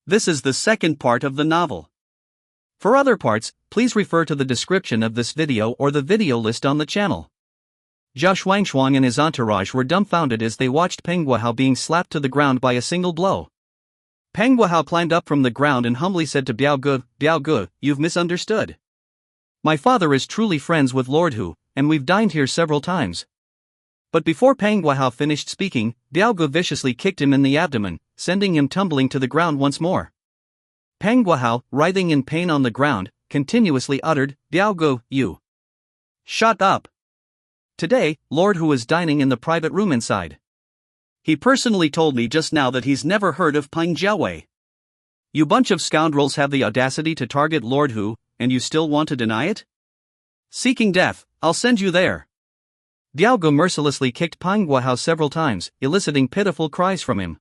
This is the second part of the novel. For other parts, please refer to the description of this video or the video list on the channel. Zhao Shuangshuang and his entourage were dumbfounded as they watched Peng Guohao being slapped to the ground by a single blow. Peng Guohao climbed up from the ground and humbly said to Biao Gu, you've misunderstood. My father is truly friends with Lord Hu, and we've dined here several times. But before Peng Guohao finished speaking, Biao Gu viciously kicked him in the abdomen, sending him tumbling to the ground once more. Peng Guohao, writhing in pain on the ground, continuously uttered, Biao Gu, you. Shut up. Today, Lord Hu is dining in the private room inside. He personally told me just now that he's never heard of Peng Jiawei. You bunch of scoundrels have the audacity to target Lord Hu, and you still want to deny it? Seeking death, I'll send you there. Biao Gu mercilessly kicked Peng Guohao several times, eliciting pitiful cries from him.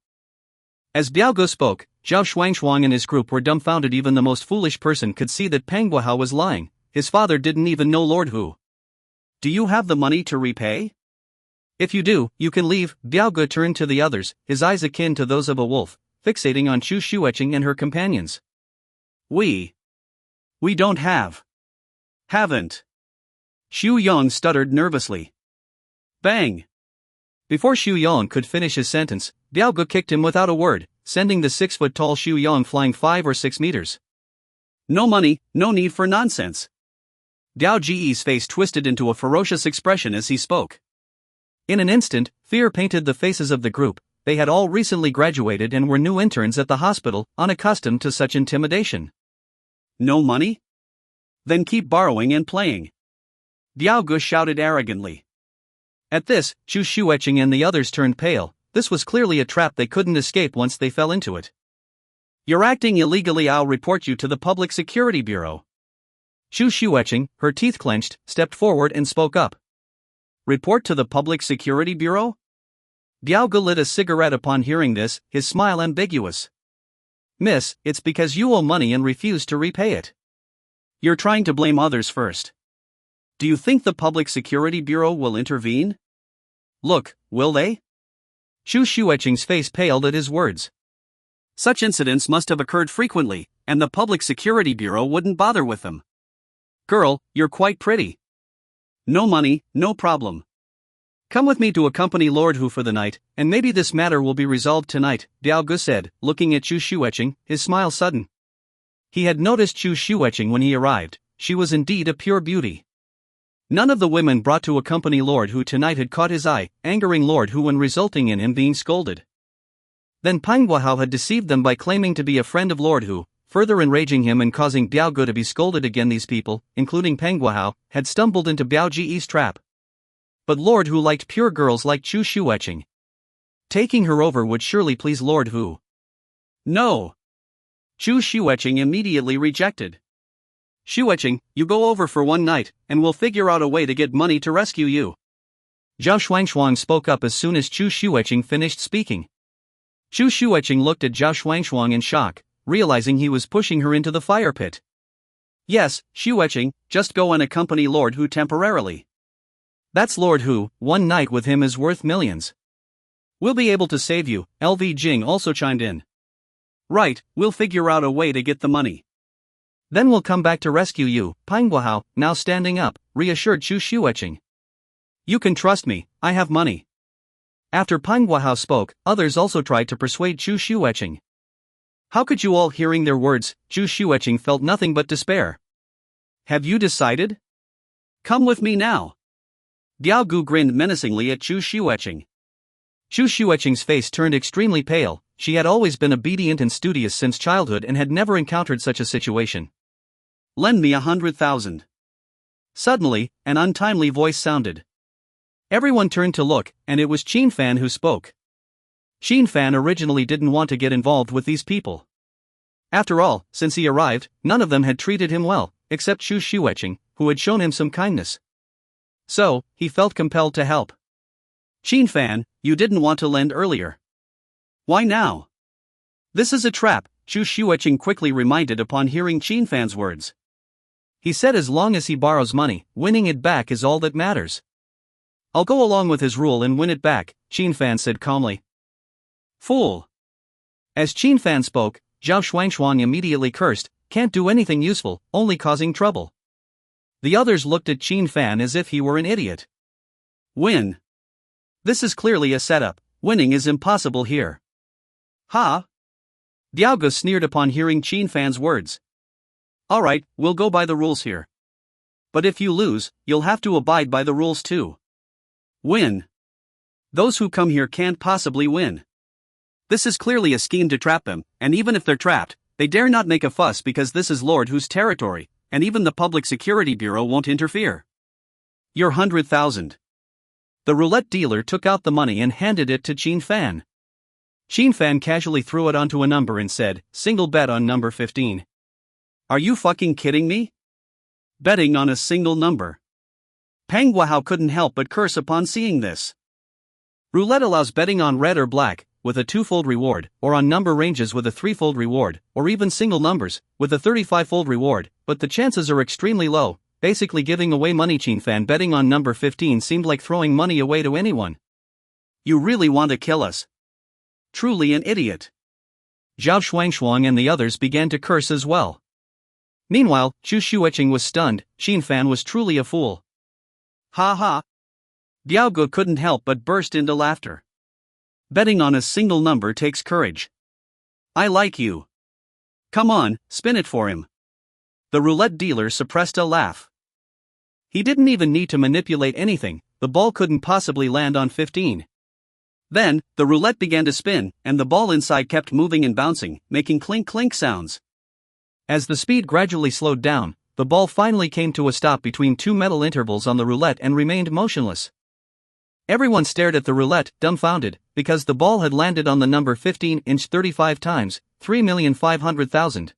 As Biao Gu spoke, Zhao Shuangshuang and his group were dumbfounded. Even the most foolish person could see that Peng Guohao was lying. His father didn't even know Lord Hu. Do you have the money to repay? If you do, you can leave. Biao Gu turned to the others, his eyes akin to those of a wolf, fixating on Chu Xueqing and her companions. We don't have. Haven't. Xu Yong stuttered nervously. Bang! Before Xu Yong could finish his sentence, Biao Gu kicked him without a word, sending the 6-foot-tall Xu Yong flying 5 or 6 meters. No money, no need for nonsense. Diao Ji's face twisted into a ferocious expression as he spoke. In an instant, fear painted the faces of the group. They had all recently graduated and were new interns at the hospital, unaccustomed to such intimidation. No money? Then keep borrowing and playing. Biao Gu shouted arrogantly. At this, Chu Xueqing and the others turned pale. This was clearly a trap they couldn't escape once they fell into it. You're acting illegally. I'll report you to the Public Security Bureau. Chu Xueqing, her teeth clenched, stepped forward and spoke up. Report to the Public Security Bureau? Biao Gu lit a cigarette upon hearing this, his smile ambiguous. Miss, it's because you owe money and refuse to repay it. You're trying to blame others first. Do you think the Public Security Bureau will intervene? Look, will they? Chu Xueqing's face paled at his words. Such incidents must have occurred frequently, and the Public Security Bureau wouldn't bother with them. Girl, you're quite pretty. No money, no problem. Come with me to accompany Lord Hu for the night, and maybe this matter will be resolved tonight, Biao Gu said, looking at Chu Xueqing, his smile sudden. He had noticed Chu Xueqing when he arrived. She was indeed a pure beauty. None of the women brought to accompany Lord Hu tonight had caught his eye, angering Lord Hu and resulting in him being scolded. Then Peng Guohao had deceived them by claiming to be a friend of Lord Hu, further enraging him and causing Biao Gu to be scolded again. These people, including Peng Guohao, had stumbled into Biao Ji's trap. But Lord Hu liked pure girls like Chu Xueqing. Taking her over would surely please Lord Hu. No. Chu Xueqing immediately rejected. Xueqing, you go over for one night, and we'll figure out a way to get money to rescue you. Zhao Shuangshuang spoke up as soon as Chu Xueqing finished speaking. Chu Xueqing looked at Zhao Shuangshuang in shock, realizing he was pushing her into the fire pit. Yes, Xueqing, just go and accompany Lord Hu temporarily. That's Lord Hu, one night with him is worth millions. We'll be able to save you, LV Jing also chimed in. Right, we'll figure out a way to get the money. Then we'll come back to rescue you, Peng Guohao, now standing up, reassured Chu Xueqing. You can trust me, I have money. After Peng Guohao spoke, others also tried to persuade Chu Xueqing. How could you all? Hearing their words, Chu Xueqing felt nothing but despair. Have you decided? Come with me now. Biao Gu grinned menacingly at Chu Xueqing. Chu Xueqing's face turned extremely pale. She had always been obedient and studious since childhood and had never encountered such a situation. Lend me 100,000. Suddenly, an untimely voice sounded. Everyone turned to look, and it was Qin Fan who spoke. Qin Fan originally didn't want to get involved with these people. After all, since he arrived, none of them had treated him well, except Chu Xueqing, who had shown him some kindness. So, he felt compelled to help. Qin Fan, you didn't want to lend earlier. Why now? This is a trap, Chu Xueqing quickly reminded upon hearing Qin Fan's words. He said as long as he borrows money, winning it back is all that matters. I'll go along with his rule and win it back, Qin Fan said calmly. Fool! As Qin Fan spoke, Zhao Shuangshuang immediately cursed, "Can't do anything useful, only causing trouble." The others looked at Qin Fan as if he were an idiot. Win. This is clearly a setup, winning is impossible here. Ha! Diaoge sneered upon hearing Qin Fan's words. Alright, we'll go by the rules here. But if you lose, you'll have to abide by the rules too. Win. Those who come here can't possibly win. This is clearly a scheme to trap them, and even if they're trapped, they dare not make a fuss because this is Lord Hu's territory, and even the Public Security Bureau won't interfere. Your 100,000. The roulette dealer took out the money and handed it to Qin Fan. Qin Fan casually threw it onto a number and said, "Single bet on number 15. Are you fucking kidding me? Betting on a single number." Peng Wahao couldn't help but curse upon seeing this. Roulette allows betting on red or black, with a 2-fold reward, or on number ranges with a 3-fold reward, or even single numbers, with a 35-fold reward, but the chances are extremely low, basically giving away money. Qin Fan betting on number 15 seemed like throwing money away to anyone. You really want to kill us? Truly an idiot. Zhao Shuangshuang and the others began to curse as well. Meanwhile, Zhu Xueqing was stunned. Qin Fan was truly a fool. Ha ha. Diaoge couldn't help but burst into laughter. Betting on a single number takes courage. I like you. Come on, spin it for him. The roulette dealer suppressed a laugh. He didn't even need to manipulate anything, the ball couldn't possibly land on 15. Then, the roulette began to spin, and the ball inside kept moving and bouncing, making clink-clink sounds. As the speed gradually slowed down, the ball finally came to a stop between two metal intervals on the roulette and remained motionless. Everyone stared at the roulette, dumbfounded, because the ball had landed on the number 15-inch 35 times, 3,500,000.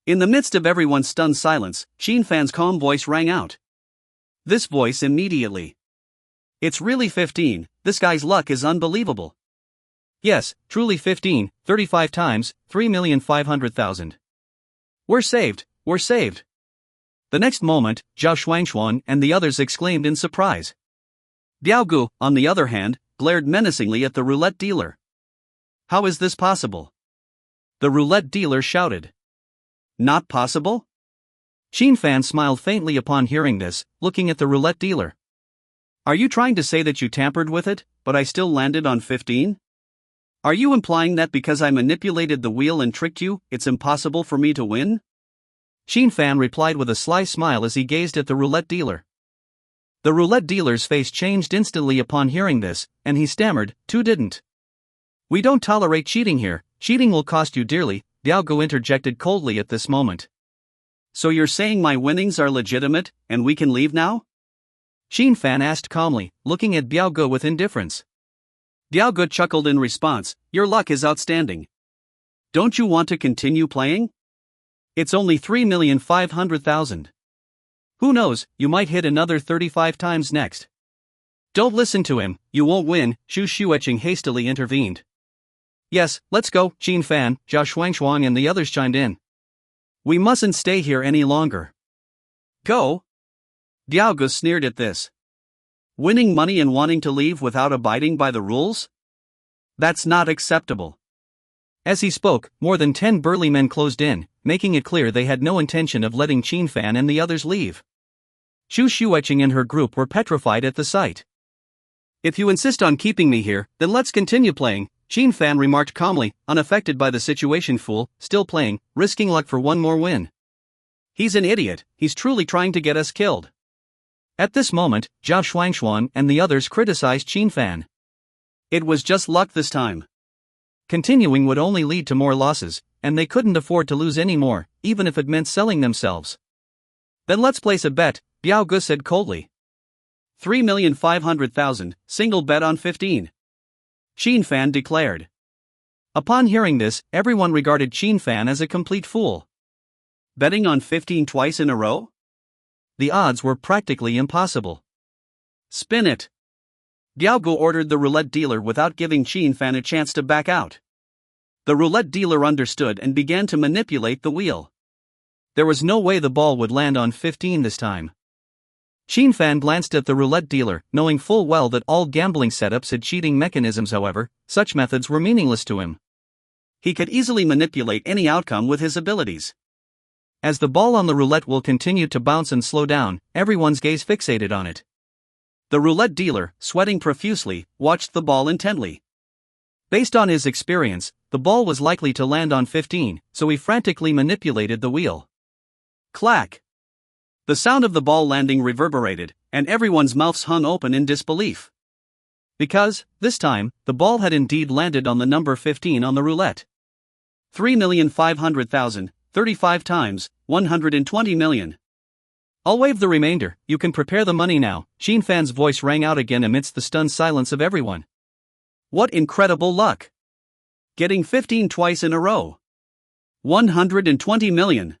In the midst of everyone's stunned silence, Qin Fan's calm voice rang out. This voice immediately. It's really 15, this guy's luck is unbelievable. Yes, truly 15, 35 times, 3,500,000. We're saved, we're saved. The next moment, Zhao Shuangshuang and the others exclaimed in surprise. Diaoge, on the other hand, glared menacingly at the roulette dealer. How is this possible? The roulette dealer shouted. Not possible? Qin Fan smiled faintly upon hearing this, looking at the roulette dealer. Are you trying to say that you tampered with it, but I still landed on 15? Are you implying that because I manipulated the wheel and tricked you, it's impossible for me to win? Qin Fan replied with a sly smile as he gazed at the roulette dealer. The roulette dealer's face changed instantly upon hearing this, and he stammered, "Two didn't. We don't tolerate cheating here, cheating will cost you dearly," Diaoge interjected coldly at this moment. So you're saying my winnings are legitimate, and we can leave now? Qin Fan asked calmly, looking at Diaoge with indifference. Diaoge chuckled in response, "Your luck is outstanding. Don't you want to continue playing? It's only 3,500,000. Who knows, you might hit another 35 times next." Don't listen to him, you won't win, Zhu Xueqing hastily intervened. Yes, let's go, Qin Fan, Zhao Shuangshuang and the others chimed in. We mustn't stay here any longer. Go? Diaoge sneered at this. Winning money and wanting to leave without abiding by the rules? That's not acceptable. As he spoke, more than 10 burly men closed in, making it clear they had no intention of letting Qin Fan and the others leave. Zhu Xueqing and her group were petrified at the sight. If you insist on keeping me here, then let's continue playing, Qin Fan remarked calmly, unaffected by the situation. Fool, still playing, risking luck for one more win. He's an idiot, he's truly trying to get us killed. At this moment, Zhao Shuangshuang and the others criticized Qin Fan. It was just luck this time. Continuing would only lead to more losses, and they couldn't afford to lose any more, even if it meant selling themselves. Then let's place a bet, Diaoge said coldly. 3,500,000, single bet on 15. Qin Fan declared. Upon hearing this, everyone regarded Qin Fan as a complete fool. Betting on 15 twice in a row? The odds were practically impossible. Spin it. Diaoge ordered the roulette dealer without giving Qin Fan a chance to back out. The roulette dealer understood and began to manipulate the wheel. There was no way the ball would land on 15 this time. Qin Fan glanced at the roulette dealer, knowing full well that all gambling setups had cheating mechanisms. However, such methods were meaningless to him. He could easily manipulate any outcome with his abilities. As the ball on the roulette wheel continued to bounce and slow down, everyone's gaze fixated on it. The roulette dealer, sweating profusely, watched the ball intently. Based on his experience, the ball was likely to land on 15, so he frantically manipulated the wheel. Clack! The sound of the ball landing reverberated, and everyone's mouths hung open in disbelief. Because, this time, the ball had indeed landed on the number 15 on the roulette. 3,500,000, 35 times, 120 million. I'll waive the remainder, you can prepare the money now, Xin Fan's voice rang out again amidst the stunned silence of everyone. What incredible luck! Getting 15 twice in a row. 120 million.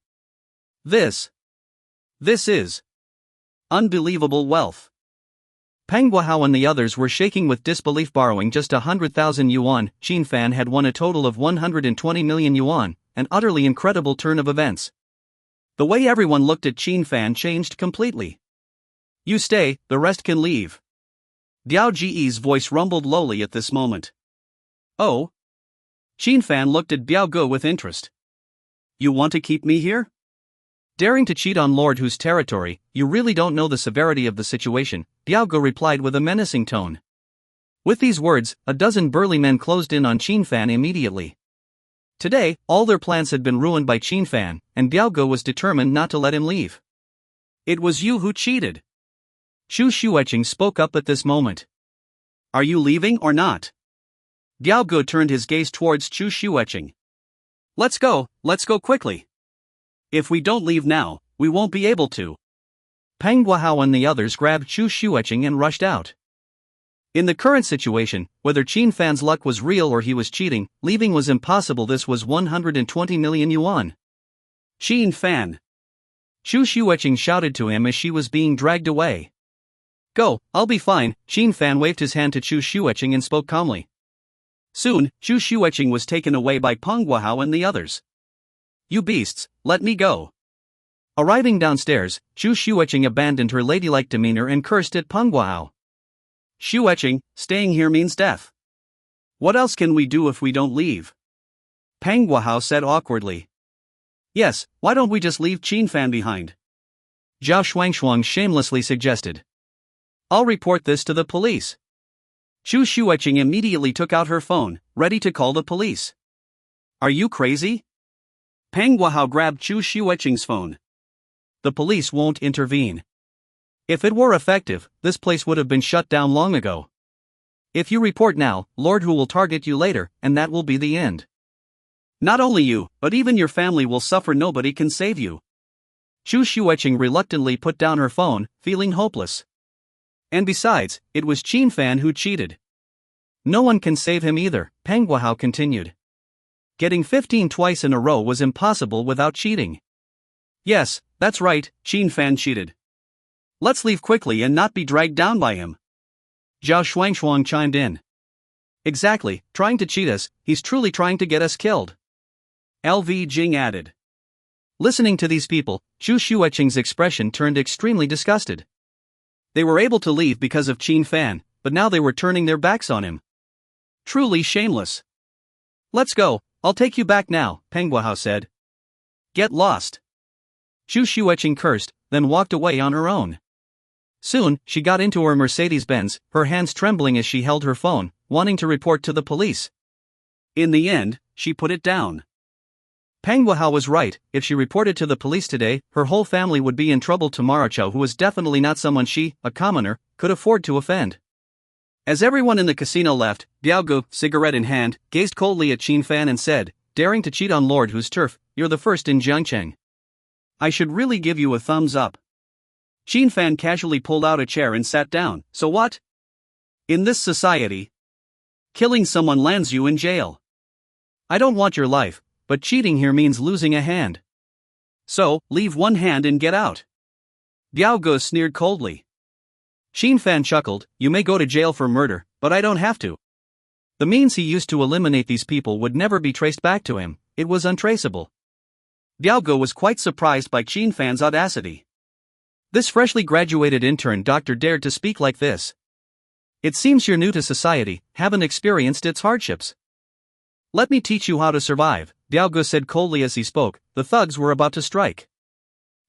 This is unbelievable wealth. Peng Guahao and the others were shaking with disbelief. Borrowing just 100,000 yuan, Xin Fan had won a total of 120 million yuan, an utterly incredible turn of events. The way everyone looked at Xin Fan changed completely. You stay, the rest can leave. Diao Ji's voice rumbled lowly at this moment. Oh? Xin Fan looked at Biao Ge with interest. You want to keep me here? Daring to cheat on Lord Hu's territory, you really don't know the severity of the situation, Biao Ge replied with a menacing tone. With these words, a dozen burly men closed in on Xin Fan immediately. Today, all their plans had been ruined by Xin Fan, and Biao Ge was determined not to let him leave. It was you who cheated. Xu Xueqing spoke up at this moment. Are you leaving or not? Biao Ge turned his gaze towards Xu Xueqing. Let's go quickly. If we don't leave now, we won't be able to. Peng Guahao and the others grabbed Xu Xueqing and rushed out. In the current situation, whether Xin Fan's luck was real or he was cheating, leaving was impossible. This was 120 million yuan. Xin Fan! Xu Xueqing shouted to him as she was being dragged away. Go, I'll be fine, Xin Fan waved his hand to Xu Xueqing and spoke calmly. Soon, Xu Xueqing was taken away by Peng Guahao and the others. You beasts, let me go. Arriving downstairs, Xu Xueqing abandoned her ladylike demeanor and cursed at Peng Guahao. Xueqing, staying here means death. What else can we do if we don't leave? Peng Guahao said awkwardly. Yes, why don't we just leave Xin Fan behind? Zhao Shuangshuang shamelessly suggested. I'll report this to the police. Xu Xueqing immediately took out her phone, ready to call the police. Are you crazy? Peng Guahao grabbed Xu Xueqing's phone. The police won't intervene. If it were effective, this place would have been shut down long ago. If you report now, Lord Hu will target you later, and that will be the end. Not only you, but even your family will suffer. Nobody can save you. Xu Xueqing reluctantly put down her phone, feeling hopeless. And besides, it was Xin Fan who cheated. No one can save him either, Peng Guahao continued. Getting 15 twice in a row was impossible without cheating. Yes, that's right, Xin Fan cheated. Let's leave quickly and not be dragged down by him. Zhao Shuangshuang chimed in. Exactly, trying to cheat us, he's truly trying to get us killed. LV Jing added. Listening to these people, Xu Xueqing's expression turned extremely disgusted. They were able to leave because of Xin Fan, but now they were turning their backs on him. Truly shameless. Let's go, I'll take you back now, Peng Guahao said. Get lost. Xu Xueqing cursed, then walked away on her own. Soon, she got into her Mercedes-Benz, her hands trembling as she held her phone, wanting to report to the police. In the end, she put it down. Peng Guahao was right, if she reported to the police today, her whole family would be in trouble tomorrow. Zhao Hu was definitely not someone she, a commoner, could afford to offend. As everyone in the casino left, Biao Ge, cigarette in hand, gazed coldly at Xin Fan and said, daring to cheat on Lord Hu's turf, you're the first in Jiangcheng. I should really give you a thumbs up. Xin Fan casually pulled out a chair and sat down. So what? In this society, killing someone lands you in jail. I don't want your life, but cheating here means losing a hand. So, leave one hand and get out. Biao Ge sneered coldly. Xin Fan chuckled, you may go to jail for murder, but I don't have to. The means he used to eliminate these people would never be traced back to him, it was untraceable. Biao Ge was quite surprised by Xin Fan's audacity. This freshly graduated intern doctor dared to speak like this. It seems you're new to society, haven't experienced its hardships. Let me teach you how to survive, Diao Gu said coldly as he spoke. The thugs were about to strike.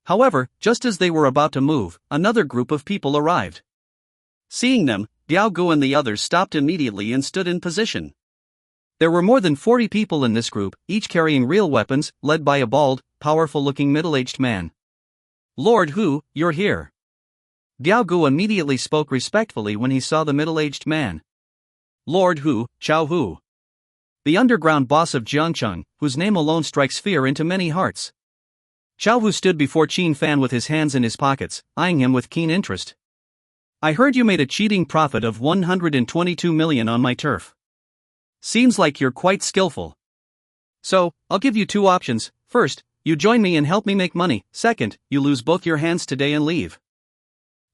However, just as they were about to move, another group of people arrived. Seeing them, Diao Gu and the others stopped immediately and stood in position. There were more than 40 people in this group, each carrying real weapons, led by a bald, powerful-looking middle-aged man. Lord Hu, you're here. Diao Gu immediately spoke respectfully when he saw the middle-aged man. Lord Hu, Chao Hu. The underground boss of Jiangcheng, whose name alone strikes fear into many hearts. Chao Hu stood before Qin Fan with his hands in his pockets, eyeing him with keen interest. I heard you made a cheating profit of 122 million on my turf. Seems like you're quite skillful. So, I'll give you two options. First, you join me and help me make money. Second, you lose both your hands today and leave.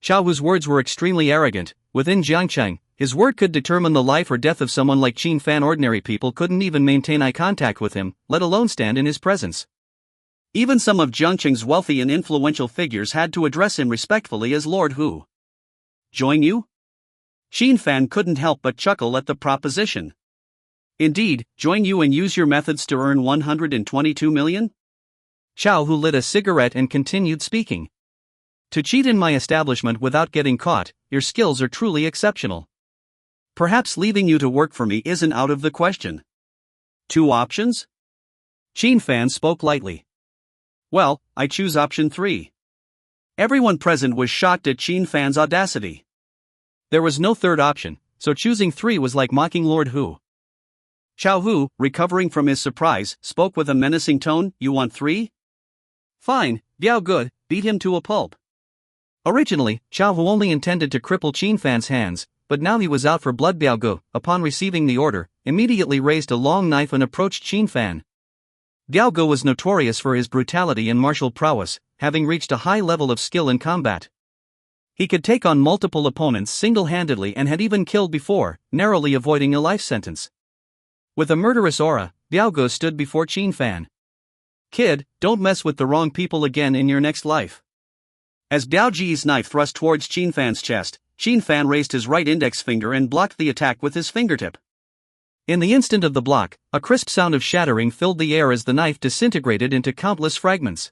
Chao Hu's words were extremely arrogant. Within Jiangcheng, his word could determine the life or death of someone like Qin Fan. Ordinary people couldn't even maintain eye contact with him, let alone stand in his presence. Even some of Jiangcheng's wealthy and influential figures had to address him respectfully as Lord Hu. Join you? Qin Fan couldn't help but chuckle at the proposition. Indeed, join you and use your methods to earn 122 million? Chao Hu lit a cigarette and continued speaking. To cheat in my establishment without getting caught, your skills are truly exceptional. Perhaps leaving you to work for me isn't out of the question. Two options? Qin Fan spoke lightly. Well, I choose option 3. Everyone present was shocked at Qin Fan's audacity. There was no third option, so choosing 3 was like mocking Lord Hu. Chao Hu, recovering from his surprise, spoke with a menacing tone. You want 3? Fine, Diao Gu, beat him to a pulp. Originally, Chao Hu only intended to cripple Qin Fan's hands, but now he was out for blood. Diao Gu, upon receiving the order, immediately raised a long knife and approached Qin Fan. Diao Gu was notorious for his brutality and martial prowess, having reached a high level of skill in combat. He could take on multiple opponents single-handedly and had even killed before, narrowly avoiding a life sentence. With a murderous aura, Diao Gu stood before Qin Fan. Kid, don't mess with the wrong people again in your next life. As Diao Ji's knife thrust towards Qin Fan's chest, Qin Fan raised his right index finger and blocked the attack with his fingertip. In the instant of the block, a crisp sound of shattering filled the air as the knife disintegrated into countless fragments.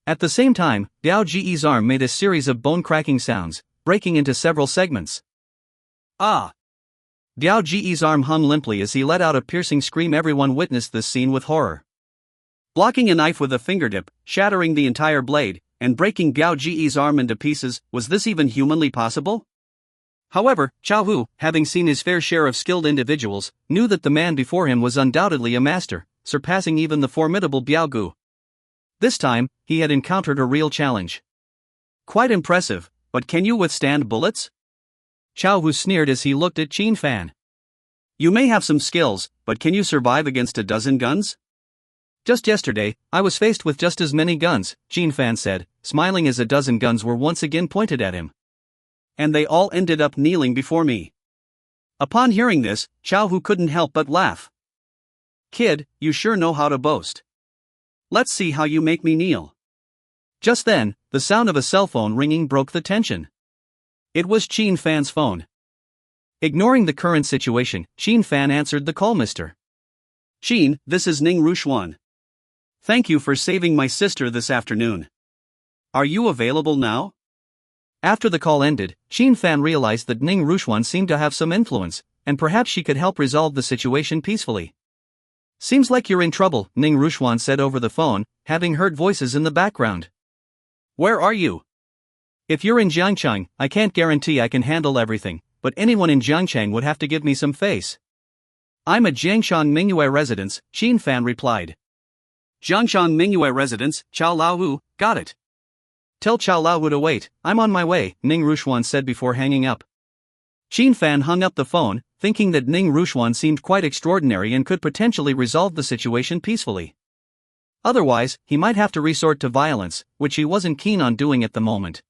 At the same time, Diao Ji's arm made a series of bone-cracking sounds, breaking into several segments. Ah! Diao Ji's arm hung limply as he let out a piercing scream. Everyone witnessed this scene with horror. Blocking a knife with a fingertip, shattering the entire blade, and breaking Diao Ji's arm into pieces, was this even humanly possible? However, Chao Hu, having seen his fair share of skilled individuals, knew that the man before him was undoubtedly a master, surpassing even the formidable Diao Gu. This time, he had encountered a real challenge. Quite impressive, but can you withstand bullets? Chao Hu sneered as he looked at Qin Fan. You may have some skills, but can you survive against a dozen guns? Just yesterday, I was faced with just as many guns, Qin Fan said, smiling as a dozen guns were once again pointed at him. And they all ended up kneeling before me. Upon hearing this, Chao Hu couldn't help but laugh. Kid, you sure know how to boast. Let's see how you make me kneel. Just then, the sound of a cell phone ringing broke the tension. It was Qin Fan's phone. Ignoring the current situation, Qin Fan answered the call. Mr. Qin, this is Ning Rushuan. Thank you for saving my sister this afternoon. Are you available now? After the call ended, Qin Fan realized that Ning Rushuan seemed to have some influence, and perhaps she could help resolve the situation peacefully. Seems like you're in trouble, Ning Rushuan said over the phone, having heard voices in the background. Where are you? If you're in Jiangcheng, I can't guarantee I can handle everything, but anyone in Jiangcheng would have to give me some face. I'm at Jiangshan Mingyue residence, Qin Fan replied. Jiangshan Mingyue residence, Chao Laohu, got it. Tell Chao Laohu to wait, I'm on my way, Ning Rushuan said before hanging up. Qin Fan hung up the phone, thinking that Ning Rushuan seemed quite extraordinary and could potentially resolve the situation peacefully. Otherwise, he might have to resort to violence, which he wasn't keen on doing at the moment.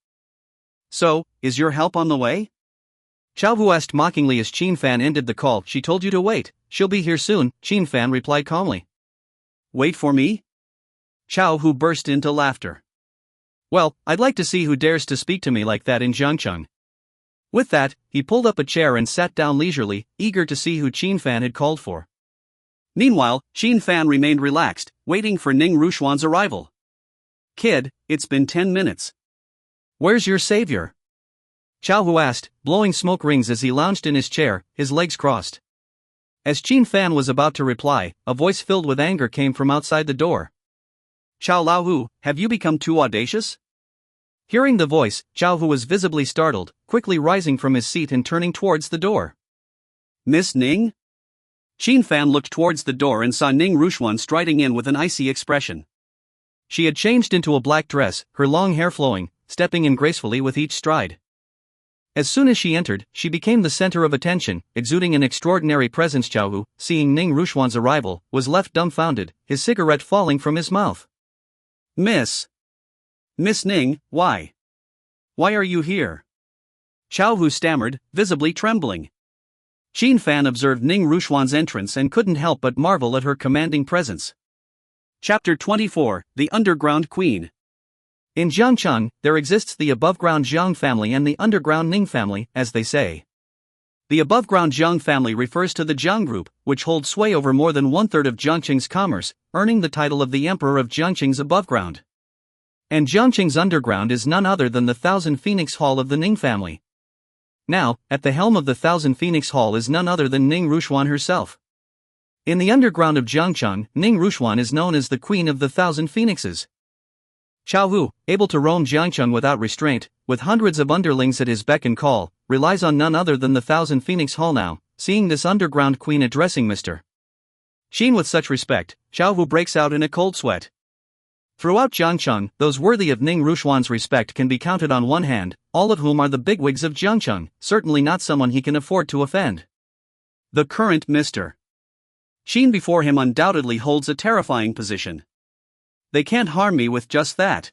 So, is your help on the way? Chao Hu asked mockingly as Qin Fan ended the call. She told you to wait, she'll be here soon, Qin Fan replied calmly. Wait for me? Chao Hu burst into laughter. Well, I'd like to see who dares to speak to me like that in Jiangcheng. With that, he pulled up a chair and sat down leisurely, eager to see who Qin Fan had called for. Meanwhile, Xin Fan remained relaxed, waiting for Ning Rushuan's arrival. "Kid, it's been 10 minutes. Where's your savior?" Chao Hu asked, blowing smoke rings as he lounged in his chair, his legs crossed. As Xin Fan was about to reply, a voice filled with anger came from outside the door. "Chao Hu, have you become too audacious?" Hearing the voice, Chao Hu was visibly startled, quickly rising from his seat and turning towards the door. "Miss Ning?" Xin Fan looked towards the door and saw Ning Rushuan striding in with an icy expression. She had changed into a black dress, her long hair flowing, stepping in gracefully with each stride. As soon as she entered, she became the center of attention, exuding an extraordinary presence. Chao Hu, seeing Ning Rushuan's arrival, was left dumbfounded, his cigarette falling from his mouth. Miss Ning, why? Why are you here?" Chao Hu stammered, visibly trembling. Xin Fan observed Ning Rushuan's entrance and couldn't help but marvel at her commanding presence. Chapter 24, The Underground Queen. In Jiangcheng, there exists the above-ground Jiang family and the underground Ning family, as they say. The above-ground Jiang family refers to the Jiang group, which holds sway over more than one-third of Jiangcheng's commerce, earning the title of the Emperor of Jiangcheng's above-ground. And Jiangcheng's underground is none other than the Thousand Phoenix Hall of the Ning family. Now, at the helm of the Thousand Phoenix Hall is none other than Ning Rushuan herself. In the underground of Jiangcheng, Ning Rushuan is known as the Queen of the Thousand Phoenixes. Chao Hu, able to roam Jiangcheng without restraint, with hundreds of underlings at his beck and call, relies on none other than the Thousand Phoenix Hall now, seeing this underground queen addressing Mr. Xin with such respect, Chao Hu breaks out in a cold sweat. Throughout Jiangcheng, those worthy of Ning Rushuan's respect can be counted on one hand, all of whom are the bigwigs of Jiangcheng, certainly not someone he can afford to offend. The current Mr. Xin before him undoubtedly holds a terrifying position. They can't harm me with just that.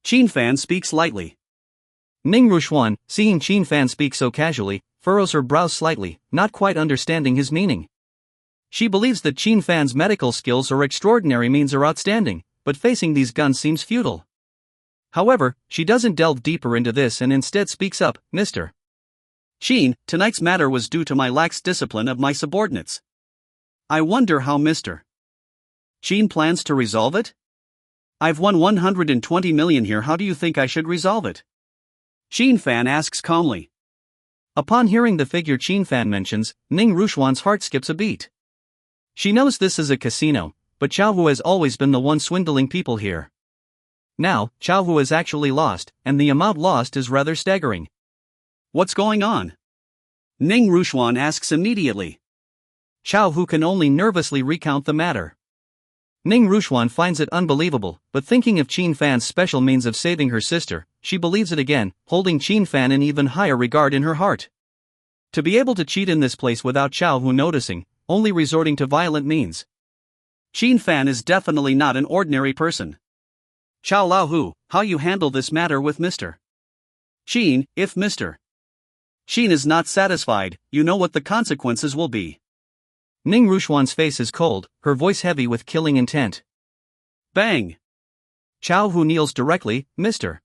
Xin Fan speaks lightly. Ning Rushuan, seeing Xin Fan speak so casually, furrows her brows slightly, not quite understanding his meaning. She believes that Xin Fan's medical skills or extraordinary means are outstanding, but facing these guns seems futile. However, she doesn't delve deeper into this and instead speaks up, "Mr. Xin, tonight's matter was due to my lax discipline of my subordinates. I wonder how Mr. Xin plans to resolve it? I've won 120 million here, how do you think I should resolve it?" Xin Fan asks calmly. Upon hearing the figure Xin Fan mentions, Ning Rushuan's heart skips a beat. She knows this is a casino, but Chao Hu has always been the one swindling people here. Now, Chao Hu has actually lost, and the amount lost is rather staggering. "What's going on?" Ning Rushuan asks immediately. Chao Hu can only nervously recount the matter. Ning Rushuan finds it unbelievable, but thinking of Xin Fan's special means of saving her sister, she believes it again, holding Xin Fan in even higher regard in her heart. To be able to cheat in this place without Chao Hu noticing, only resorting to violent means. Xin Fan is definitely not an ordinary person. "Chao Hu, how you handle this matter with Mr. Xin, if Mr. Xin is not satisfied, you know what the consequences will be." Ning Rushuan's face is cold, her voice heavy with killing intent. Bang! Chao Hu kneels directly, "Mr.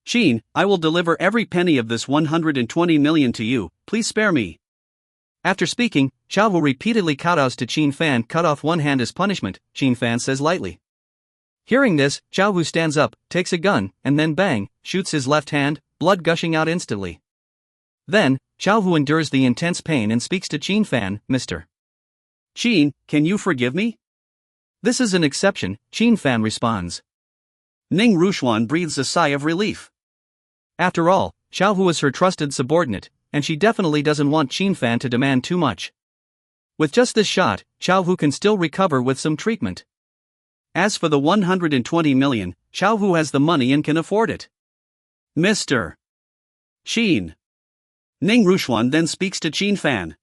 Xin, I will deliver every penny of this 120 million to you, please spare me." After speaking, Chao Hu repeatedly kowtows to Xin Fan, cut off one hand as punishment, Xin Fan says lightly. Hearing this, Chao Hu stands up, takes a gun, and then bang, shoots his left hand, blood gushing out instantly. Then, Chao Hu endures the intense pain and speaks to Xin Fan, "Mr. Xin, can you forgive me?" "This is an exception," Xin Fan responds. Ning Rushuan breathes a sigh of relief. After all, Chao Hu is her trusted subordinate, and she definitely doesn't want Xin Fan to demand too much. With just this shot, Chao Hu can still recover with some treatment. As for the 120 million, Chao Hu has the money and can afford it. "Mr. Xin." Ning Rushuan then speaks to Xin Fan.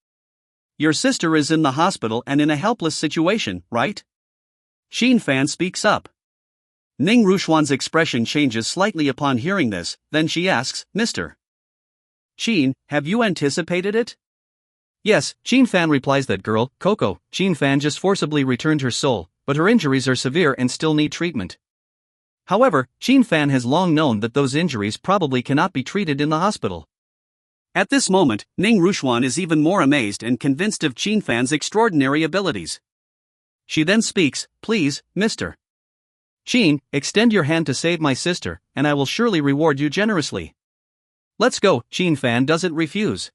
"Your sister is in the hospital and in a helpless situation, right?" Xin Fan speaks up. Ning Rushuan's expression changes slightly upon hearing this, then she asks, "Mr. Xin, have you anticipated it?" "Yes," Xin Fan replies. "That girl, Coco," Xin Fan just forcibly returned her soul, but her injuries are severe and still need treatment. However, Xin Fan has long known that those injuries probably cannot be treated in the hospital. At this moment, Ning Rushuan is even more amazed and convinced of Qin Fan's extraordinary abilities. She then speaks, "Please, Mr. Qin, extend your hand to save my sister, and I will surely reward you generously." "Let's go," Qin Fan doesn't refuse.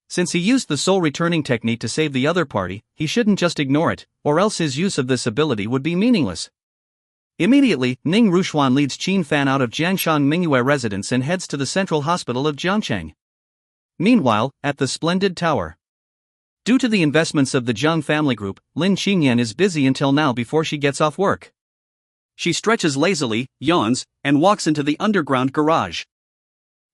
Since he used the soul returning technique to save the other party, he shouldn't just ignore it, or else his use of this ability would be meaningless. Immediately, Ning Rushuan leads Qin Fan out of Jiangshan Mingyue residence and heads to the central hospital of Jiangcheng. Meanwhile, at the splendid tower. Due to the investments of the Zhang family group, Lin Qingyan is busy until now before she gets off work. She stretches lazily, yawns, and walks into the underground garage.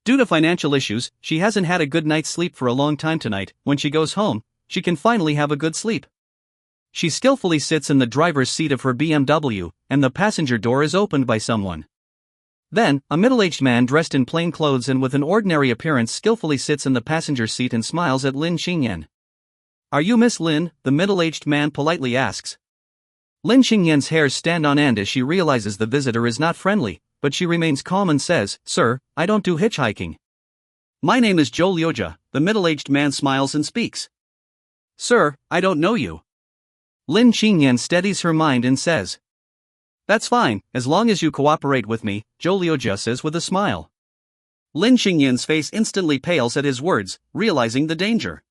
Due to financial issues, she hasn't had a good night's sleep for a long time tonight. When she goes home, she can finally have a good sleep. She skillfully sits in the driver's seat of her BMW, and the passenger door is opened by someone. Then, a middle-aged man dressed in plain clothes and with an ordinary appearance skillfully sits in the passenger seat and smiles at Lin Qingyan. "Are you Miss Lin?" the middle-aged man politely asks. Lin Qingyan's hairs stand on end as she realizes the visitor is not friendly, but she remains calm and says, "Sir, I don't do hitchhiking." "My name is Zhou Liujia," the middle-aged man smiles and speaks. "Sir, I don't know you." Lin Qingyan steadies her mind and says, "That's fine, as long as you cooperate with me," Zhou Liujia says with a smile. Lin Qingyan's face instantly pales at his words, realizing the danger.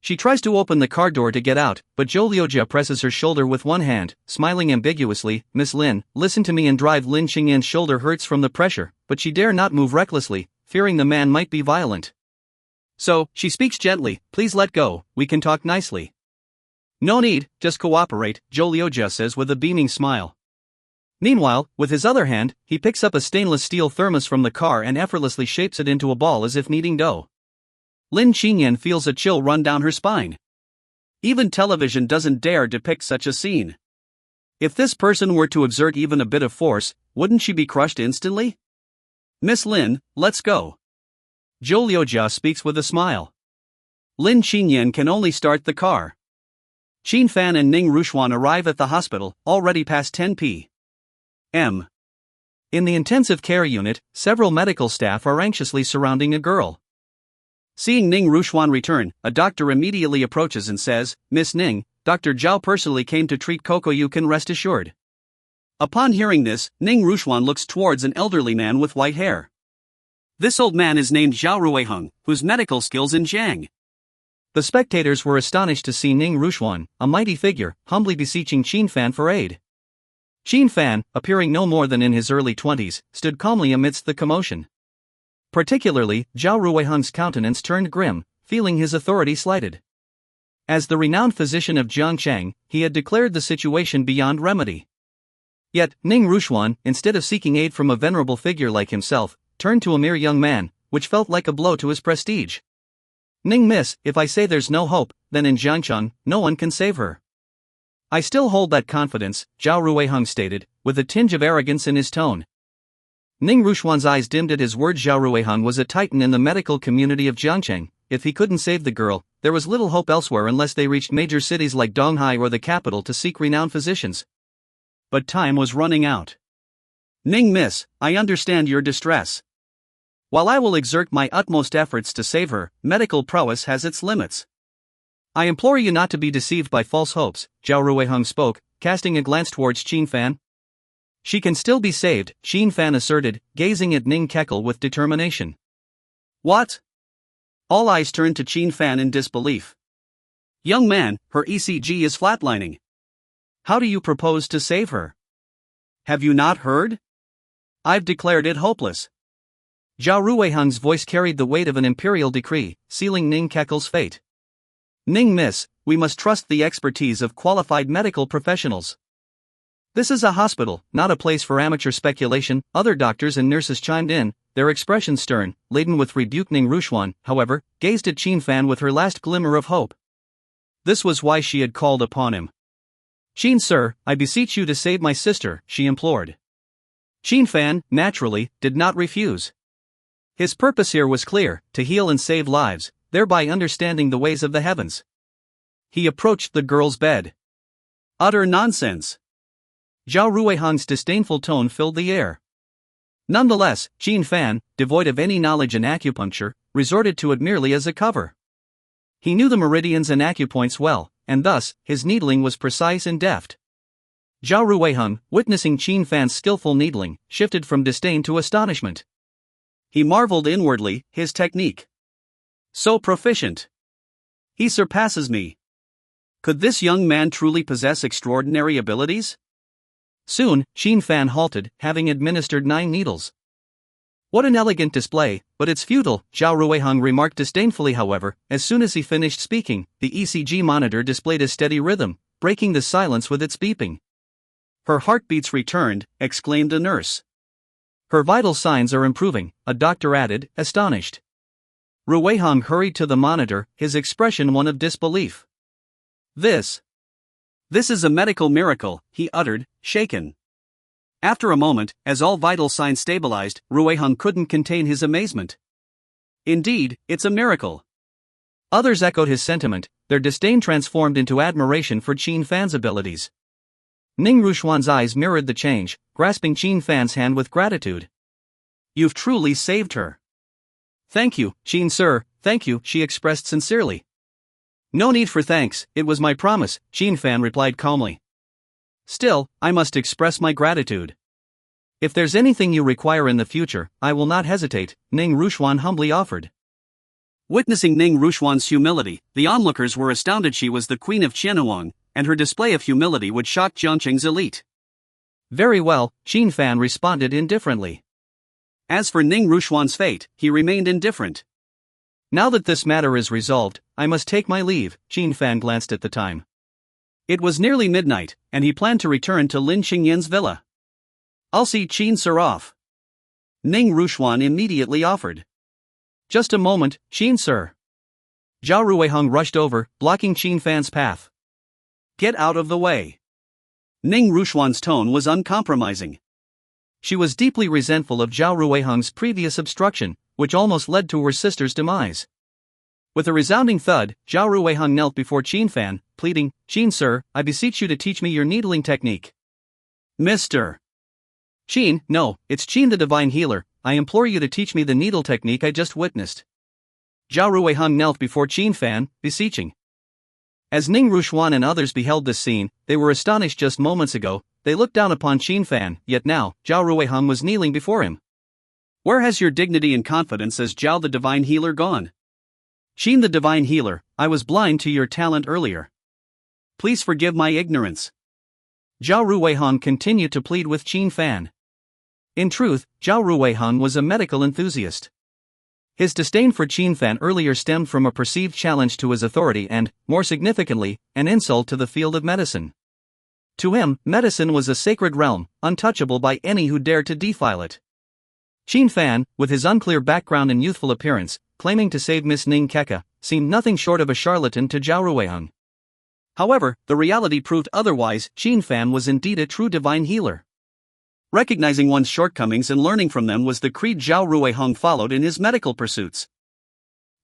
She tries to open the car door to get out, but Zhou Liujia presses her shoulder with one hand, smiling ambiguously. "Miss Lin, listen to me and drive." Lin Qingyan's shoulder hurts from the pressure, but she dare not move recklessly, fearing the man might be violent. So, she speaks gently, "Please let go, we can talk nicely." "No need, just cooperate," Zhou Liujia says with a beaming smile. Meanwhile, with his other hand, he picks up a stainless steel thermos from the car and effortlessly shapes it into a ball as if kneading dough. Lin Qingyan feels a chill run down her spine. Even television doesn't dare depict such a scene. If this person were to exert even a bit of force, wouldn't she be crushed instantly? "Miss Lin, let's go." Zhou Liujia speaks with a smile. Lin Qingyan can only start the car. Qin Fan and Ning Rushuan arrive at the hospital, already past 10 p.m. In the intensive care unit, several medical staff are anxiously surrounding a girl. Seeing Ning Rushuan return, a doctor immediately approaches and says, "Miss Ning, Dr. Zhao personally came to treat Coco. You can rest assured." Upon hearing this, Ning Rushuan looks towards an elderly man with white hair. This old man is named Zhao Ruiheng, whose medical skills in Jiang. The spectators were astonished to see Ning Rushuan, a mighty figure, humbly beseeching Qin Fan for aid. Qin Fan, appearing no more than in his early 20s, stood calmly amidst the commotion. Particularly, Zhao Ruiheng's countenance turned grim, feeling his authority slighted. As the renowned physician of Jiangcheng, he had declared the situation beyond remedy. Yet, Ning Rushuan, instead of seeking aid from a venerable figure like himself, turned to a mere young man, which felt like a blow to his prestige. "Ning miss, if I say there's no hope, then in Jiangcheng, no one can save her." "I still hold that confidence," Zhao Ruiheng stated, with a tinge of arrogance in his tone. Ning Rushuan's eyes dimmed at his words. Zhao Ruiheng was a titan in the medical community of Jiangcheng. If he couldn't save the girl, there was little hope elsewhere unless they reached major cities like Donghai or the capital to seek renowned physicians. But time was running out. "Ning miss, I understand your distress. While I will exert my utmost efforts to save her, medical prowess has its limits. I implore you not to be deceived by false hopes," Zhao Ruiheng spoke, casting a glance towards Qin Fan. "She can still be saved," Qin Fan asserted, gazing at Ning Kekel with determination. "What?" All eyes turned to Qin Fan in disbelief. "Young man, her ECG is flatlining. How do you propose to save her? Have you not heard? I've declared it hopeless." Zhao Ruiheng's voice carried the weight of an imperial decree, sealing Ning Kekel's fate. "Ning miss, we must trust the expertise of qualified medical professionals. This is a hospital, not a place for amateur speculation," other doctors and nurses chimed in, their expressions stern, laden with rebuke. Ning Rushuan, however, gazed at Qin Fan with her last glimmer of hope. This was why she had called upon him. "Qin sir, I beseech you to save my sister," she implored. Qin Fan, naturally, did not refuse. His purpose here was clear, to heal and save lives, thereby understanding the ways of the heavens. He approached the girl's bed. "Utter nonsense." Zhao Ruiheng's disdainful tone filled the air. Nonetheless, Qin Fan, devoid of any knowledge in acupuncture, resorted to it merely as a cover. He knew the meridians and acupoints well, and thus, his needling was precise and deft. Zhao Ruiheng, witnessing Qin Fan's skillful needling, shifted from disdain to astonishment. He marveled inwardly, his technique. So proficient. He surpasses me. Could this young man truly possess extraordinary abilities? Soon, Qin Fan halted, having administered 9 needles. What an elegant display, but it's futile, Zhao Ruiheng remarked disdainfully. However, as soon as he finished speaking, the ECG monitor displayed a steady rhythm, breaking the silence with its beeping. Her heartbeats returned, exclaimed a nurse. Her vital signs are improving, a doctor added, astonished. Ruiheng hurried to the monitor, his expression one of disbelief. This is a medical miracle, he uttered, shaken. After a moment, as all vital signs stabilized, Ruiheng couldn't contain his amazement. Indeed, it's a miracle. Others echoed his sentiment, their disdain transformed into admiration for Qin Fan's abilities. Ning Rushuan's eyes mirrored the change, grasping Qin Fan's hand with gratitude. You've truly saved her. Thank you, Qin sir, thank you, she expressed sincerely. No need for thanks, it was my promise, Qin Fan replied calmly. Still, I must express my gratitude. If there's anything you require in the future, I will not hesitate, Ning Rushuan humbly offered. Witnessing Ning Rushuan's humility, the onlookers were astounded. She was the queen of Qianhuang, and her display of humility would shock Jiangqing's elite. Very well, Qin Fan responded indifferently. As for Ning Rushuan's fate, he remained indifferent. Now that this matter is resolved, I must take my leave, Qin Fan glanced at the time. It was nearly midnight, and he planned to return to Lin Qingyan's villa. I'll see Qin sir off. Ning Rushuan immediately offered. Just a moment, Qin sir. Zhao Ruiheng rushed over, blocking Qin Fan's path. Get out of the way. Ning Rushuan's tone was uncompromising. She was deeply resentful of Zhao Ruiheng's previous obstruction, which almost led to her sister's demise. With a resounding thud, Zhao Ruiheng knelt before Qin Fan, pleading, Qin sir, I beseech you to teach me your needling technique. Mr. Qin, no, it's Qin the divine healer, I implore you to teach me the needle technique I just witnessed. Zhao Ruiheng knelt before Qin Fan, beseeching. As Ning Rushuan and others beheld this scene, they were astonished. Just moments ago, they looked down upon Qin Fan, yet now, Zhao Ruiheng was kneeling before him. Where has your dignity and confidence as Zhao the divine healer gone? Qin the divine healer, I was blind to your talent earlier. Please forgive my ignorance. Zhao Ruiheng continued to plead with Qin Fan. In truth, Zhao Ruiheng was a medical enthusiast. His disdain for Qin Fan earlier stemmed from a perceived challenge to his authority and, more significantly, an insult to the field of medicine. To him, medicine was a sacred realm, untouchable by any who dared to defile it. Qin Fan, with his unclear background and youthful appearance, claiming to save Miss Ning Keka, seemed nothing short of a charlatan to Zhao Ruiheng. However, the reality proved otherwise. Qin Fan was indeed a true divine healer. Recognizing one's shortcomings and learning from them was the creed Zhao Ruiheng followed in his medical pursuits.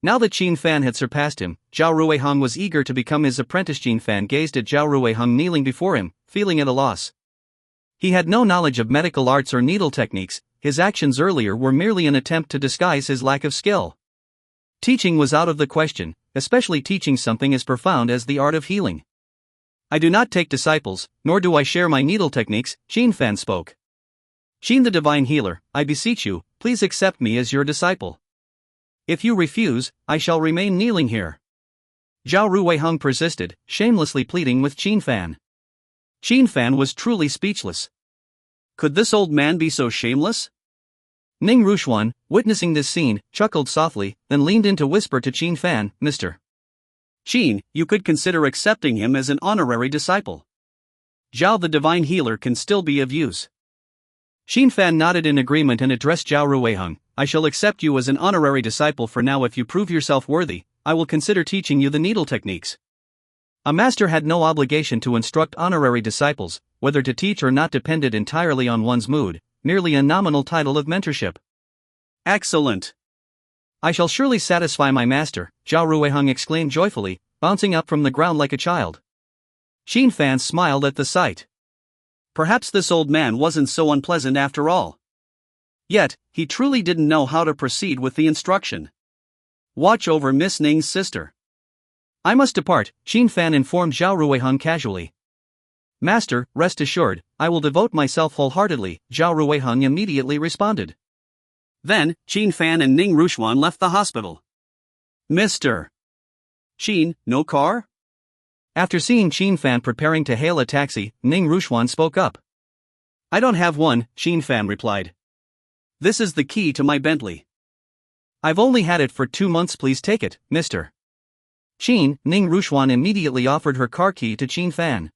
Now that Qin Fan had surpassed him, Zhao Ruiheng was eager to become his apprentice. Qin Fan gazed at Zhao Ruiheng kneeling before him, feeling at a loss. He had no knowledge of medical arts or needle techniques, his actions earlier were merely an attempt to disguise his lack of skill. Teaching was out of the question, especially teaching something as profound as the art of healing. I do not take disciples, nor do I share my needle techniques, Qin Fan spoke. Qin the divine healer, I beseech you, please accept me as your disciple. If you refuse, I shall remain kneeling here. Zhao Ruiheng persisted, shamelessly pleading with Qin Fan. Qin Fan was truly speechless. Could this old man be so shameless? Ning Rushuan, witnessing this scene, chuckled softly, then leaned in to whisper to Qin Fan, Mr. Qin, you could consider accepting him as an honorary disciple. Zhao the divine healer can still be of use. Qin Fan nodded in agreement and addressed Zhao Ruiheng, I shall accept you as an honorary disciple for now. If you prove yourself worthy, I will consider teaching you the needle techniques. A master had no obligation to instruct honorary disciples, whether to teach or not depended entirely on one's mood, merely a nominal title of mentorship. Excellent! I shall surely satisfy my master, Zhao Ruiheng exclaimed joyfully, bouncing up from the ground like a child. Qin Fan smiled at the sight. Perhaps this old man wasn't so unpleasant after all. Yet, he truly didn't know how to proceed with the instruction. Watch over Miss Ning's sister. I must depart, Qin Fan informed Zhao Ruiheng casually. Master, rest assured, I will devote myself wholeheartedly, Zhao Ruiheng immediately responded. Then, Qin Fan and Ning Ruxuan left the hospital. Mr. Qin, no car? After seeing Qin Fan preparing to hail a taxi, Ning Ruxuan spoke up. I don't have one, Qin Fan replied. This is the key to my Bentley. I've only had it for 2 months, please take it, Mr. Qin. Ning Ruxuan immediately offered her car key to Qin Fan.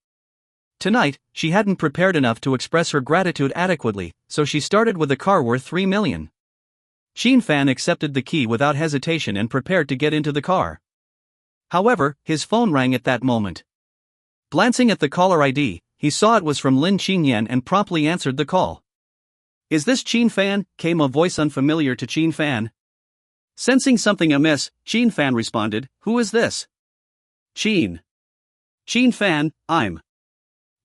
Tonight, she hadn't prepared enough to express her gratitude adequately, so she started with a car worth 3 million. Qin Fan accepted the key without hesitation and prepared to get into the car. However, his phone rang at that moment. Glancing at the caller ID, he saw it was from Lin Qingyan and promptly answered the call. Is this Qin Fan? Came a voice unfamiliar to Qin Fan. Sensing something amiss, Qin Fan responded, Who is this? Qin Fan, I'm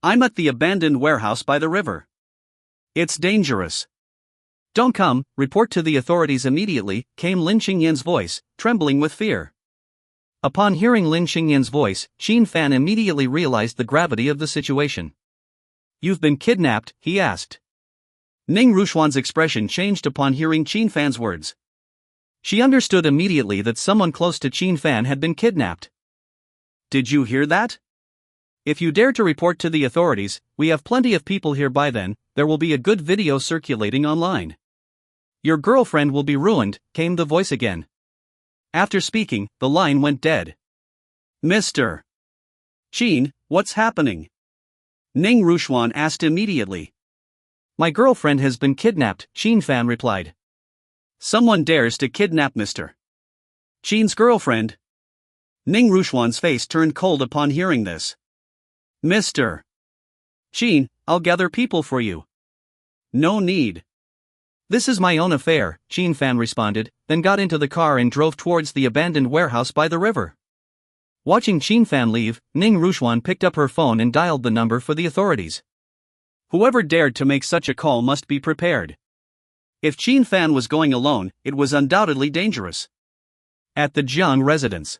at the abandoned warehouse by the river. It's dangerous. Don't come, report to the authorities immediately, came Lin Qingyan's voice, trembling with fear. Upon hearing Lin Qingyan's voice, Qin Fan immediately realized the gravity of the situation. You've been kidnapped, he asked. Ning Ruxuan's expression changed upon hearing Qin Fan's words. She understood immediately that someone close to Qin Fan had been kidnapped. Did you hear that? If you dare to report to the authorities, we have plenty of people here by then, there will be a good video circulating online. Your girlfriend will be ruined, came the voice again. After speaking, the line went dead. Mr. Qin, what's happening? Ning Ruxuan asked immediately. My girlfriend has been kidnapped, Qin Fan replied. Someone dares to kidnap Mr. Qin's girlfriend? Ning Ruxuan's face turned cold upon hearing this. Mr. Qin, I'll gather people for you. No need. This is my own affair, Qin Fan responded, then got into the car and drove towards the abandoned warehouse by the river. Watching Qin Fan leave, Ning Ruxuan picked up her phone and dialed the number for the authorities. Whoever dared to make such a call must be prepared. If Qin Fan was going alone, it was undoubtedly dangerous. At the Jiang residence.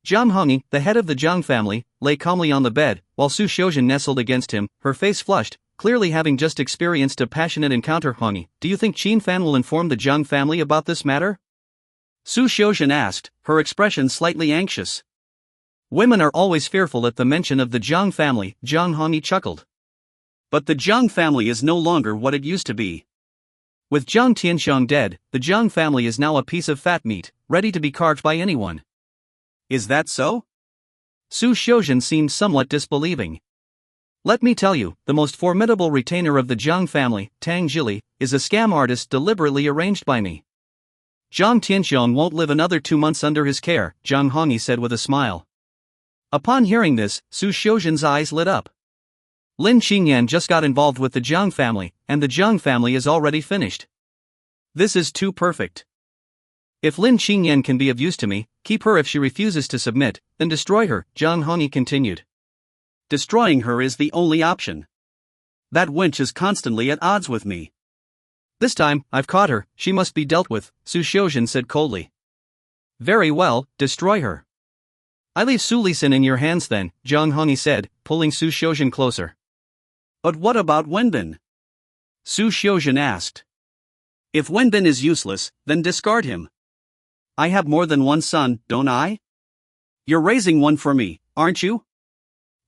Jiang Hongyi, the head of the Jiang family, lay calmly on the bed, while Su Xiuzhen nestled against him, her face flushed, clearly having just experienced a passionate encounter. Hongyi, do you think Qin Fan will inform the Jiang family about this matter? Su Xiuzhen asked, her expression slightly anxious. Women are always fearful at the mention of the Jiang family, Jiang Hongyi chuckled. But the Jiang family is no longer what it used to be. With Jiang Tianxiang dead, the Jiang family is now a piece of fat meat, ready to be carved by anyone. Is that so? Su Xiuzhen seemed somewhat disbelieving. Let me tell you, the most formidable retainer of the Jiang family, Tang Zhili, is a scam artist deliberately arranged by me. Jiang Tianxiang won't live another 2 months under his care, Jiang Hongyi said with a smile. Upon hearing this, Su Xiuzhen's eyes lit up. Lin Qingyan just got involved with the Jiang family, and the Jiang family is already finished. This is too perfect. If Lin Qingyan can be of use to me, keep her. If she refuses to submit, then destroy her, Jiang Hongyi continued. Destroying her is the only option. That wench is constantly at odds with me. This time, I've caught her, she must be dealt with, Su Xiuzhen said coldly. Very well, destroy her. I leave Su Lisin in your hands then, Jiang Hongyi said, pulling Su Xiuzhen closer. But what about Wenbin? Su Xiuzhen asked. If Wenbin is useless, then discard him. I have more than one son, don't I? You're raising one for me, aren't you?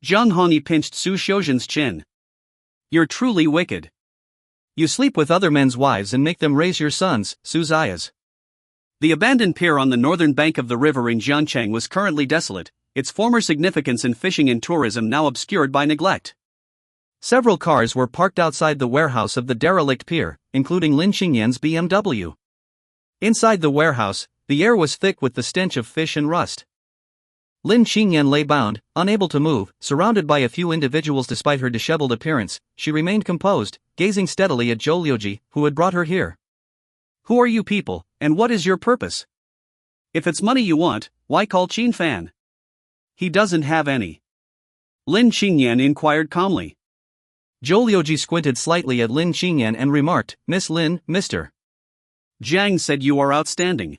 Jiang Hongyi pinched Su Xiuzhen's chin. You're truly wicked. You sleep with other men's wives and make them raise your sons, Su Zayas. The abandoned pier on the northern bank of the river in Jiangcheng was currently desolate, its former significance in fishing and tourism now obscured by neglect. Several cars were parked outside the warehouse of the derelict pier, including Lin Qingyan's BMW. Inside the warehouse, the air was thick with the stench of fish and rust. Lin Qingyan lay bound, unable to move, surrounded by a few individuals. Despite her disheveled appearance, she remained composed, gazing steadily at Zhou Liuji, who had brought her here. Who are you people, and what is your purpose? If it's money you want, why call Qin Fan? He doesn't have any. Lin Qingyan inquired calmly. Zhou Liuji squinted slightly at Lin Qingyan and remarked, Miss Lin, Mr. Jiang said you are outstanding.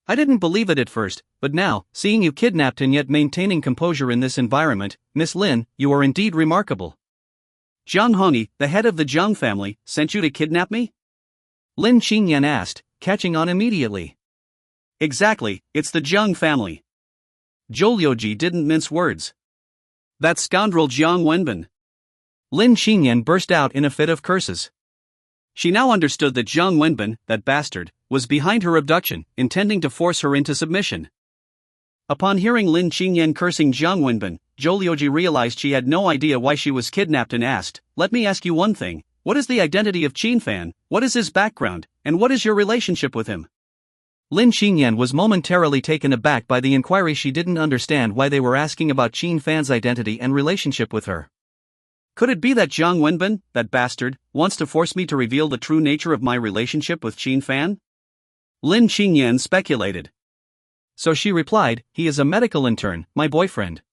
I didn't believe it at first, but now, seeing you kidnapped and yet maintaining composure in this environment, Miss Lin, you are indeed remarkable. Jiang Hongyi, the head of the Jiang family, sent you to kidnap me? Lin Qingyan asked, catching on immediately. Exactly, it's the Jiang family. Zhou Liuji didn't mince words. That scoundrel Jiang Wenbin. Lin Qingyan burst out in a fit of curses. She now understood that Jiang Wenbin, that bastard, was behind her abduction, intending to force her into submission. Upon hearing Lin Qingyan cursing Jiang Wenbin, Zhou Liuji realized she had no idea why she was kidnapped and asked, "Let me ask you one thing, what is the identity of Qin Fan, what is his background, and what is your relationship with him?" Lin Qingyan was momentarily taken aback by the inquiry. She didn't understand why they were asking about Qin Fan's identity and relationship with her. Could it be that Jiang Wenbin, that bastard, wants to force me to reveal the true nature of my relationship with Qin Fan? Lin Qingyan speculated. So she replied, "He is a medical intern, my boyfriend."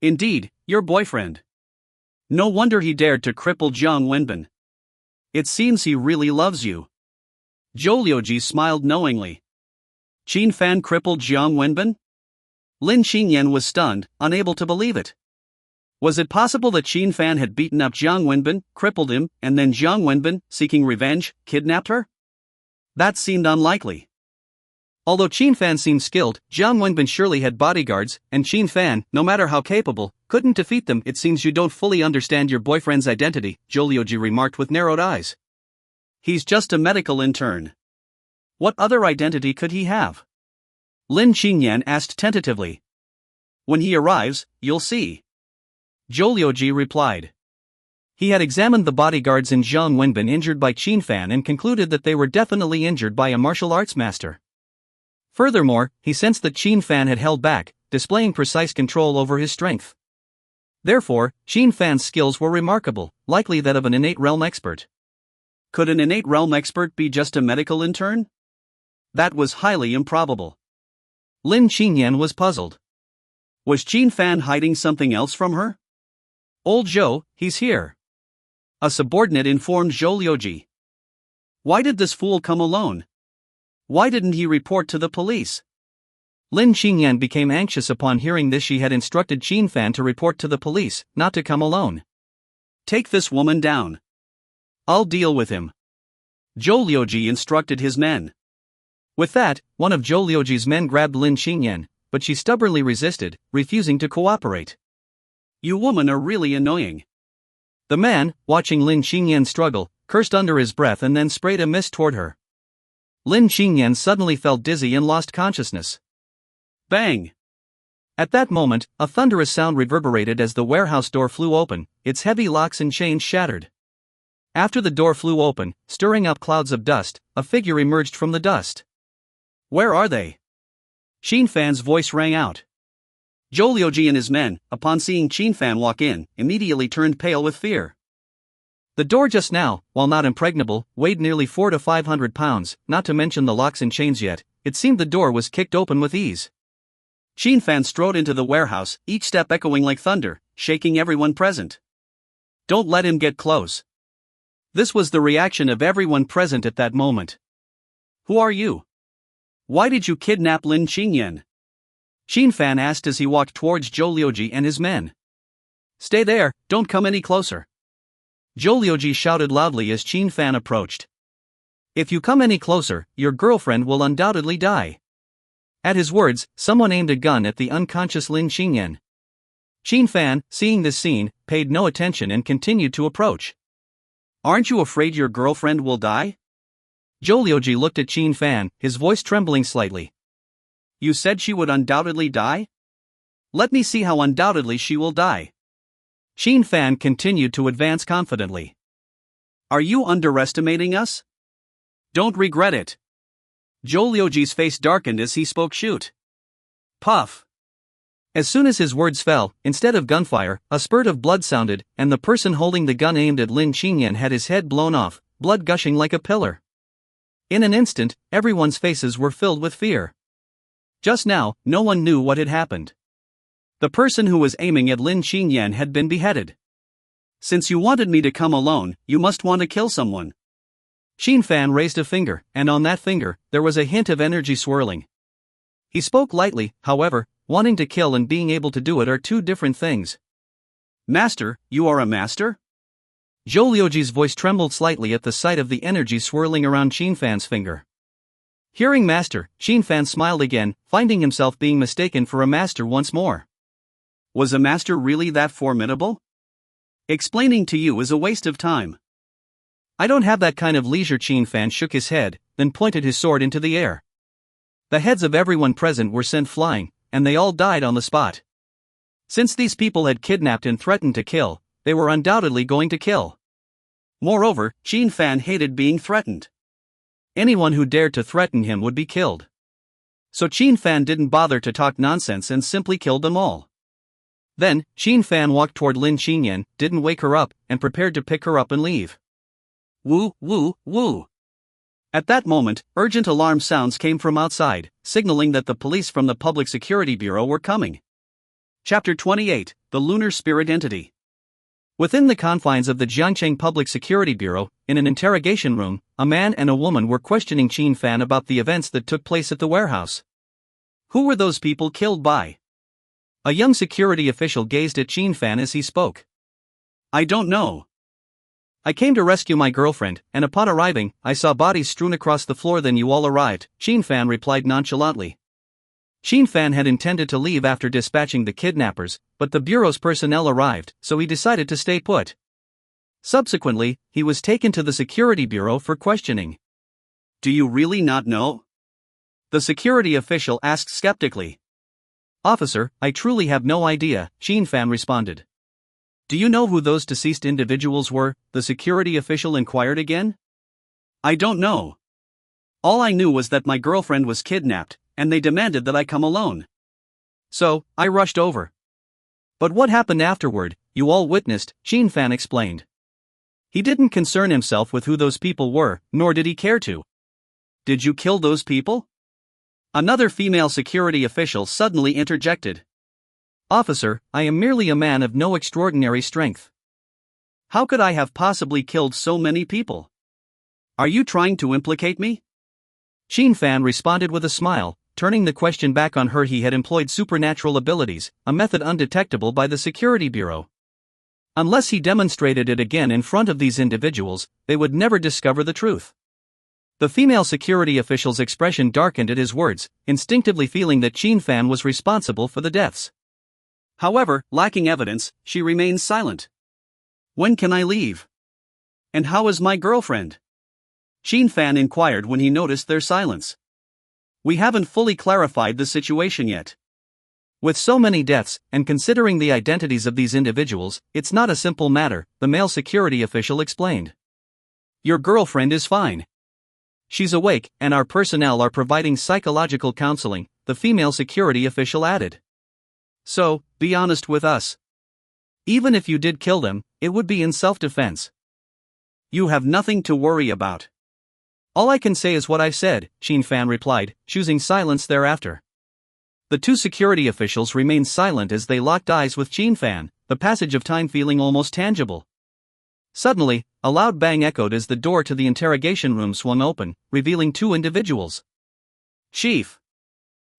Indeed, your boyfriend. No wonder he dared to cripple Jiang Wenbin. It seems he really loves you. Zhou Liuji smiled knowingly. Qin Fan crippled Jiang Wenbin? Lin Qingyan was stunned, unable to believe it. Was it possible that Qin Fan had beaten up Jiang Wenbin, crippled him, and then Jiang Wenbin, seeking revenge, kidnapped her? That seemed unlikely. Although Qin Fan seemed skilled, Jiang Wenbin surely had bodyguards, and Qin Fan, no matter how capable, couldn't defeat them. It seems you don't fully understand your boyfriend's identity, Zhou Liuji remarked with narrowed eyes. He's just a medical intern. What other identity could he have? Lin Qingyan asked tentatively. When he arrives, you'll see. Zhou Liuji replied. He had examined the bodyguards in Jiang Wenbin injured by Qin Fan and concluded that they were definitely injured by a martial arts master. Furthermore, he sensed that Qin Fan had held back, displaying precise control over his strength. Therefore, Qin Fan's skills were remarkable, likely that of an innate realm expert. Could an innate realm expert be just a medical intern? That was highly improbable. Lin Qingyan was puzzled. Was Qin Fan hiding something else from her? Old Zhou, he's here. A subordinate informed Zhou Liuji. Why did this fool come alone? Why didn't he report to the police? Lin Qingyan became anxious upon hearing this. She had instructed Qin Fan to report to the police, not to come alone. Take this woman down. I'll deal with him. Zhou Liuji instructed his men. With that, one of Zhou Liuji's men grabbed Lin Qingyan, but she stubbornly resisted, refusing to cooperate. You women are really annoying. The man, watching Lin Qingyan struggle, cursed under his breath and then sprayed a mist toward her. Lin Qingyan suddenly felt dizzy and lost consciousness. Bang! At that moment, a thunderous sound reverberated as the warehouse door flew open, its heavy locks and chains shattered. After the door flew open, stirring up clouds of dust, a figure emerged from the dust. Where are they? Qin Fan's voice rang out. Zhou Liuji and his men, upon seeing Qin Fan walk in, immediately turned pale with fear. The door just now, while not impregnable, weighed nearly 400 to 500 pounds, not to mention the locks and chains yet. It seemed the door was kicked open with ease. Qin Fan strode into the warehouse, each step echoing like thunder, shaking everyone present. Don't let him get close. This was the reaction of everyone present at that moment. Who are you? Why did you kidnap Lin Qingyan? Qin Fan asked as he walked towards Zhou Liuji and his men. Stay there, don't come any closer. Zhou Liuji shouted loudly as Qin Fan approached. If you come any closer, your girlfriend will undoubtedly die. At his words, someone aimed a gun at the unconscious Lin Qingyan. Qin Fan, seeing this scene, paid no attention and continued to approach. Aren't you afraid your girlfriend will die? Zhou Liuji looked at Qin Fan, his voice trembling slightly. You said she would undoubtedly die? Let me see how undoubtedly she will die. Qin Fan continued to advance confidently. Are you underestimating us? Don't regret it. Zhou Liuji's face darkened as he spoke. Shoot. Puff. As soon as his words fell, instead of gunfire, a spurt of blood sounded, and the person holding the gun aimed at Lin Qingyan had his head blown off, blood gushing like a pillar. In an instant, everyone's faces were filled with fear. Just now, no one knew what had happened. The person who was aiming at Lin Qingyan had been beheaded. Since you wanted me to come alone, you must want to kill someone. Qin Fan raised a finger, and on that finger, there was a hint of energy swirling. He spoke lightly, however, wanting to kill and being able to do it are two different things. Master, you are a master? Zhou Liuji's voice trembled slightly at the sight of the energy swirling around Qin Fan's finger. Hearing master, Qin Fan smiled again, finding himself being mistaken for a master once more. Was a master really that formidable? Explaining to you is a waste of time. I don't have that kind of leisure. Qin Fan shook his head, then pointed his sword into the air. The heads of everyone present were sent flying, and they all died on the spot. Since these people had kidnapped and threatened to kill, they were undoubtedly going to kill. Moreover, Qin Fan hated being threatened. Anyone who dared to threaten him would be killed. So Qin Fan didn't bother to talk nonsense and simply killed them all. Then, Qin Fan walked toward Lin Qingyan, didn't wake her up, and prepared to pick her up and leave. Woo, woo, woo. At that moment, urgent alarm sounds came from outside, signaling that the police from the Public Security Bureau were coming. Chapter 28, The Lunar Spirit Entity. Within the confines of the Jiangcheng Public Security Bureau, in an interrogation room, a man and a woman were questioning Qin Fan about the events that took place at the warehouse. Who were those people killed by? A young security official gazed at Qin Fan as he spoke. I don't know. I came to rescue my girlfriend, and upon arriving, I saw bodies strewn across the floor. Then you all arrived, Qin Fan replied nonchalantly. Qin Fan had intended to leave after dispatching the kidnappers, but the bureau's personnel arrived, so he decided to stay put. Subsequently, he was taken to the security bureau for questioning. Do you really not know? The security official asked skeptically. Officer, I truly have no idea, Qin Fan responded. Do you know who those deceased individuals were? The security official inquired again. I don't know. All I knew was that my girlfriend was kidnapped, and they demanded that I come alone. So, I rushed over. But what happened afterward, you all witnessed, Qin Fan explained. He didn't concern himself with who those people were, nor did he care to. Did you kill those people? Another female security official suddenly interjected. Officer, I am merely a man of no extraordinary strength. How could I have possibly killed so many people? Are you trying to implicate me? Qin Fan responded with a smile, turning the question back on her. He had employed supernatural abilities, a method undetectable by the security bureau. Unless he demonstrated it again in front of these individuals, they would never discover the truth. The female security official's expression darkened at his words, instinctively feeling that Qin Fan was responsible for the deaths. However, lacking evidence, she remains silent. When can I leave? And how is my girlfriend? Qin Fan inquired when he noticed their silence. We haven't fully clarified the situation yet. With so many deaths, and considering the identities of these individuals, it's not a simple matter, the male security official explained. Your girlfriend is fine. She's awake, and our personnel are providing psychological counseling, the female security official added. So, be honest with us. Even if you did kill them, it would be in self-defense. You have nothing to worry about. All I can say is what I've said, Qin Fan replied, choosing silence thereafter. The two security officials remained silent as they locked eyes with Qin Fan, the passage of time feeling almost tangible. Suddenly, a loud bang echoed as the door to the interrogation room swung open, revealing two individuals. Chief.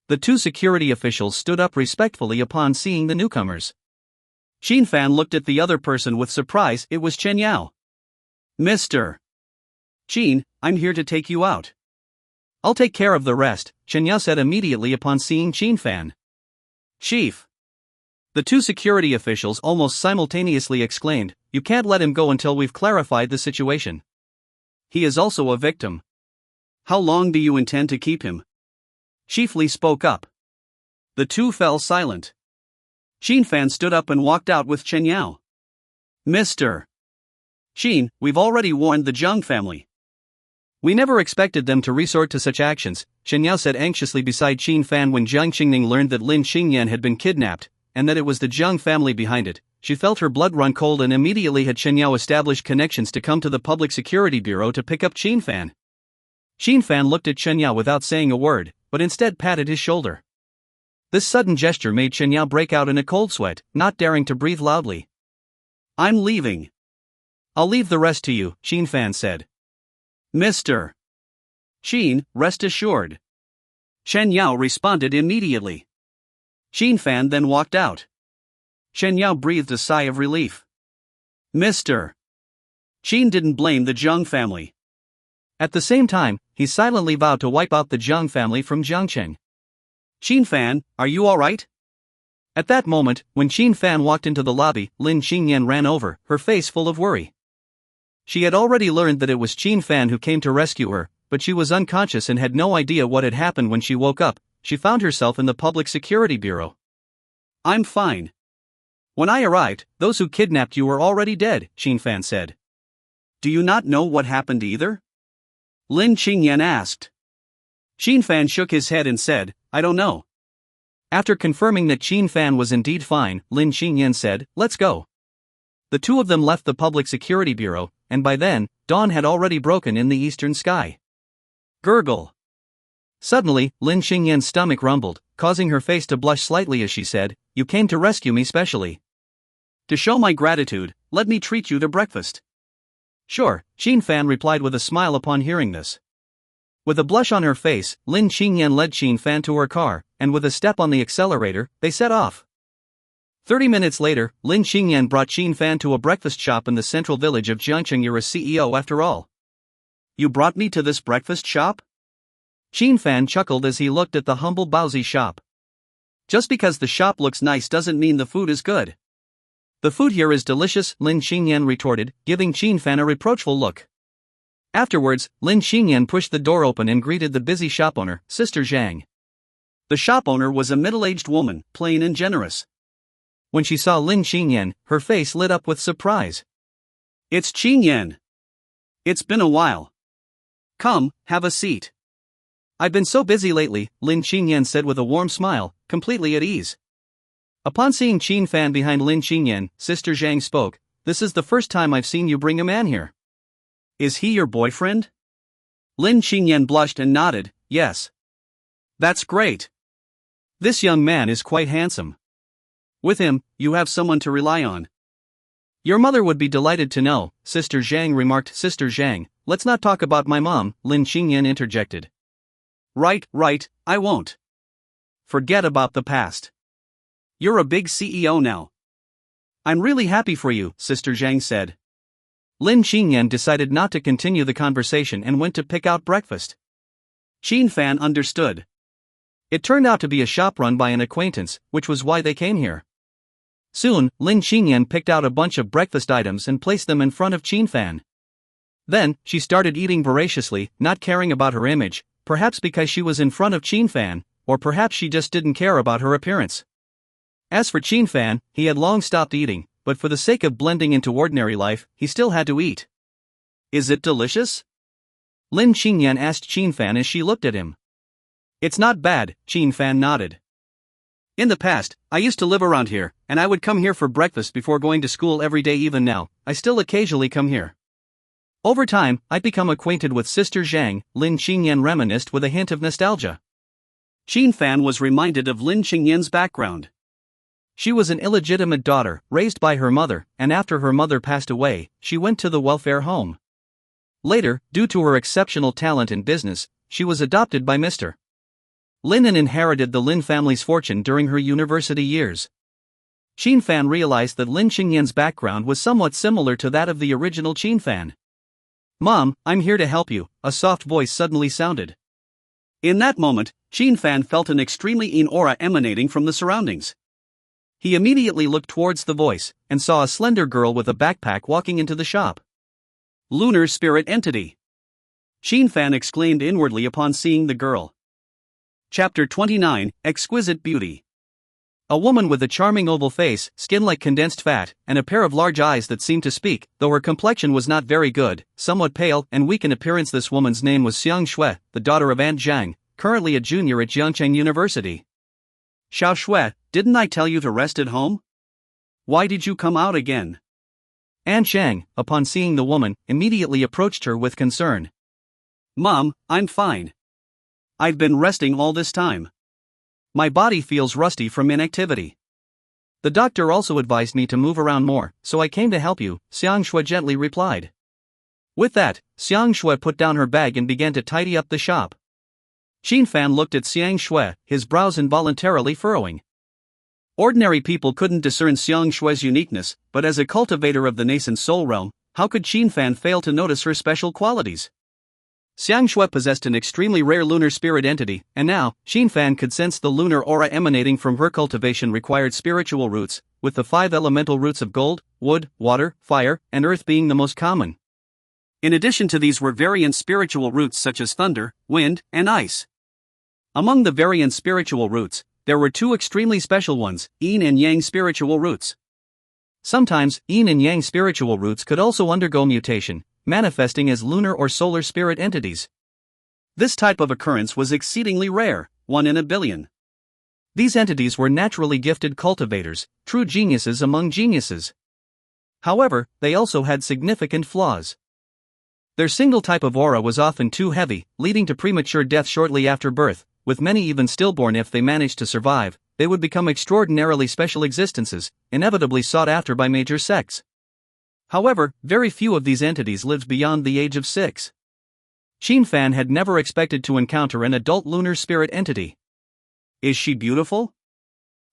The two security officials stood up respectfully upon seeing the newcomers. Qin Fan looked at the other person with surprise. It was Chen Yao. Mr. Qin, I'm here to take you out. I'll take care of the rest, Chen Yao said immediately upon seeing Qin Fan. Chief. The two security officials almost simultaneously exclaimed, You can't let him go until we've clarified the situation. He is also a victim. How long do you intend to keep him? Chief Li spoke up. The two fell silent. Qin Fan stood up and walked out with Chen Yao. Mr. Qin, we've already warned the Zhang family. We never expected them to resort to such actions, Chen Yao said anxiously beside Qin Fan. When Jiang Qingning learned that Lin Qingyan had been kidnapped, and that it was the Zhang family behind it, she felt her blood run cold and immediately had Chen Yao establish connections to come to the Public Security Bureau to pick up Qin Fan. Qin Fan looked at Chen Yao without saying a word, but instead patted his shoulder. This sudden gesture made Chen Yao break out in a cold sweat, not daring to breathe loudly. I'm leaving. I'll leave the rest to you, Qin Fan said. Mr. Qin, rest assured. Chen Yao responded immediately. Qin Fan then walked out. Chen Yao breathed a sigh of relief. Mr. Qin didn't blame the Zheng family. At the same time, he silently vowed to wipe out the Zheng family from Jiangcheng. Qin Fan, are you alright? At that moment, when Qin Fan walked into the lobby, Lin Qingyan ran over, her face full of worry. She had already learned that it was Qin Fan who came to rescue her, but she was unconscious and had no idea what had happened. When she woke up, she found herself in the Public Security Bureau. I'm fine. When I arrived, those who kidnapped you were already dead, Qin Fan said. Do you not know what happened either? Lin Qingyan asked. Qin Fan shook his head and said, I don't know. After confirming that Qin Fan was indeed fine, Lin Qingyan said, let's go. The two of them left the Public Security Bureau, and by then, dawn had already broken in the eastern sky. Gurgle. Suddenly, Lin Qingyan's stomach rumbled, causing her face to blush slightly as she said, You came to rescue me specially. To show my gratitude, let me treat you to breakfast. Sure, Qin Fan replied with a smile upon hearing this. With a blush on her face, Lin Qingyan led Qin Fan to her car, and with a step on the accelerator, they set off. 30 minutes later, Lin Qingyan brought Qin Fan to a breakfast shop in the central village of Jiangcheng. You're a CEO after all. You brought me to this breakfast shop? Qin Fan chuckled as he looked at the humble Baozi shop. Just because the shop looks nice doesn't mean the food is good. The food here is delicious, Lin Qingyan retorted, giving Qin Fan a reproachful look. Afterwards, Lin Qingyan pushed the door open and greeted the busy shop owner, Sister Zhang. The shop owner was a middle-aged woman, plain and generous. When she saw Lin Qingyan, her face lit up with surprise. It's Qingyan. It's been a while. Come, have a seat. I've been so busy lately, Lin Qingyan said with a warm smile, completely at ease. Upon seeing Qin Fan behind Lin Qingyan, Sister Zhang spoke, This is the first time I've seen you bring a man here. Is he your boyfriend? Lin Qingyan blushed and nodded, yes. That's great. This young man is quite handsome. With him, you have someone to rely on. Your mother would be delighted to know, Sister Zhang remarked. Sister Zhang, let's not talk about my mom, Lin Qingyan interjected. Right, I won't. Forget about the past. You're a big CEO now. I'm really happy for you, Sister Zhang said. Lin Qingyan decided not to continue the conversation and went to pick out breakfast. Qin Fan understood. It turned out to be a shop run by an acquaintance, which was why they came here. Soon, Lin Qingyan picked out a bunch of breakfast items and placed them in front of Qin Fan. Then, she started eating voraciously, not caring about her image, perhaps because she was in front of Qin Fan, or perhaps she just didn't care about her appearance. As for Qin Fan, he had long stopped eating, but for the sake of blending into ordinary life, he still had to eat. Is it delicious? Lin Qingyan asked Qin Fan as she looked at him. It's not bad, Qin Fan nodded. In the past, I used to live around here, and I would come here for breakfast before going to school every day. Even now, I still occasionally come here. Over time, I'd become acquainted with Sister Zhang, Lin Qingyan reminisced with a hint of nostalgia. Qin Fan was reminded of Lin Qingyan's background. She was an illegitimate daughter, raised by her mother, and after her mother passed away, she went to the welfare home. Later, due to her exceptional talent in business, she was adopted by Mr. Lin and inherited the Lin family's fortune during her university years. Qin Fan realized that Lin Qingyan's background was somewhat similar to that of the original Qin Fan. Mom, I'm here to help you, a soft voice suddenly sounded. In that moment, Qin Fan felt an extremely keen aura emanating from the surroundings. He immediately looked towards the voice, and saw a slender girl with a backpack walking into the shop. Lunar spirit entity. Qin Fan exclaimed inwardly upon seeing the girl. Chapter 29, Exquisite Beauty. A woman with a charming oval face, skin like condensed fat, and a pair of large eyes that seemed to speak, though her complexion was not very good, somewhat pale and weak in appearance. This woman's name was Xiang Shui, the daughter of Aunt Zhang, currently a junior at Jiangcheng University. Xiao Shui, didn't I tell you to rest at home? Why did you come out again? Aunt Zhang, upon seeing the woman, immediately approached her with concern. Mom, I'm fine. I've been resting all this time. My body feels rusty from inactivity. The doctor also advised me to move around more, so I came to help you, Xiang Shui gently replied. With that, Xiang Shui put down her bag and began to tidy up the shop. Xin Fan looked at Xiang Shui, his brows involuntarily furrowing. Ordinary people couldn't discern Xiang Shui's uniqueness, but as a cultivator of the nascent soul realm, how could Xin Fan fail to notice her special qualities? Xiang Shui possessed an extremely rare lunar spirit entity, and now, Xin Fan could sense the lunar aura emanating from her cultivation required spiritual roots, with the 5 elemental roots of gold, wood, water, fire, and earth being the most common. In addition to these were variant spiritual roots such as thunder, wind, and ice. Among the variant spiritual roots, there were 2 extremely special ones, yin and yang spiritual roots. Sometimes, yin and yang spiritual roots could also undergo mutation, manifesting as lunar or solar spirit entities. This type of occurrence was exceedingly rare, 1 in a billion. These entities were naturally gifted cultivators, true geniuses among geniuses. However, they also had significant flaws. Their single type of aura was often too heavy, leading to premature death shortly after birth, with many even stillborn. If they managed to survive, they would become extraordinarily special existences, inevitably sought after by major sects. However, very few of these entities lived beyond the age of 6. Xin Fan had never expected to encounter an adult lunar spirit entity. Is she beautiful?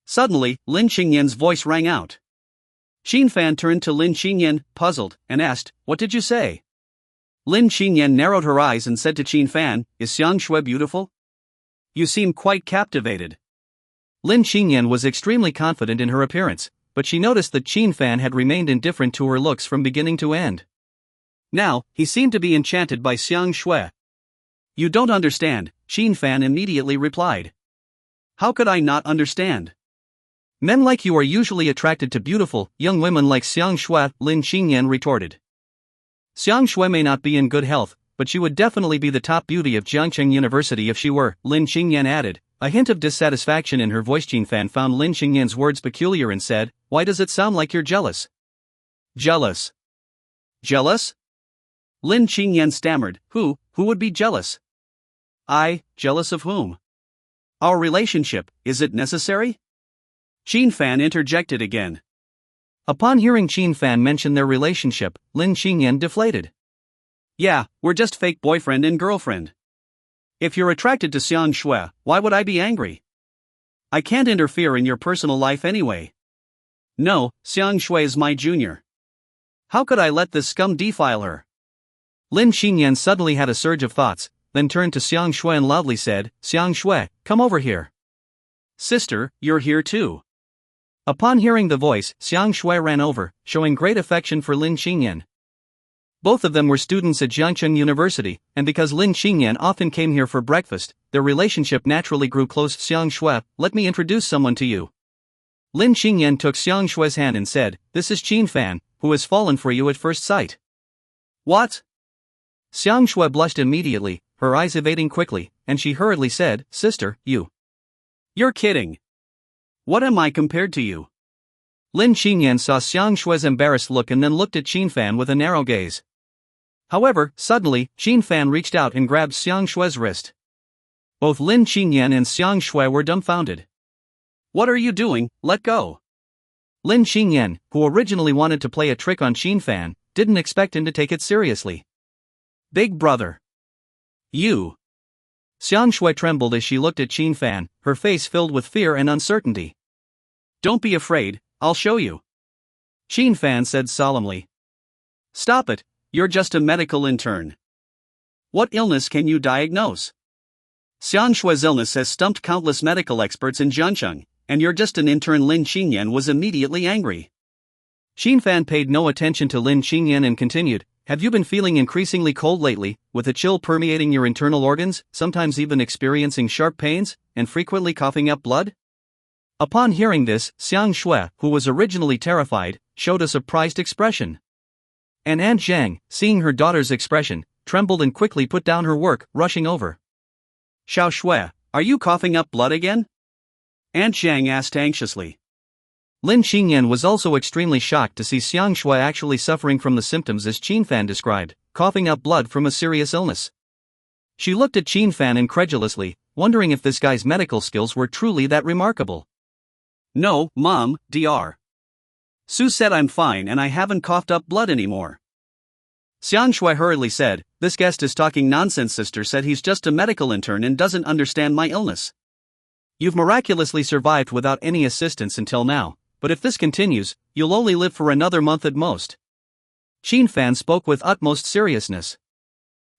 Suddenly, Lin Qingyan's voice rang out. Xin Fan turned to Lin Qingyan, puzzled, and asked, "What did you say?" Lin Qingyan narrowed her eyes and said to Xin Fan, "Is Xiang Shui beautiful? You seem quite captivated." Lin Qingyan was extremely confident in her appearance, but she noticed that Xin Fan had remained indifferent to her looks from beginning to end. Now, he seemed to be enchanted by Xiang Shui. "You don't understand," Xin Fan immediately replied. "How could I not understand? Men like you are usually attracted to beautiful, young women like Xiang Shui," Lin Qingyan retorted. "Xiang Shui may not be in good health, but she would definitely be the top beauty of Jiangcheng University if she were," Lin Qingyan added, a hint of dissatisfaction in her voice. Xin Fan found Lin Qingyan's words peculiar and said, "Why does it sound like you're jealous?" "Jealous? Jealous?" Lin Qingyan stammered. Who would be jealous?" Jealous of whom? Our relationship, is it necessary?" Xin Fan interjected again. Upon hearing Xin Fan mention their relationship, Lin Qingyan deflated. "Yeah, we're just fake boyfriend and girlfriend. If you're attracted to Xiang Shui, why would I be angry? I can't interfere in your personal life anyway. No, Xiang Shui is my junior. How could I let this scum defile her?" Lin Qingyan suddenly had a surge of thoughts, then turned to Xiang Shui and loudly said, "Xiang Shui, come over here." "Sister, you're here too." Upon hearing the voice, Xiang Shui ran over, showing great affection for Lin Qingyan. Both of them were students at Jiangcheng University, and because Lin Qingyan often came here for breakfast, their relationship naturally grew close. "Xiang Shui, let me introduce someone to you." Lin Qingyan took Xiang Shui's hand and said, "This is Xin Fan, who has fallen for you at first sight." "What?" Xiang Shui blushed immediately, her eyes evading quickly, and she hurriedly said, "Sister, You're kidding. What am I compared to you?" Lin Qingyan saw Xiang Shui's embarrassed look and then looked at Xin Fan with a narrow gaze. However, suddenly, Xin Fan reached out and grabbed Xiang Shui's wrist. Both Lin Qingyan and Xiang Shui were dumbfounded. "What are you doing? Let go." Lin Qingyan, who originally wanted to play a trick on Xin Fan, didn't expect him to take it seriously. "Big brother. You." Xiang Shui trembled as she looked at Xin Fan, her face filled with fear and uncertainty. "Don't be afraid, I'll show you," Xin Fan said solemnly. "Stop it, you're just a medical intern. What illness can you diagnose? Xiang Shui's illness has stumped countless medical experts in Jiangcheng, and you're just an intern." Lin Qingyan was immediately angry. Xin Fan paid no attention to Lin Qingyan and continued, "Have you been feeling increasingly cold lately, with a chill permeating your internal organs, sometimes even experiencing sharp pains, and frequently coughing up blood?" Upon hearing this, Xiang Shui, who was originally terrified, showed a surprised expression. And Aunt Zhang, seeing her daughter's expression, trembled and quickly put down her work, rushing over. "Xiao Shui, are you coughing up blood again?" Aunt Zhang asked anxiously. Lin Qingyan was also extremely shocked to see Xiang Shui actually suffering from the symptoms as Xin Fan described, coughing up blood from a serious illness. She looked at Xin Fan incredulously, wondering if this guy's medical skills were truly that remarkable. "No, Mom, Dr. Su said I'm fine and I haven't coughed up blood anymore," Xiang Shui hurriedly said. This guest is talking nonsense. Sister said he's just a medical intern and doesn't understand my illness. You've miraculously survived without any assistance until now, but if this continues, you'll only live for another month at most. Qin Fan spoke with utmost seriousness.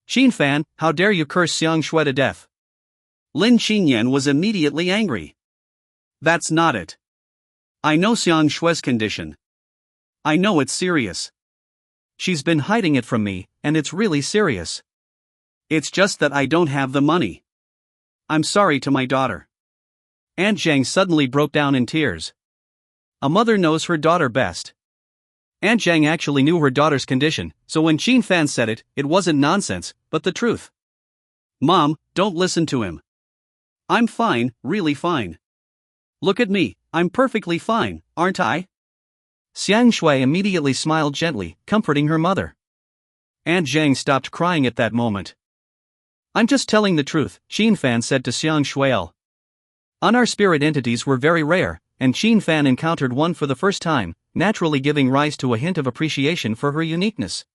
Qin Fan, how dare you curse Xiang Shui to death? Lin Qinyan was immediately angry. That's not it. I know Xiang Shui's condition. I know it's serious. She's been hiding it from me, and it's really serious. It's just that I don't have the money. I'm sorry to my daughter. Aunt Zhang suddenly broke down in tears. A mother knows her daughter best. Aunt Zhang actually knew her daughter's condition, so when Qin Fan said it, it wasn't nonsense, but the truth. Mom, don't listen to him. I'm fine, really fine. Look at me, I'm perfectly fine, aren't I? Xiang Shui immediately smiled gently, comforting her mother. Aunt Zhang stopped crying at that moment. I'm just telling the truth, Qin Fan said to Xiang Shui. Our spirit entities were very rare, and Qin Fan encountered one for the first time, naturally giving rise to a hint of appreciation for her uniqueness.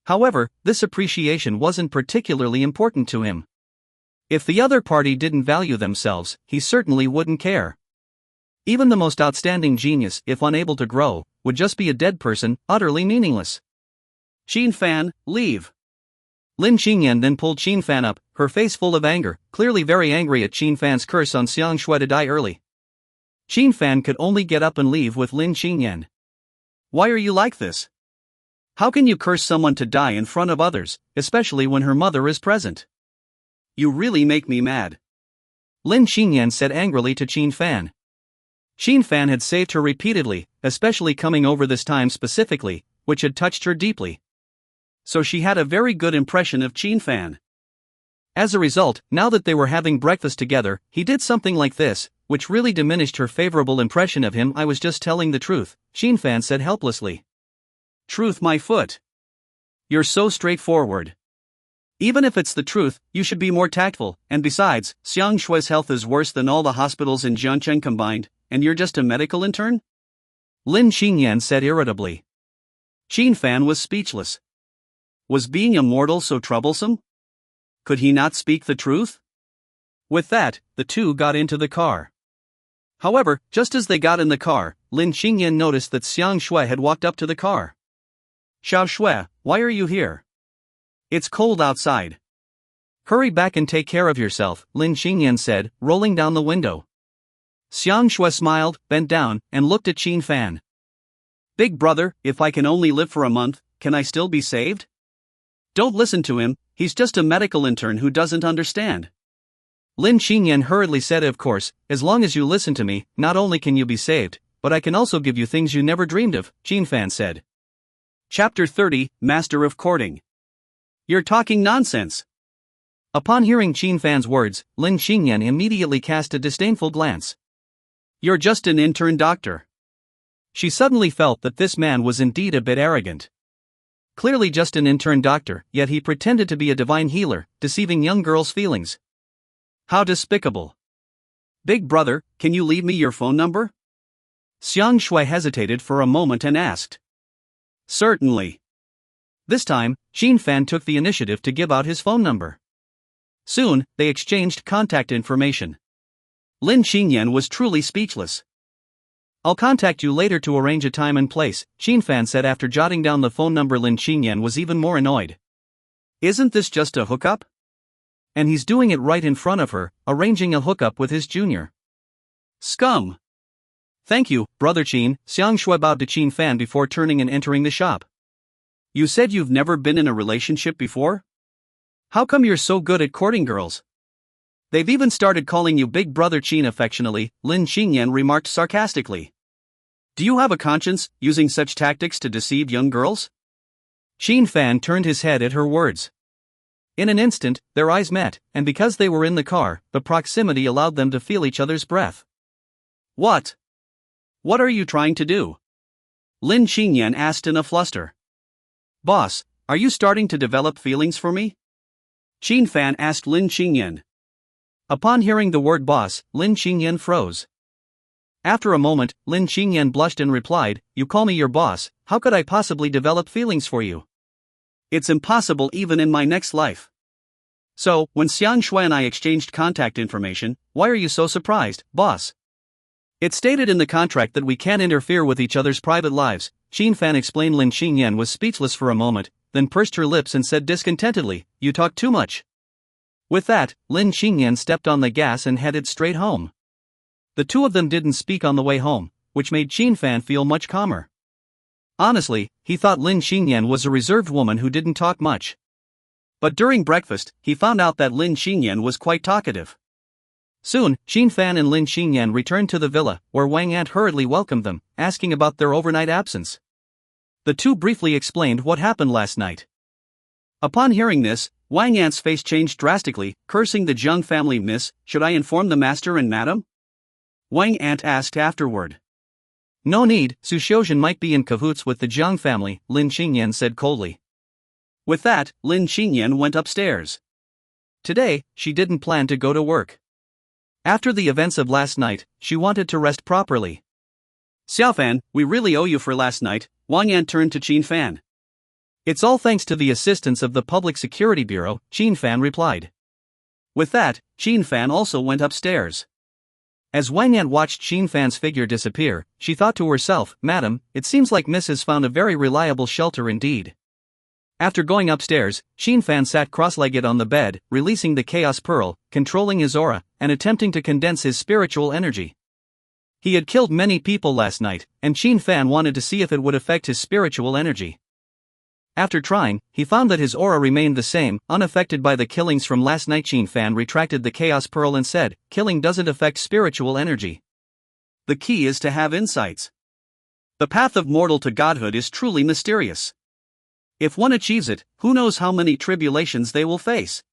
However, this appreciation wasn't particularly important to him. If the other party didn't value themselves, he certainly wouldn't care. Even the most outstanding genius, if unable to grow, would just be a dead person, utterly meaningless. Qin Fan, leave. Lin Qinyan then pulled Qin Fan up, her face full of anger, clearly very angry at Qin Fan's curse on Xiang Shui to die early. Qin Fan could only get up and leave with Lin Qinyan. Why are you like this? How can you curse someone to die in front of others, especially when her mother is present? You really make me mad. Lin Qinyan said angrily to Qin Fan. Qin Fan had saved her repeatedly, especially coming over this time specifically, which had touched her deeply. So she had a very good impression of Qin Fan. As a result, now that they were having breakfast together, he did something like this, which really diminished her favorable impression of him. I was just telling the truth, Qin Fan said helplessly. Truth, my foot. You're so straightforward. Even if it's the truth, you should be more tactful, and besides, Xiang Shui's health is worse than all the hospitals in Jiancheng combined, and you're just a medical intern? Lin Qinyan said irritably. Qin Fan was speechless. Was being immortal so troublesome? Could he not speak the truth? With that, the two got into the car. However, just as they got in the car, Lin Qinyan noticed that Xiang Shui had walked up to the car. Xiao Shui, why are you here? It's cold outside. Hurry back and take care of yourself, Lin Qinyan said, rolling down the window. Xiang Shui smiled, bent down, and looked at Qin Fan. Big brother, if I can only live for a month, can I still be saved? Don't listen to him, he's just a medical intern who doesn't understand. Lin Qinyan hurriedly said, of course, as long as you listen to me, not only can you be saved, but I can also give you things you never dreamed of, Qin Fan said. Chapter 30, Master of Courting. You're talking nonsense. Upon hearing Qin Fan's words, Lin Qinyan immediately cast a disdainful glance. You're just an intern doctor. She suddenly felt that this man was indeed a bit arrogant. Clearly just an intern doctor, yet he pretended to be a divine healer, deceiving young girls' feelings. How despicable. Big brother, can you leave me your phone number? Xiang Shui hesitated for a moment and asked. Certainly. This time, Qin Fan took the initiative to give out his phone number. Soon, they exchanged contact information. Lin Qinyan was truly speechless. I'll contact you later to arrange a time and place, Qin Fan said after jotting down the phone number. Lin Qinyan was even more annoyed. Isn't this just a hookup? And he's doing it right in front of her, arranging a hookup with his junior. Scum! Thank you, brother Qin, Xiang Shui bowed to Qin Fan before turning and entering the shop. You said you've never been in a relationship before? How come you're so good at courting girls? They've even started calling you Big Brother Qin affectionately, Lin Qinyan remarked sarcastically. Do you have a conscience, using such tactics to deceive young girls? Qin Fan turned his head at her words. In an instant, their eyes met, and because they were in the car, the proximity allowed them to feel each other's breath. What? What are you trying to do? Lin Qinyan asked in a fluster. Boss, are you starting to develop feelings for me? Qin Fan asked Lin Qinyan. Upon hearing the word boss, Lin Qinyan froze. After a moment, Lin Qinyan blushed and replied, You call me your boss, how could I possibly develop feelings for you? It's impossible even in my next life. So, when Xiang Shui and I exchanged contact information, why are you so surprised, boss? It's stated in the contract that we can't interfere with each other's private lives, Qin Fan explained. Lin Qingyan was speechless for a moment, then pursed her lips and said discontentedly, "You talk too much." With that, Lin Qingyan stepped on the gas and headed straight home. The two of them didn't speak on the way home, which made Qin Fan feel much calmer. Honestly, he thought Lin Qingyan was a reserved woman who didn't talk much. But during breakfast, he found out that Lin Qingyan was quite talkative. Soon, Qin Fan and Lin Qingyan returned to the villa, where Wang Ant hurriedly welcomed them, asking about their overnight absence. The two briefly explained what happened last night. Upon hearing this, Wang Ant's face changed drastically, cursing the Zheng family. "Miss, should I inform the master and madam?" Wang Ant asked afterward. "No need, Su Xiuzhen might be in cahoots with the Zheng family," Lin Qingyan said coldly. With that, Lin Qingyan went upstairs. Today, she didn't plan to go to work. After the events of last night, she wanted to rest properly. "Xiaofan, we really owe you for last night," Wang Ant turned to Qin Fan. "It's all thanks to the assistance of the Public Security Bureau," Qin Fan replied. With that, Qin Fan also went upstairs. As Wang Ant watched Qin Fan's figure disappear, she thought to herself, "Madam, it seems like Miss has found a very reliable shelter indeed." After going upstairs, Qin Fan sat cross-legged on the bed, releasing the Chaos Pearl, controlling his aura, and attempting to condense his spiritual energy. He had killed many people last night, and Qin Fan wanted to see if it would affect his spiritual energy. After trying, he found that his aura remained the same, unaffected by the killings from last night. Qin Fan retracted the Chaos Pearl and said, "Killing doesn't affect spiritual energy. The key is to have insights. The path of mortal to godhood is truly mysterious. If one achieves it, who knows how many tribulations they will face.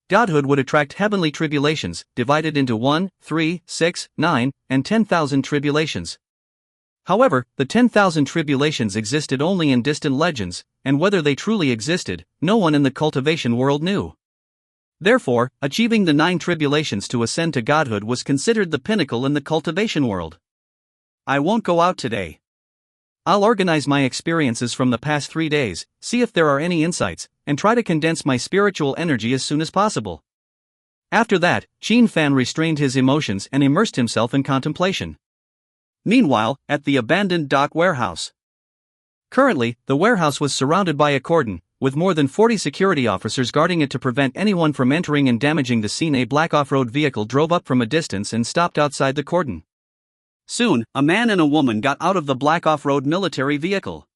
Godhood would attract heavenly tribulations, divided into 1, 3, 6, 9, and 10,000 tribulations. However, the 10,000 tribulations existed only in distant legends, and whether they truly existed, no one in the cultivation world knew. Therefore, achieving the 9 tribulations to ascend to godhood was considered the pinnacle in the cultivation world. I won't go out today. I'll organize my experiences from the past 3 days, see if there are any insights, and try to condense my spiritual energy as soon as possible." After that, Qin Fan restrained his emotions and immersed himself in contemplation. Meanwhile, at the abandoned dock warehouse. Currently, the warehouse was surrounded by a cordon, with more than 40 security officers guarding it to prevent anyone from entering and damaging the scene. A black off-road vehicle drove up from a distance and stopped outside the cordon. Soon, a man and a woman got out of the black off-road military vehicle.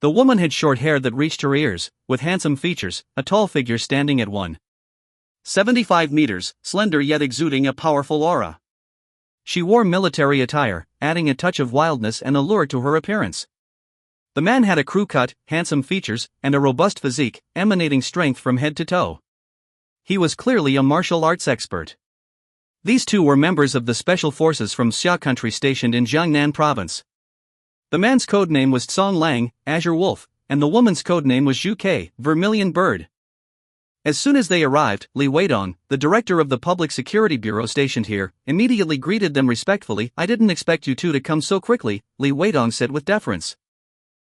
The woman had short hair that reached her ears, with handsome features, a tall figure standing at 1.75 meters, slender yet exuding a powerful aura. She wore military attire, adding a touch of wildness and allure to her appearance. The man had a crew cut, handsome features, and a robust physique, emanating strength from head to toe. He was clearly a martial arts expert. These two were members of the special forces from Xia country stationed in Jiangnan province. The man's codename was Tsong Lang, Azure Wolf, and the woman's codename was Zhu Ke, Vermilion Bird. As soon as they arrived, Li Weidong, the director of the Public Security Bureau stationed here, immediately greeted them respectfully. "I didn't expect you two to come so quickly," Li Weidong said with deference.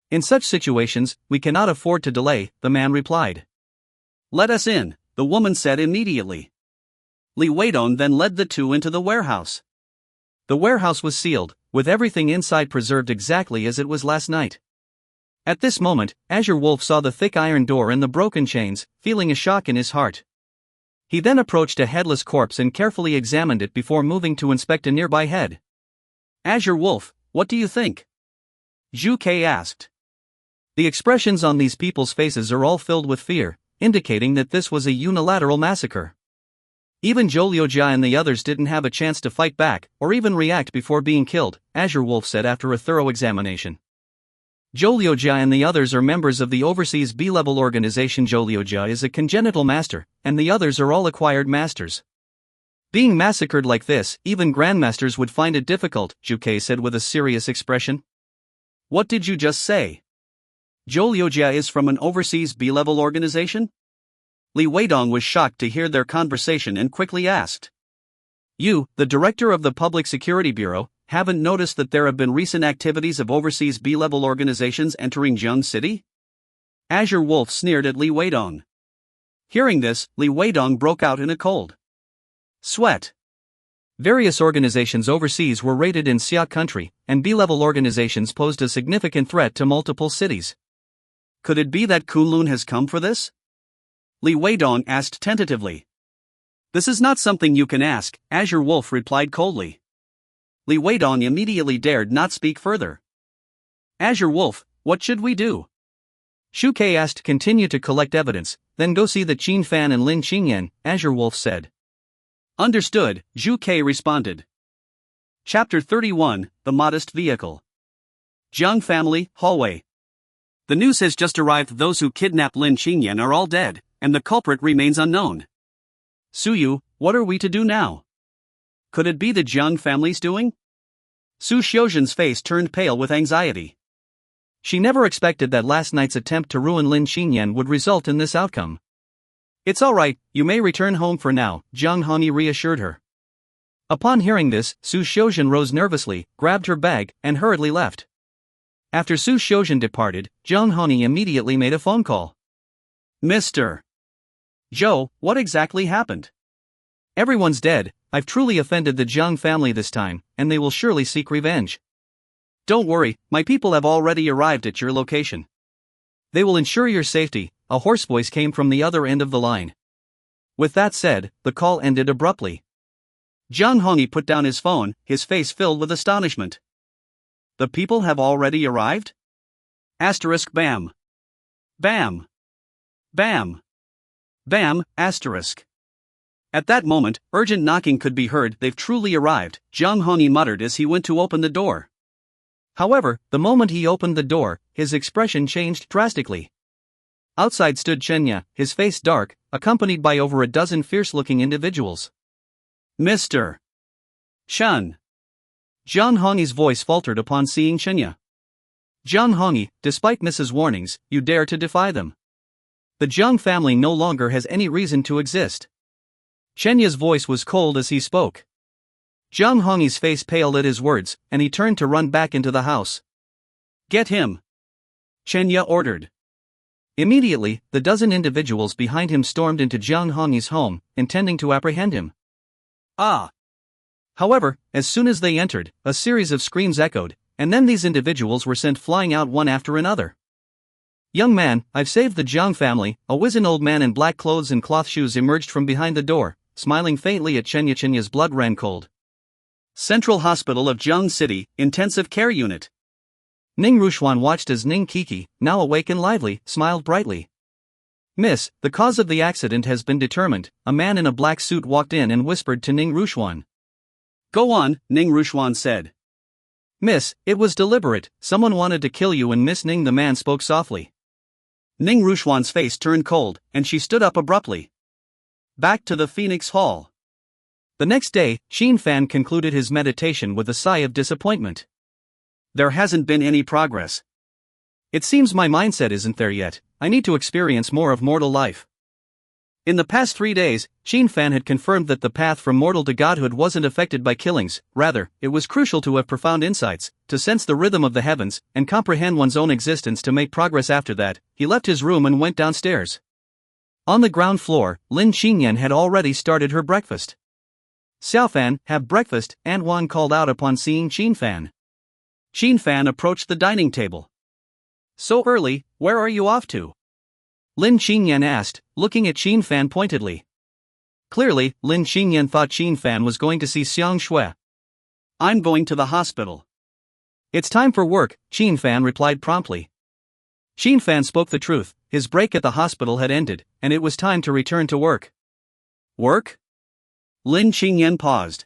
"In such situations, we cannot afford to delay," the man replied. "Let us in," the woman said immediately. Li Weidong then led the two into the warehouse. The warehouse was sealed, with everything inside preserved exactly as it was last night. At this moment, Azure Wolf saw the thick iron door and the broken chains, feeling a shock in his heart. He then approached a headless corpse and carefully examined it before moving to inspect a nearby head. "Azure Wolf, what do you think?" Zhu Ke asked. The expressions on these people's faces are all filled with fear, indicating that this was a unilateral massacre. Even Zhou Liujia and the others didn't have a chance to fight back, or even react before being killed, Azure Wolf said after a thorough examination. Zhou Liujia and the others are members of the overseas B-level organization. Zhou Liujia is a congenital master, and the others are all acquired masters. Being massacred like this, even grandmasters would find it difficult, Zhu Ke said with a serious expression. "What did you just say? Zhou Liujia is from an overseas B-level organization?" Li Weidong was shocked to hear their conversation and quickly asked. "You, the director of the Public Security Bureau, haven't noticed that there have been recent activities of overseas B-level organizations entering Jiang City?" Azure Wolf sneered at Li Weidong. Hearing this, Li Weidong broke out in a cold sweat. Various organizations overseas were raided in Xia country, and B-level organizations posed a significant threat to multiple cities. Could it be that Kunlun has come for this? Li Weidong asked tentatively. This is not something you can ask, Azure Wolf replied coldly. Li Weidong immediately dared not speak further. Azure Wolf, what should we do? Shu Ke asked. Continue to collect evidence, then go see the Qin Fan and Lin Qingyan, Azure Wolf said. Understood, Zhu Ke responded. Chapter 31, The Modest Vehicle. Jiang Family, Hallway. The news has just arrived. Those who kidnapped Lin Qingyan are all dead, and the culprit remains unknown. Suyu, what are we to do now? Could it be the Jiang family's doing? Su Xiuzhen's face turned pale with anxiety. She never expected that last night's attempt to ruin Lin Qingyan would result in this outcome. It's all right, you may return home for now, Jiang Hongyi reassured her. Upon hearing this, Su Xiuzhen rose nervously, grabbed her bag, and hurriedly left. After Su Xiuzhen departed, Jiang Hongyi immediately made a phone call. Mr. Zhou, what exactly happened? Everyone's dead. I've truly offended the Jiang family this time, and they will surely seek revenge. Don't worry, my people have already arrived at your location. They will ensure your safety, a hoarse voice came from the other end of the line. With that said, the call ended abruptly. Jiang Hongyi put down his phone, his face filled with astonishment. The people have already arrived? Asterisk bam. Bam. Bam. Bam, asterisk. At that moment, urgent knocking could be heard. They've truly arrived, Jiang Hongyi muttered as he went to open the door. However, the moment he opened the door, his expression changed drastically. Outside stood Chenya, his face dark, accompanied by over a dozen fierce-looking individuals. Mr. Shen. Jiang Hongyi's voice faltered upon seeing Chenya. Jiang Hongyi, despite Mrs. warnings, you dare to defy them. The Jiang family no longer has any reason to exist. Chenya's voice was cold as he spoke. Jiang Hongyi's face paled at his words, and he turned to run back into the house. Get him! Chenya ordered. Immediately, the dozen individuals behind him stormed into Jiang Hongyi's home, intending to apprehend him. Ah! However, as soon as they entered, a series of screams echoed, and then these individuals were sent flying out one after another. Young man, I've saved the Jiang family. A wizened old man in black clothes and cloth shoes emerged from behind the door, smiling faintly at Chenya. Chenya's blood ran cold. Central Hospital of Jiang City, Intensive Care Unit. Ning Rushuan watched as Ning Kiki, now awake and lively, smiled brightly. Miss, the cause of the accident has been determined. A man in a black suit walked in and whispered to Ning Rushuan. Go on, Ning Rushuan said. Miss, it was deliberate. Someone wanted to kill you and Miss Ning. The man spoke softly. Ning Rushuan's face turned cold, and she stood up abruptly. Back to the Phoenix Hall. The next day, Qin Fan concluded his meditation with a sigh of disappointment. There hasn't been any progress. It seems my mindset isn't there yet. I need to experience more of mortal life. In the past 3 days, Qin Fan had confirmed that the path from mortal to godhood wasn't affected by killings. Rather, it was crucial to have profound insights, to sense the rhythm of the heavens, and comprehend one's own existence to make progress. After that, he left his room and went downstairs. On the ground floor, Lin Qingyan had already started her breakfast. Xiaofan, have breakfast, Aunt Wan called out upon seeing Qin Fan. Qin Fan approached the dining table. So early, where are you off to? Lin Qingyan asked, looking at Qin Fan pointedly. Clearly, Lin Qingyan thought Qin Fan was going to see Xiang Shui. I'm going to the hospital. It's time for work, Qin Fan replied promptly. Qin Fan spoke the truth. His break at the hospital had ended, and it was time to return to work. Work? Lin Qingyan paused.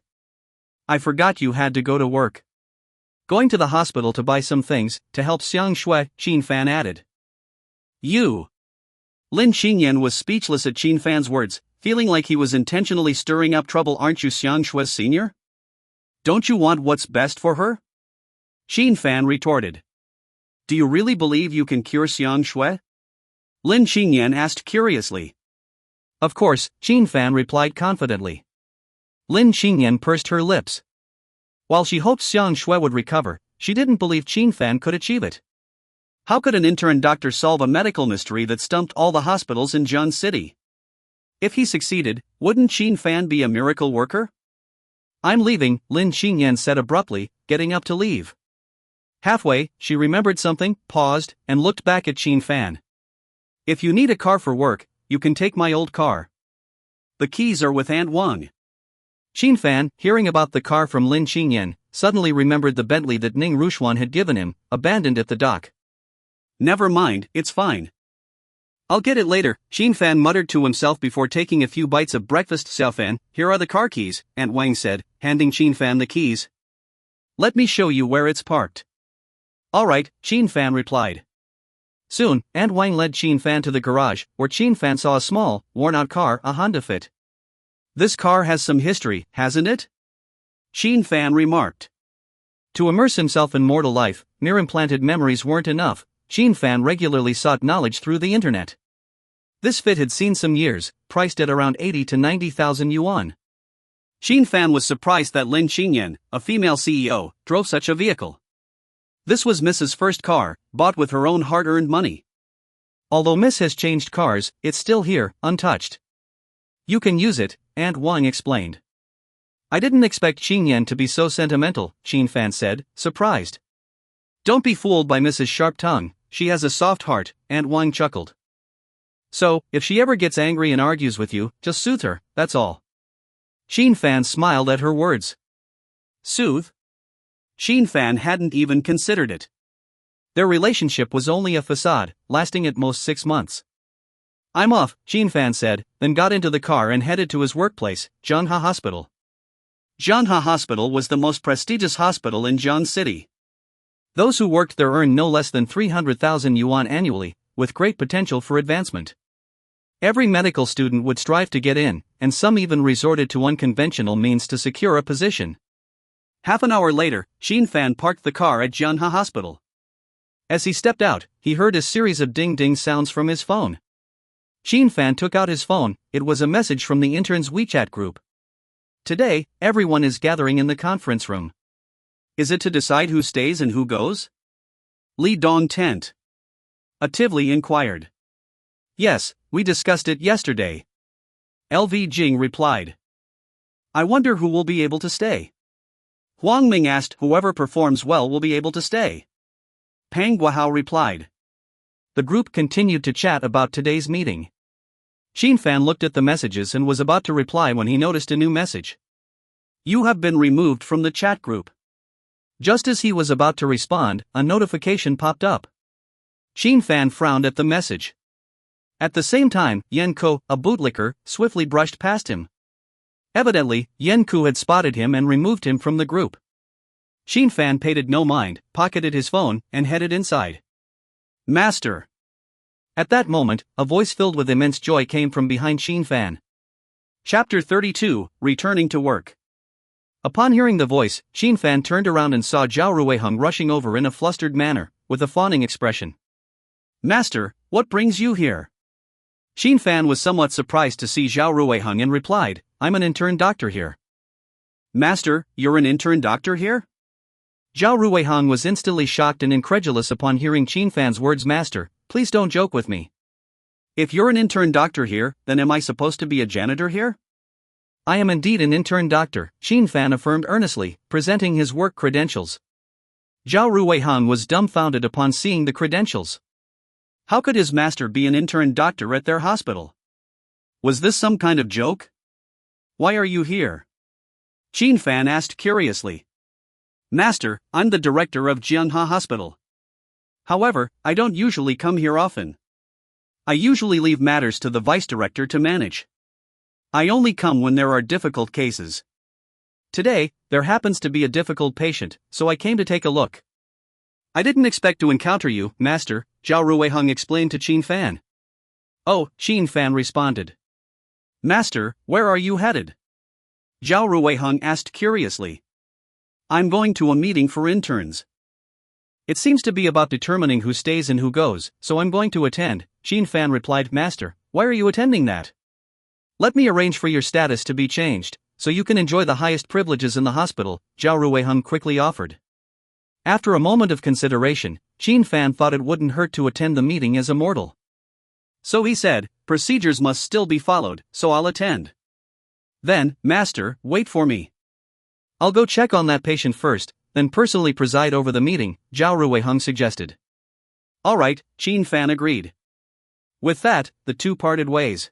I forgot you had to go to work. Going to the hospital to buy some things, to help Xiang Shui, Qin Fan added. You. Lin Qingyan was speechless at Qin Fan's words, feeling like he was intentionally stirring up trouble. Aren't you Xiang Shui's senior? Don't you want what's best for her? Qin Fan retorted. Do you really believe you can cure Xiang Shui? Lin Qingyan asked curiously. Of course, Qin Fan replied confidently. Lin Qingyan pursed her lips. While she hoped Xiang Shui would recover, she didn't believe Qin Fan could achieve it. How could an intern doctor solve a medical mystery that stumped all the hospitals in Jian City? If he succeeded, wouldn't Qin Fan be a miracle worker? I'm leaving, Lin Qingyan said abruptly, getting up to leave. Halfway, she remembered something, paused, and looked back at Qin Fan. If you need a car for work, you can take my old car. The keys are with Aunt Wang. Qin Fan, hearing about the car from Lin Qingyan, suddenly remembered the Bentley that Ning Ruxuan had given him, abandoned at the dock. Never mind, it's fine. I'll get it later, Qin Fan muttered to himself before taking a few bites of breakfast. Xiao Fan, here are the car keys, Aunt Wang said, handing Qin Fan the keys. Let me show you where it's parked. All right, Qin Fan replied. Soon, Aunt Wang led Qin Fan to the garage, where Qin Fan saw a small, worn-out car, a Honda Fit. This car has some history, hasn't it? Qin Fan remarked. To immerse himself in mortal life, mere implanted memories weren't enough. Qin Fan regularly sought knowledge through the internet. This Fit had seen some years, priced at around 80 to 90,000 yuan. Qin Fan was surprised that Lin Qingyan, a female CEO, drove such a vehicle. This was Mrs.'s first car, bought with her own hard-earned money. Although Miss has changed cars, it's still here, untouched. You can use it, Aunt Wang explained. I didn't expect Qingyan to be so sentimental, Qin Fan said, surprised. Don't be fooled by Mrs.'s sharp tongue, she has a soft heart, Aunt Wang chuckled. So, if she ever gets angry and argues with you, just soothe her, that's all. Qin Fan smiled at her words. Soothe? Qin Fan hadn't even considered it. Their relationship was only a facade, lasting at most 6 months. I'm off, Qin Fan said, then got into the car and headed to his workplace, Zhanghe Hospital. Zhanghe Hospital was the most prestigious hospital in Jian City. Those who worked there earned no less than 300,000 yuan annually, with great potential for advancement. Every medical student would strive to get in, and some even resorted to unconventional means to secure a position. Half an hour later, Qin Fan parked the car at Zhanghe Hospital. As he stepped out, he heard a series of ding-ding sounds from his phone. Qin Fan took out his phone. It was a message from the intern's WeChat group. Today, everyone is gathering in the conference room. Is it to decide who stays and who goes? Li Dong Tent attentively inquired. Yes, we discussed it yesterday. LV Jing replied. I wonder who will be able to stay. Huang Ming asked. Whoever performs well will be able to stay. Pang Guahao replied. The group continued to chat about today's meeting. Qin Fan looked at the messages and was about to reply when he noticed a new message. You have been removed from the chat group. Just as he was about to respond, a notification popped up. Qin Fan frowned at the message. At the same time, Yan Ko, a bootlicker, swiftly brushed past him. Evidently, Yan Ku had spotted him and removed him from the group. Qin Fan paid no mind, pocketed his phone, and headed inside. Master! At that moment, a voice filled with immense joy came from behind Qin Fan. Chapter 32, Returning to Work. Upon hearing the voice, Qin Fan turned around and saw Zhao Ruiheng rushing over in a flustered manner, with a fawning expression. Master, what brings you here? Qin Fan was somewhat surprised to see Zhao Ruiheng and replied, I'm an intern doctor here. Master, you're an intern doctor here? Zhao Ruiheng was instantly shocked and incredulous upon hearing Qin Fan's words. Master, please don't joke with me. If you're an intern doctor here, then am I supposed to be a janitor here? I am indeed an intern doctor, Qin Fan affirmed earnestly, presenting his work credentials. Zhao Ruiheng was dumbfounded upon seeing the credentials. How could his master be an intern doctor at their hospital? Was this some kind of joke? Why are you here? Qin Fan asked curiously. Master, I'm the director of Zhanghe Hospital. However, I don't usually come here often. I usually leave matters to the vice director to manage. I only come when there are difficult cases. Today, there happens to be a difficult patient, so I came to take a look. I didn't expect to encounter you, Master, Zhao Ruiheng explained to Qin Fan. Oh, Qin Fan responded. Master, where are you headed? Zhao Ruiheng asked curiously. I'm going to a meeting for interns. It seems to be about determining who stays and who goes, so I'm going to attend, Qin Fan replied. Master, why are you attending that? Let me arrange for your status to be changed, so you can enjoy the highest privileges in the hospital, Zhao Ruiheng quickly offered. After a moment of consideration, Qin Fan thought it wouldn't hurt to attend the meeting as a mortal. So he said, procedures must still be followed, so I'll attend. Then, Master, wait for me. I'll go check on that patient first, then personally preside over the meeting, Zhao Ruiheng suggested. Alright, Qin Fan agreed. With that, the two parted ways.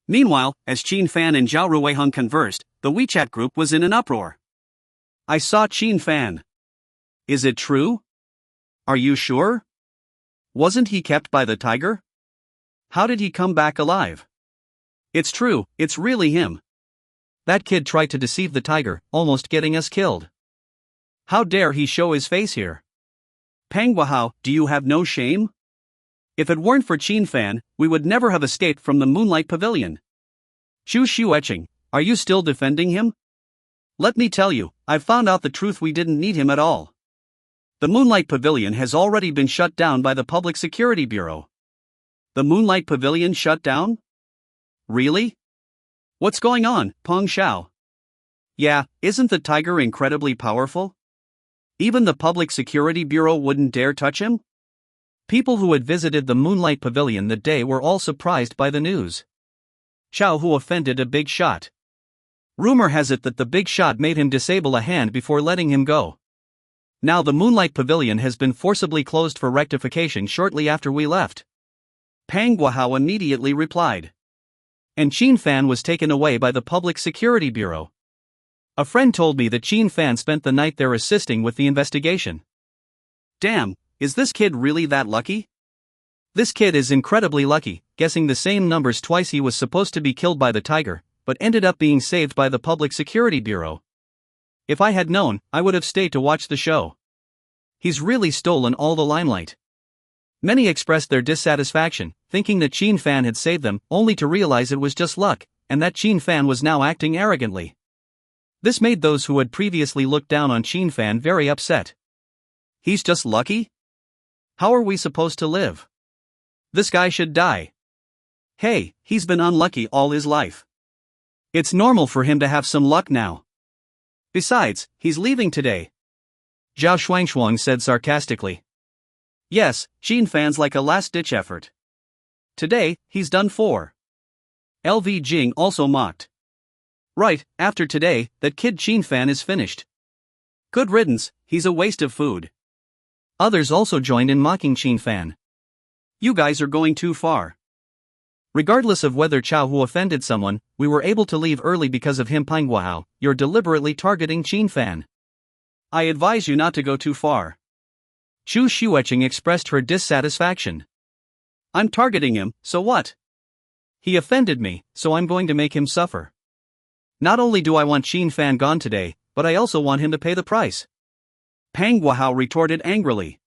Meanwhile, as Qin Fan and Zhao Ruiheng conversed, the WeChat group was in an uproar. I saw Qin Fan. Is it true? Are you sure? Wasn't he kept by the tiger? How did he come back alive? It's true, it's really him. That kid tried to deceive the tiger, almost getting us killed. How dare he show his face here? Pang Guahao, do you have no shame? If it weren't for Qin Fan, we would never have escaped from the Moonlight Pavilion. Chu Xueqing, are you still defending him? Let me tell you, I've found out the truth, we didn't need him at all. The Moonlight Pavilion has already been shut down by the Public Security Bureau. The Moonlight Pavilion shut down? Really? What's going on, Peng Xiao? Yeah, isn't the tiger incredibly powerful? Even the Public Security Bureau wouldn't dare touch him? People who had visited the Moonlight Pavilion that day were all surprised by the news. Xiao Hu offended a big shot. Rumor has it that the big shot made him disable a hand before letting him go. Now the Moonlight Pavilion has been forcibly closed for rectification shortly after we left. Pang Guahao immediately replied. And Qin Fan was taken away by the Public Security Bureau. A friend told me that Qin Fan spent the night there assisting with the investigation. Damn, is this kid really that lucky? This kid is incredibly lucky, guessing the same numbers twice. He was supposed to be killed by the tiger, but ended up being saved by the Public Security Bureau. If I had known, I would have stayed to watch the show. He's really stolen all the limelight. Many expressed their dissatisfaction, thinking that Qin Fan had saved them, only to realize it was just luck, and that Qin Fan was now acting arrogantly. This made those who had previously looked down on Qin Fan very upset. He's just lucky? How are we supposed to live? This guy should die. Hey, he's been unlucky all his life. It's normal for him to have some luck now. Besides, he's leaving today. Zhao Shuangshuang said sarcastically. Yes, Qin Fan's like a last-ditch effort. Today, he's done for. LV Jing also mocked. Right, after today, that kid Qin Fan is finished. Good riddance, he's a waste of food. Others also joined in mocking Qin Fan. You guys are going too far. Regardless of whether Xiao Hu offended someone, we were able to leave early because of him. Pang Guahao, you're deliberately targeting Qin Fan. I advise you not to go too far. Chu Xueqing expressed her dissatisfaction. I'm targeting him, so what? He offended me, so I'm going to make him suffer. Not only do I want Qin Fan gone today, but I also want him to pay the price. Pang Guahao retorted angrily.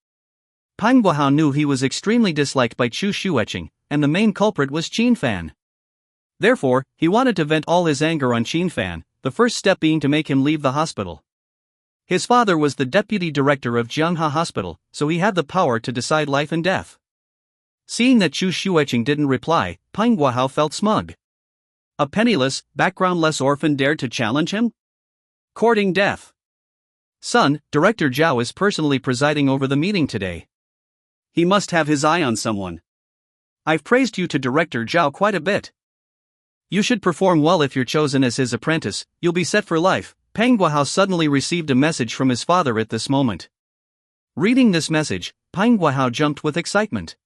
Pang Guahao knew he was extremely disliked by Chu Xueqing, and the main culprit was Qin Fan. Therefore, he wanted to vent all his anger on Qin Fan, the first step being to make him leave the hospital. His father was the deputy director of Jiangha Hospital, so he had the power to decide life and death. Seeing that Chu Xueqing didn't reply, Pang Guahao felt smug. A penniless, backgroundless orphan dared to challenge him? Courting death. Son, Director Zhao is personally presiding over the meeting today. He must have his eye on someone. I've praised you to Director Zhao quite a bit. You should perform well if you're chosen as his apprentice, you'll be set for life. Pang Guahao suddenly received a message from his father at this moment. Reading this message, Pang Guahao jumped with excitement.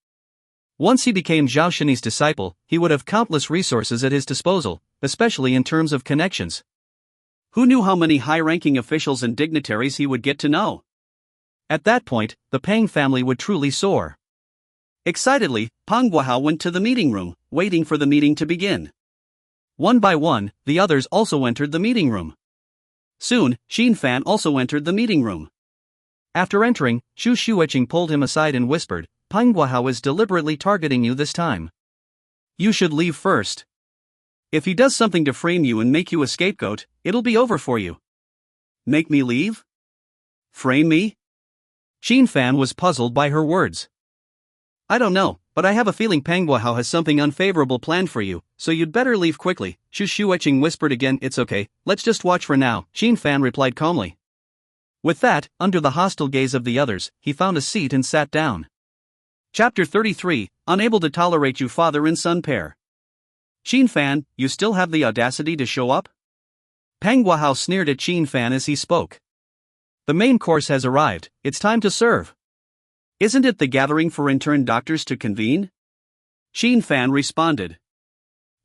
Once he became Zhao Shini's disciple, he would have countless resources at his disposal, especially in terms of connections. Who knew how many high-ranking officials and dignitaries he would get to know? At that point, the Pang family would truly soar. Excitedly, Pang Guahao went to the meeting room, waiting for the meeting to begin. One by one, the others also entered the meeting room. Soon, Qin Fan also entered the meeting room. After entering, Chu Xueqing pulled him aside and whispered, Pang Guahao is deliberately targeting you this time. You should leave first. If he does something to frame you and make you a scapegoat, it'll be over for you. Make me leave? Frame me? Qin Fan was puzzled by her words. I don't know, but I have a feeling Pang Guahao has something unfavorable planned for you, so you'd better leave quickly. Chu Xueqing whispered again. It's okay, let's just watch for now, Qin Fan replied calmly. With that, under the hostile gaze of the others, he found a seat and sat down. Chapter 33, Unable to tolerate you father and son pair. Qin Fan, you still have the audacity to show up? Peng Guahao sneered at Qin Fan as he spoke. The main course has arrived, it's time to serve. Isn't it the gathering for intern doctors to convene? Qin Fan responded.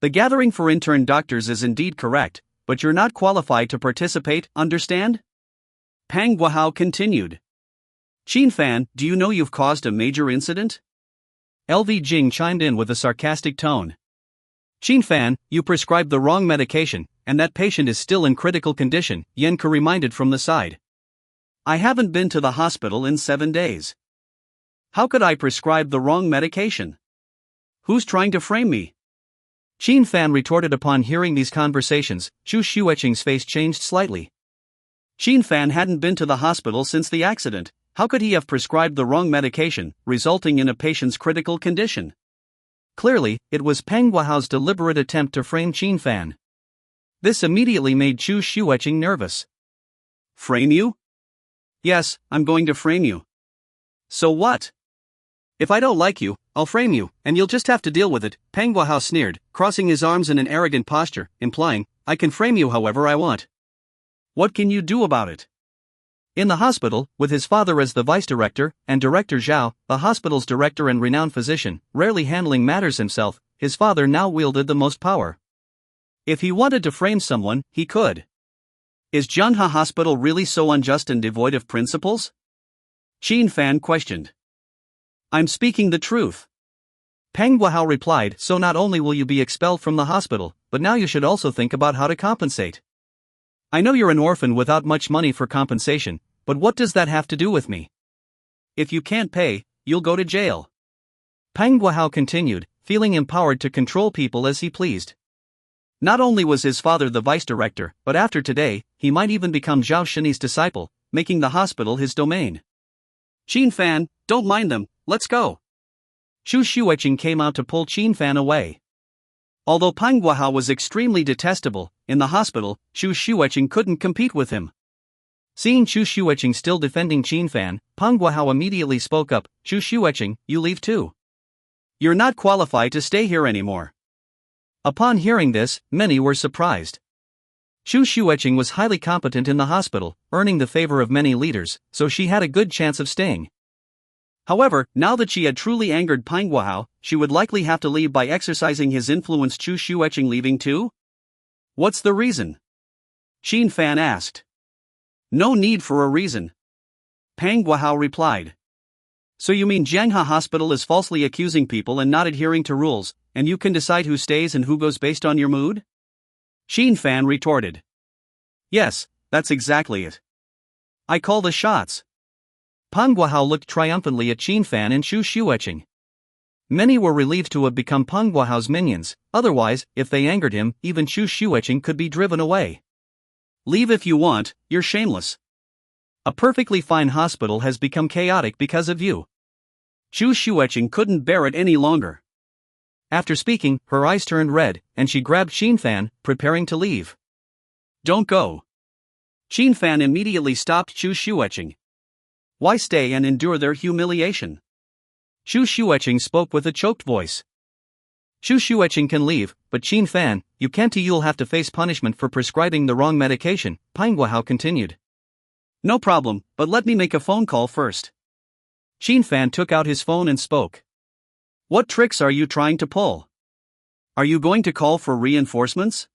The gathering for intern doctors is indeed correct, but you're not qualified to participate, understand? Peng Guahao continued. Qin Fan, do you know you've caused a major incident? LV Jing chimed in with a sarcastic tone. Qin Fan, you prescribed the wrong medication, and that patient is still in critical condition, Yan Ke reminded from the side. I haven't been to the hospital in 7 days. How could I prescribe the wrong medication? Who's trying to frame me? Qin Fan retorted upon hearing these conversations. Chu Xueqing's face changed slightly. Qin Fan hadn't been to the hospital since the accident. How could he have prescribed the wrong medication, resulting in a patient's critical condition? Clearly, it was Peng Guahao's deliberate attempt to frame Qin Fan. This immediately made Chu Xueqing nervous. Frame you? Yes, I'm going to frame you. So what? If I don't like you, I'll frame you, and you'll just have to deal with it, Peng Guahao sneered, crossing his arms in an arrogant posture, implying, I can frame you however I want. What can you do about it? In the hospital, with his father as the vice director, and Director Zhao, the hospital's director and renowned physician, rarely handling matters himself, his father now wielded the most power. If he wanted to frame someone, he could. Is Zhanghe Hospital really so unjust and devoid of principles? Qin Fan questioned. I'm speaking the truth. Peng Guahao replied, so not only will you be expelled from the hospital, but now you should also think about how to compensate. I know you're an orphan without much money for compensation, but what does that have to do with me? If you can't pay, you'll go to jail. Peng Guahao continued, feeling empowered to control people as he pleased. Not only was his father the vice director, but after today, he might even become Zhao Shini's disciple, making the hospital his domain. Qin Fan, don't mind them, let's go. Chu Xueqing came out to pull Qin Fan away. Although Peng Guahao was extremely detestable, in the hospital, Chu Xueqing couldn't compete with him. Seeing Chu Xueqing still defending Qin Fan, Peng Guahao immediately spoke up, Chu Xueqing, you leave too. You're not qualified to stay here anymore. Upon hearing this, many were surprised. Chu Xueqing was highly competent in the hospital, earning the favor of many leaders, so she had a good chance of staying. However, now that she had truly angered Peng Guahao, she would likely have to leave by exercising his influence. Chu Xueqing leaving too? What's the reason? Qin Fan asked. No need for a reason. Peng Guahao replied. So you mean Zhanghe Hospital is falsely accusing people and not adhering to rules, and you can decide who stays and who goes based on your mood? Qin Fan retorted. Yes, that's exactly it. I call the shots. Peng Guahao looked triumphantly at Qin Fan and Chu Xueqing. Many were relieved to have become Peng Guahao's minions, otherwise, if they angered him, even Chu Xueqing could be driven away. Leave if you want, you're shameless. A perfectly fine hospital has become chaotic because of you. Chu Xueqing couldn't bear it any longer. After speaking, her eyes turned red, and she grabbed Qin Fan, preparing to leave. Don't go. Qin Fan immediately stopped Chu Xueqing. Why stay and endure their humiliation? Chu Xueqing spoke with a choked voice. Chu Xueqing can leave, but Qin Fan, you can't. You'll have to face punishment for prescribing the wrong medication, Peng Guahao continued. No problem, but let me make a phone call first. Qin Fan took out his phone and spoke. What tricks are you trying to pull? Are you going to call for reinforcements?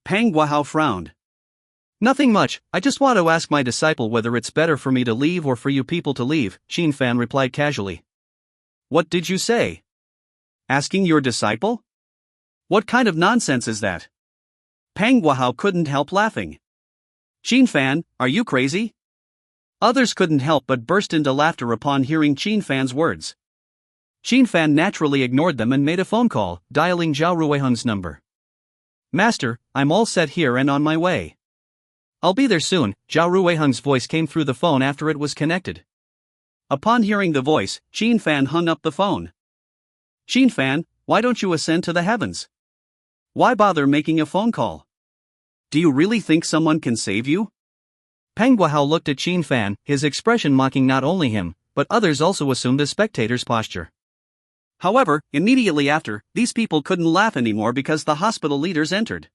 Peng Guahao frowned. Nothing much, I just want to ask my disciple whether it's better for me to leave or for you people to leave, Qin Fan replied casually. What did you say? Asking your disciple? What kind of nonsense is that? Peng Guahao couldn't help laughing. Qin Fan, are you crazy? Others couldn't help but burst into laughter upon hearing Qin Fan's words. Qin Fan naturally ignored them and made a phone call, dialing Zhao Ruiheng's number. Master, I'm all set here and on my way. I'll be there soon, Zhao Ruiheng's voice came through the phone after it was connected. Upon hearing the voice, Qin Fan hung up the phone. Qin Fan, why don't you ascend to the heavens? Why bother making a phone call? Do you really think someone can save you? Pang Guahao looked at Qin Fan, his expression mocking not only him, but others also assumed the spectator's posture. However, immediately after, these people couldn't laugh anymore because the hospital leaders entered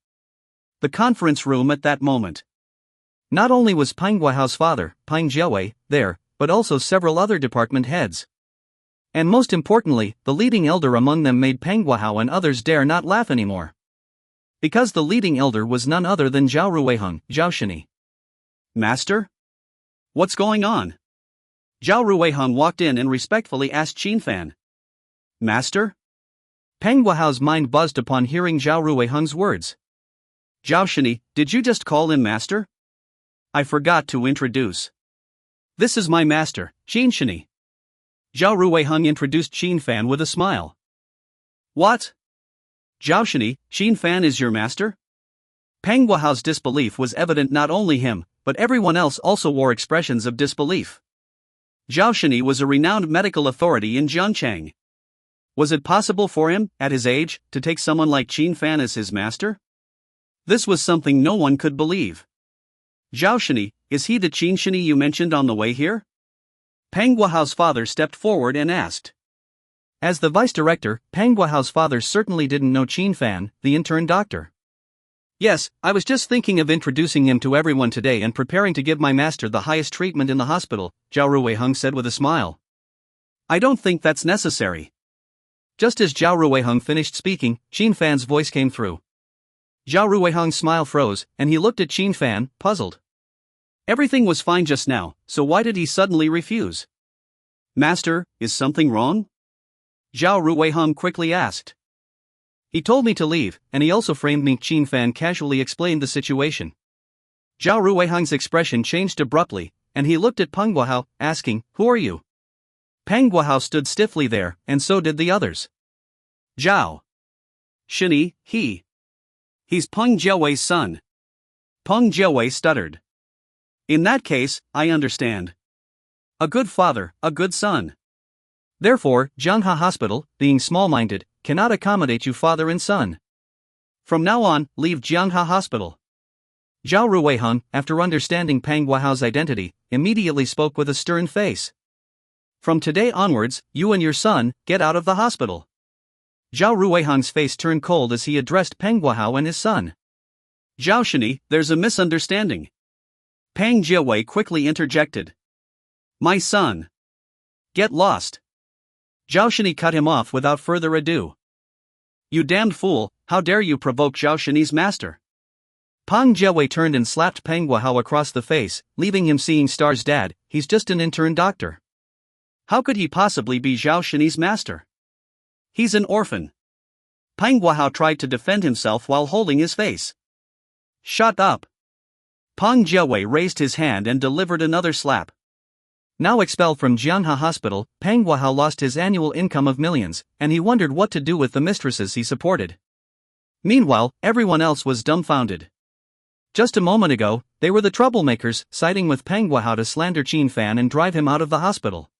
the conference room at that moment. Not only was Pang Guahao's father, Pang Jiawei, there, but also several other department heads. And most importantly, the leading elder among them made Pang Guahao and others dare not laugh anymore. Because the leading elder was none other than Zhao Ruweiheng, Zhao Shini. Master? What's going on? Zhao Ruweiheng walked in and respectfully asked Qin Fan. Master? Pang Guahao's mind buzzed upon hearing Zhao Ruweiheng's words. Zhao Shini, did you just call him master? I forgot to introduce. This is my master, Qin Shini. Zhao Ruweiheng introduced Qin Fan with a smile. What? Zhao Shini, Qin Fan is your master? Pang Guahao's disbelief was evident. Not only him, but everyone else also wore expressions of disbelief. Zhao Shini was a renowned medical authority in Zhangchang. Was it possible for him, at his age, to take someone like Qin Fan as his master? This was something no one could believe. Zhao Shini, is he the Qin Shini you mentioned on the way here? Pang Guahao's father stepped forward and asked. As the vice director, Pang Guahao's father certainly didn't know Qin Fan, the intern doctor. Yes, I was just thinking of introducing him to everyone today and preparing to give my master the highest treatment in the hospital, Zhao Ruweiheng said with a smile. I don't think that's necessary. Just as Zhao Ruweiheng finished speaking, Qin Fan's voice came through. Zhao Ruweiheng's smile froze, and he looked at Qin Fan, puzzled. Everything was fine just now, so why did he suddenly refuse? Master, is something wrong? Zhao Ruweiheng quickly asked. He told me to leave, and he also framed me. Qin Fan casually explained the situation. Zhao Ruweiheng's expression changed abruptly, and he looked at Pang Guahao, asking, Who are you? Pang Guahao stood stiffly there, and so did the others. Zhao Shini, he's Peng Jiawei's son. Peng Jiawei stuttered. In that case, I understand. A good father, a good son. Therefore, Jiangha Hospital, being small-minded, cannot accommodate you father and son. From now on, leave Jiangha Hospital. Zhao Ruweiheng, after understanding Pang Guahao's identity, immediately spoke with a stern face. From today onwards, you and your son, get out of the hospital. Zhao Ruweiheng's face turned cold as he addressed Pang Guahao and his son. Zhao Shini, there's a misunderstanding. Pang Jiawei quickly interjected. My son. Get lost. Zhao Shini cut him off without further ado. You damned fool, how dare you provoke Zhao Shini's master? Pang Jiawei turned and slapped Pang Guahao across the face, leaving him seeing stars. Dad, he's just an intern doctor. How could he possibly be Zhao Shini's master? He's an orphan. Pang Guahao tried to defend himself while holding his face. Shut up. Pang Jiawei raised his hand and delivered another slap. Now expelled from Jiangha Hospital, Pang Guahao lost his annual income of millions, and he wondered what to do with the mistresses he supported. Meanwhile, everyone else was dumbfounded. Just a moment ago, they were the troublemakers, siding with Pang Guahao to slander Qin Fan and drive him out of the hospital.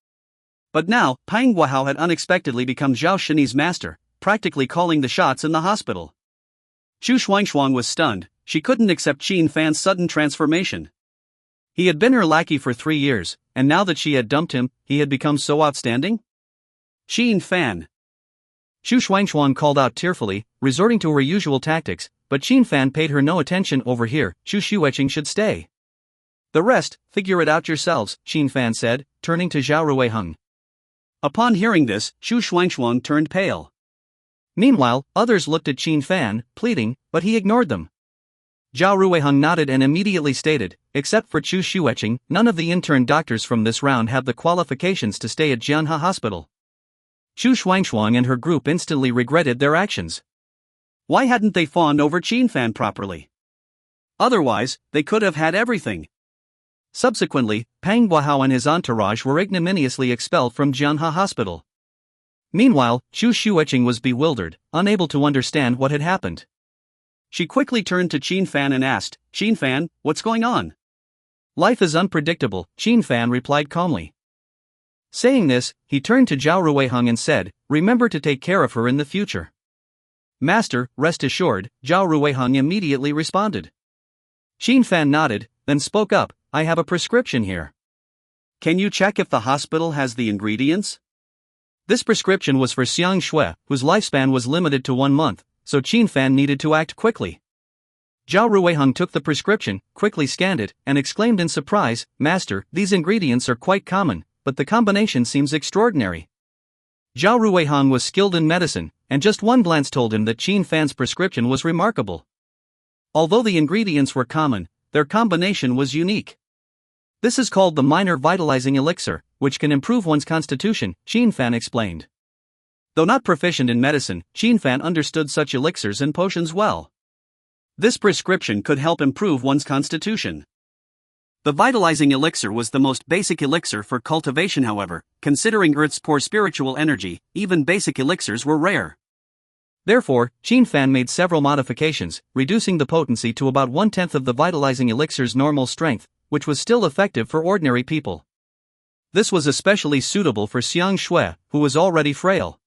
But now, Pang Guahao had unexpectedly become Zhao Shini's master, practically calling the shots in the hospital. Xu Shuangshuang was stunned. She couldn't accept Qin Fan's sudden transformation. He had been her lackey for 3 years, and now that she had dumped him, he had become so outstanding? Qin Fan. Xu Shuangshuang called out tearfully, resorting to her usual tactics, but Qin Fan paid her no attention. Over here, Xu Xueqing should stay. The rest, figure it out yourselves, Qin Fan said, turning to Zhao Ruweiheng. Upon hearing this, Xu Shuangshuang turned pale. Meanwhile, others looked at Qin Fan, pleading, but he ignored them. Zhao Ruweiheng nodded and immediately stated, except for Xu Xueqing, none of the intern doctors from this round have the qualifications to stay at Jiangha Hospital. Xu Shuangshuang and her group instantly regretted their actions. Why hadn't they fawned over Qin Fan properly? Otherwise, they could have had everything. Subsequently, Pang Guahao and his entourage were ignominiously expelled from Jiangha Hospital. Meanwhile, Xu Xueqing was bewildered, unable to understand what had happened. She quickly turned to Qin Fan and asked, Qin Fan, what's going on? Life is unpredictable, Qin Fan replied calmly. Saying this, he turned to Zhao Ruweiheng and said, remember to take care of her in the future. Master, rest assured, Zhao Ruweiheng immediately responded. Qin Fan nodded, then spoke up, I have a prescription here. Can you check if the hospital has the ingredients? This prescription was for Xiang Shui, whose lifespan was limited to 1 month, so Qin Fan needed to act quickly. Zhao Ruiheng took the prescription, quickly scanned it, and exclaimed in surprise, "Master, these ingredients are quite common, but the combination seems extraordinary." Zhao Ruiheng was skilled in medicine, and just one glance told him that Qin Fan's prescription was remarkable. Although the ingredients were common, their combination was unique. This is called the minor vitalizing elixir, which can improve one's constitution, Qin Fan explained. Though not proficient in medicine, Qin Fan understood such elixirs and potions well. This prescription could help improve one's constitution. The vitalizing elixir was the most basic elixir for cultivation, however, considering Earth's poor spiritual energy, even basic elixirs were rare. Therefore, Qin Fan made several modifications, reducing the potency to about 1/10 of the vitalizing elixir's normal strength, which was still effective for ordinary people. This was especially suitable for Xiang Shui, who was already frail.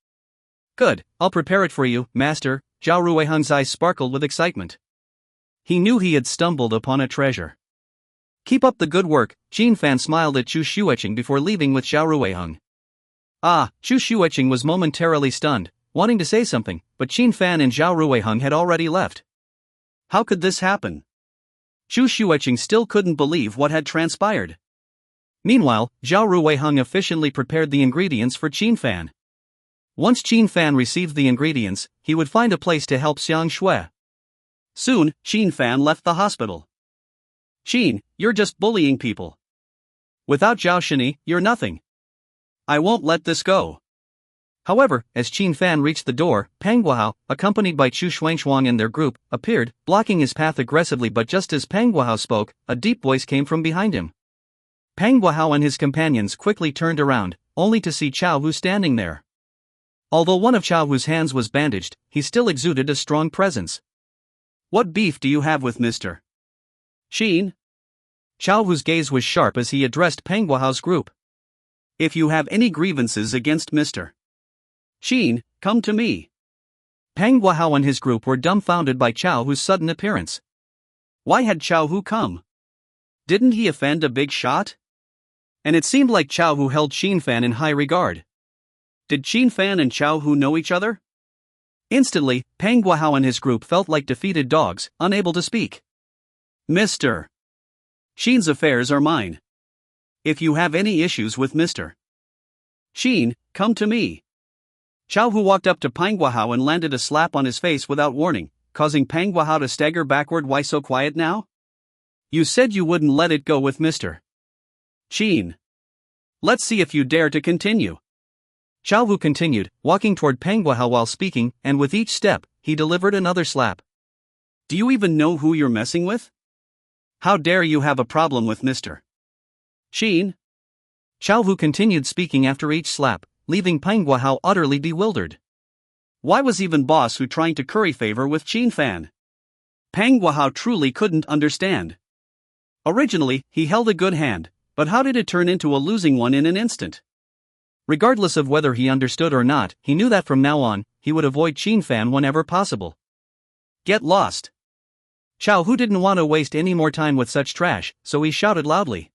"Good, I'll prepare it for you, master." Zhao Ruiheng's eyes sparkled with excitement. He knew he had stumbled upon a treasure. "Keep up the good work," Qin Fan smiled at Chu Xueqing before leaving with Zhao Ruiheng. Chu Xueqing was momentarily stunned, wanting to say something, but Qin Fan and Zhao Ruiheng had already left. How could this happen? Chu Xueqing still couldn't believe what had transpired. Meanwhile, Zhao Ruiheng efficiently prepared the ingredients for Qin Fan. Once Qin Fan received the ingredients, he would find a place to help Xiang Shui. Soon, Qin Fan left the hospital. "Qin, you're just bullying people. Without Zhao Shini, you're nothing. I won't let this go." However, as Qin Fan reached the door, Pang Guahao, accompanied by Chu Xuanxuang and their group, appeared, blocking his path aggressively, but just as Pang Guahao spoke, a deep voice came from behind him. Pang Guahao and his companions quickly turned around, only to see Chao Hu standing there. Although one of Chao Hu's hands was bandaged, he still exuded a strong presence. "What beef do you have with Mr. Qin?" Chao Hu's gaze was sharp as he addressed Pang Guahao's group. "If you have any grievances against Mr. Qin, come to me." Pang Guahao and his group were dumbfounded by Chao Hu's sudden appearance. Why had Chao Hu come? Didn't he offend a big shot? And it seemed like Chao Hu held Qin Fan in high regard. Did Qin Fan and Chao Hu know each other? Instantly, Pang Guahao and his group felt like defeated dogs, unable to speak. "Mr. Qin's affairs are mine. If you have any issues with Mr. Qin, come to me." Chao Hu walked up to Pang Guahao and landed a slap on his face without warning, causing Pang Guahao to stagger backward. "Why so quiet now? You said you wouldn't let it go with Mr. Qin. Let's see if you dare to continue." Chao Hu continued, walking toward Pang Guahao while speaking, and with each step, he delivered another slap. "Do you even know who you're messing with? How dare you have a problem with Mr. Qin?" Chao Hu continued speaking after each slap, leaving Pang Guahao utterly bewildered. Why was even Boss Hu trying to curry favor with Qin Fan? Pang Guahao truly couldn't understand. Originally, he held a good hand, but how did it turn into a losing one in an instant? Regardless of whether he understood or not, he knew that from now on, he would avoid Qin Fan whenever possible. "Get lost." Chao Hu didn't want to waste any more time with such trash, so he shouted loudly.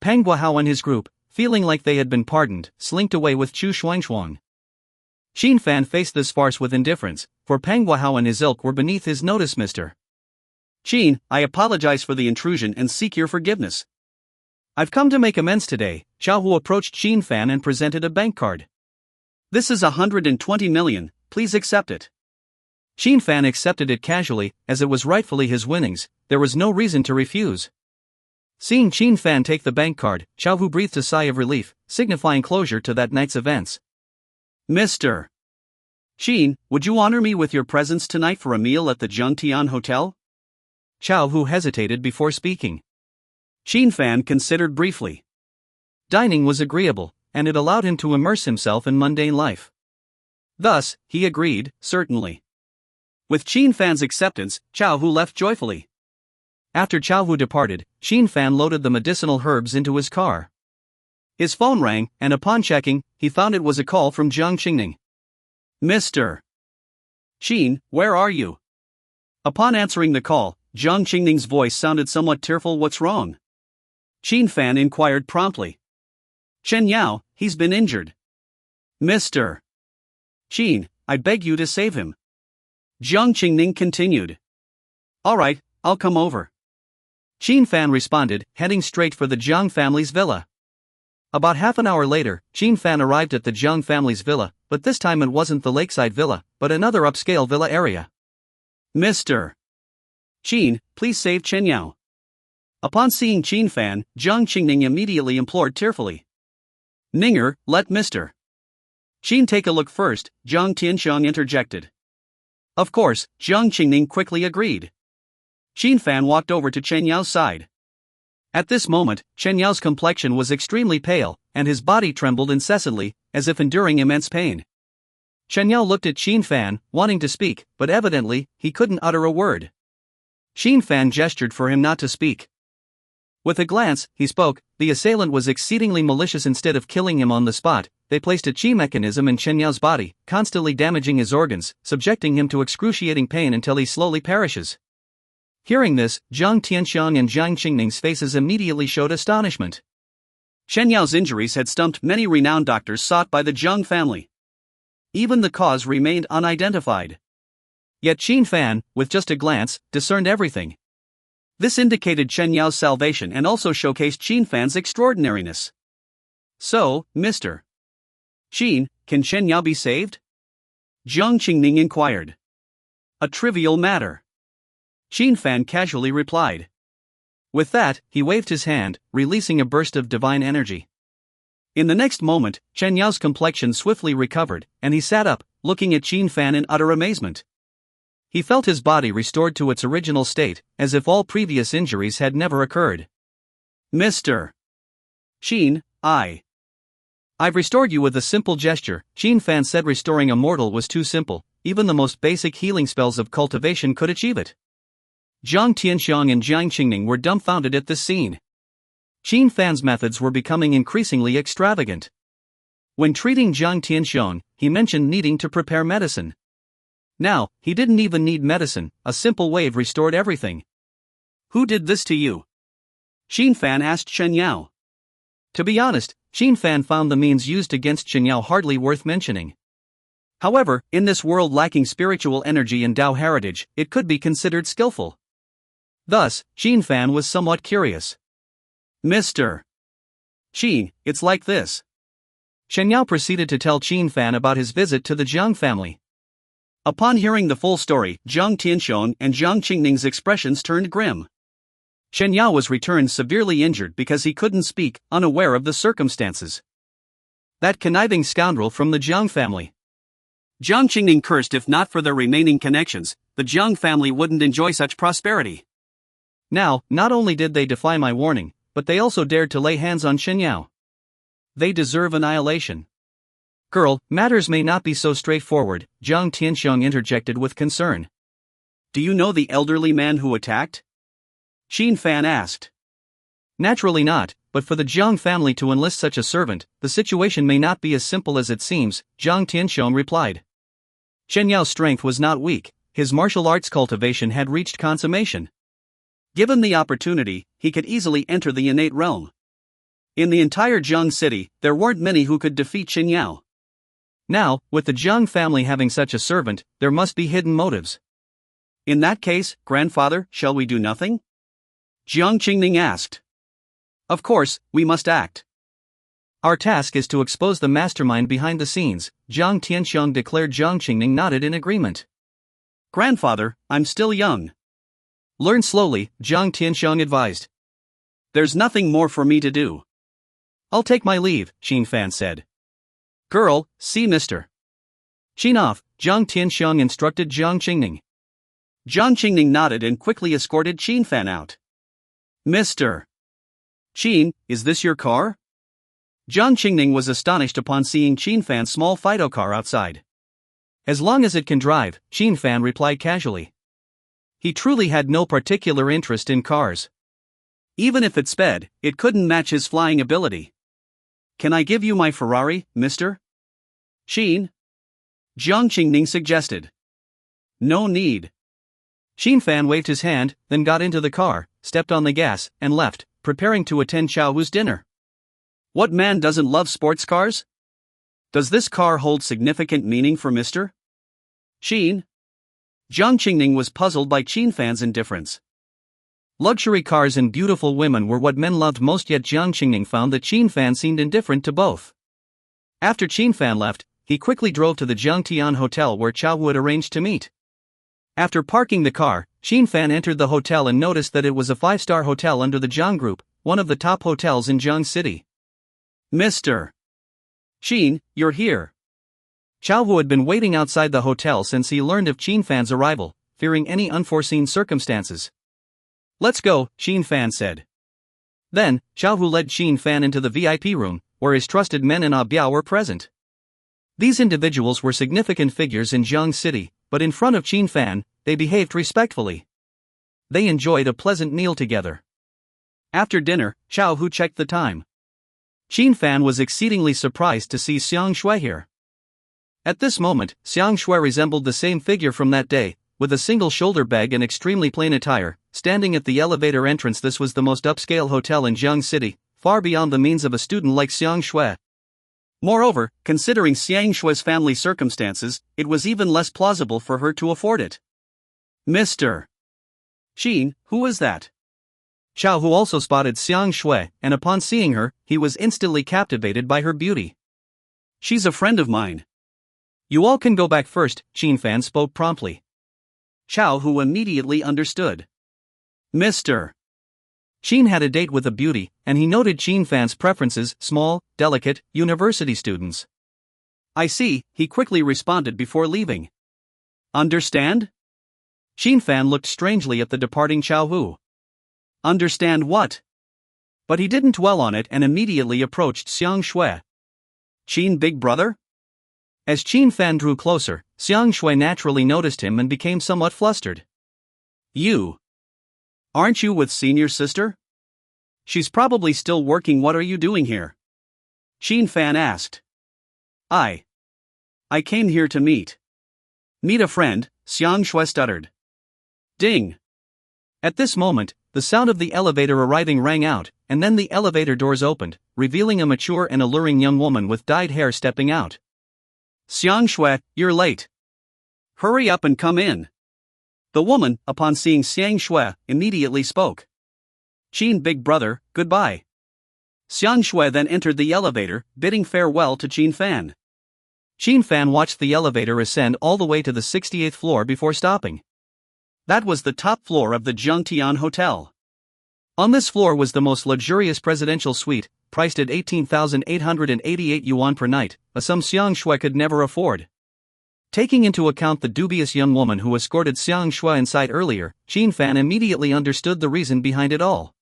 Pang Guahao and his group, feeling like they had been pardoned, slinked away with Chu Xuanxuang. Qin Fan faced this farce with indifference, for Pang Guahao and his ilk were beneath his notice. "Mr. Qin, I apologize for the intrusion and seek your forgiveness. I've come to make amends today." Chao Hu approached Qin Fan and presented a bank card. "This is 120 million, please accept it." Qin Fan accepted it casually, as it was rightfully his winnings. There was no reason to refuse. Seeing Qin Fan take the bank card, Chao Hu breathed a sigh of relief, signifying closure to that night's events. "Mr. Qin, would you honor me with your presence tonight for a meal at the Zhengtian Hotel?" Chao Hu hesitated before speaking. Qin Fan considered briefly. Dining was agreeable, and it allowed him to immerse himself in mundane life. Thus, he agreed, certainly. With Qin Fan's acceptance, Chao Hu left joyfully. After Chao Hu departed, Qin Fan loaded the medicinal herbs into his car. His phone rang, and upon checking, he found it was a call from Jiang Qingning. "Mr. Qin, where are you?" Upon answering the call, Jiang Qingning's voice sounded somewhat tearful. "What's wrong?" Qin Fan inquired promptly. Chen Yao, he's been injured. Mr. Qin, I beg you to save him. Jiang Qingning continued. All right, I'll come over. Qin Fan responded, heading straight for the Jiang family's villa. About half an hour later, Qin Fan arrived at the Jiang family's villa, but this time it wasn't the lakeside villa, but another upscale villa area. Mr. Qin, please save Chen Yao. Upon seeing Qin Fan, Jiang Qingning immediately implored tearfully. Ninger, let Mr. Qin take a look first, Jiang Tianxiang interjected. Of course, Jiang Qingning quickly agreed. Qin Fan walked over to Chen Yao's side. At this moment, Chen Yao's complexion was extremely pale, and his body trembled incessantly, as if enduring immense pain. Chen Yao looked at Qin Fan, wanting to speak, but evidently, he couldn't utter a word. Qin Fan gestured for him not to speak. With a glance, he spoke. The assailant was exceedingly malicious. Instead of killing him on the spot, they placed a chi mechanism in Chen Yao's body, constantly damaging his organs, subjecting him to excruciating pain until he slowly perishes. Hearing this, Jiang Tianxiang and Jiang Qingning's faces immediately showed astonishment. Chen Yao's injuries had stumped many renowned doctors sought by the Jiang family. Even the cause remained unidentified. Yet Qin Fan, with just a glance, discerned everything. This indicated Chen Yao's salvation and also showcased Qin Fan's extraordinariness. So, Mr. Qin, can Chen Yao be saved? Jiang Qingning inquired. A trivial matter. Qin Fan casually replied. With that, he waved his hand, releasing a burst of divine energy. In the next moment, Chen Yao's complexion swiftly recovered, and he sat up, looking at Qin Fan in utter amazement. He felt his body restored to its original state, as if all previous injuries had never occurred. Mr. Qin, I've restored you with a simple gesture, Qin Fan said. Restoring a mortal was too simple, even the most basic healing spells of cultivation could achieve it. Jiang Tianxiang and Jiang Qingning were dumbfounded at this scene. Qin Fan's methods were becoming increasingly extravagant. When treating Jiang Tianxiang, he mentioned needing to prepare medicine. Now, he didn't even need medicine, a simple wave restored everything. Who did this to you? Qin Fan asked Chen Yao. To be honest, Qin Fan found the means used against Chen Yao hardly worth mentioning. However, in this world lacking spiritual energy and Tao heritage, it could be considered skillful. Thus, Qin Fan was somewhat curious. Mr. Qin, it's like this. Chen Yao proceeded to tell Qin Fan about his visit to the Jiang family. Upon hearing the full story, Jiang Tianxiang and Jiang Qingning's expressions turned grim. Chen Yao was returned severely injured because he couldn't speak, unaware of the circumstances. That conniving scoundrel from the Jiang family. Jiang Qingning cursed. If not for their remaining connections, the Jiang family wouldn't enjoy such prosperity. Now, not only did they defy my warning, but they also dared to lay hands on Chen Yao. They deserve annihilation. Girl, matters may not be so straightforward, Jiang Tianxiang interjected with concern. Do you know the elderly man who attacked? Qin Fan asked. Naturally not, but for the Jiang family to enlist such a servant, the situation may not be as simple as it seems, Jiang Tianxiang replied. Chen Yao's strength was not weak, his martial arts cultivation had reached consummation. Given the opportunity, he could easily enter the innate realm. In the entire Jiang city, there weren't many who could defeat Chen Yao. Now, with the Jiang family having such a servant, there must be hidden motives. In that case, grandfather, shall we do nothing? Jiang Qingning asked. Of course, we must act. Our task is to expose the mastermind behind the scenes, Jiang Tianxiang declared. Jiang Qingning nodded in agreement. Grandfather, I'm still young. Learn slowly, Jiang Tianxiang advised. There's nothing more for me to do. I'll take my leave, Qin Fan said. Girl, see Mr. Qin off, Jiang Tianxiang instructed Jiang Qingning. Jiang Qingning nodded and quickly escorted Qin Fan out. Mr. Qin, is this your car? Jiang Qingning was astonished upon seeing Qin Fan's small Fido car outside. As long as it can drive, Qin Fan replied casually. He truly had no particular interest in cars. Even if it sped, it couldn't match his flying ability. Can I give you my Ferrari, Mr. Qin? Jiang Qingning suggested. No need. Qin Fan waved his hand, then got into the car, stepped on the gas, and left, preparing to attend Xiao Hu's dinner. What man doesn't love sports cars? Does this car hold significant meaning for Mr. Qin? Jiang Qingning was puzzled by Qin Fan's indifference. Luxury cars and beautiful women were what men loved most, yet Jiang Qingning found that Qin Fan seemed indifferent to both. After Qin Fan left, he quickly drove to the Zhangtian Hotel where Xiao Hu had arranged to meet. After parking the car, Qin Fan entered the hotel and noticed that it was a 5-star hotel under the Jiang Group, one of the top hotels in Jiang City. Mr. Qin, you're here. Xiao Hu had been waiting outside the hotel since he learned of Qin Fan's arrival, fearing any unforeseen circumstances. Let's go, Qin Fan said. Then, Xiao Hu led Qin Fan into the VIP room, where his trusted men and Biao were present. These individuals were significant figures in Jiang City, but in front of Qin Fan, they behaved respectfully. They enjoyed a pleasant meal together. After dinner, Xiao Hu checked the time. Qin Fan was exceedingly surprised to see Xiang Shui here. At this moment, Xiang Shui resembled the same figure from that day, with a single shoulder bag and extremely plain attire, standing at the elevator entrance. This was the most upscale hotel in Jiang City, far beyond the means of a student like Xiang Shui. Moreover, considering Xiang Shui's family circumstances, it was even less plausible for her to afford it. Mr. Qin, who is that? Xiao Hu also spotted Xiang Shui, and upon seeing her, he was instantly captivated by her beauty. She's a friend of mine. You all can go back first, Qin Fan spoke promptly. Xiao Hu immediately understood. Mr. Qin had a date with a beauty, and he noted Qin Fan's preferences: small, delicate, university students. I see, he quickly responded before leaving. Understand? Qin Fan looked strangely at the departing Xiao Hu. Understand what? But he didn't dwell on it and immediately approached Xiang Shui. Qin, big brother? As Qin Fan drew closer, Xiang Shui naturally noticed him and became somewhat flustered. You. Aren't you with senior sister? She's probably still working. What are you doing here? Qin Fan asked. I came here to meet a friend, Xiang Shui stuttered. Ding. At this moment, the sound of the elevator arriving rang out, and then the elevator doors opened, revealing a mature and alluring young woman with dyed hair stepping out. Xiang Shui, you're late. Hurry up and come in. The woman, upon seeing Xiang Shui, immediately spoke. Qin, big brother, goodbye. Xiang Shui then entered the elevator, bidding farewell to Qin Fan. Qin Fan watched the elevator ascend all the way to the 68th floor before stopping. That was the top floor of the Zhangtian Hotel. On this floor was the most luxurious presidential suite, priced at 18,888 yuan per night, a sum Xiang Shui could never afford. Taking into account the dubious young woman who escorted Xiang Shui inside earlier, Qin Fan immediately understood the reason behind it all.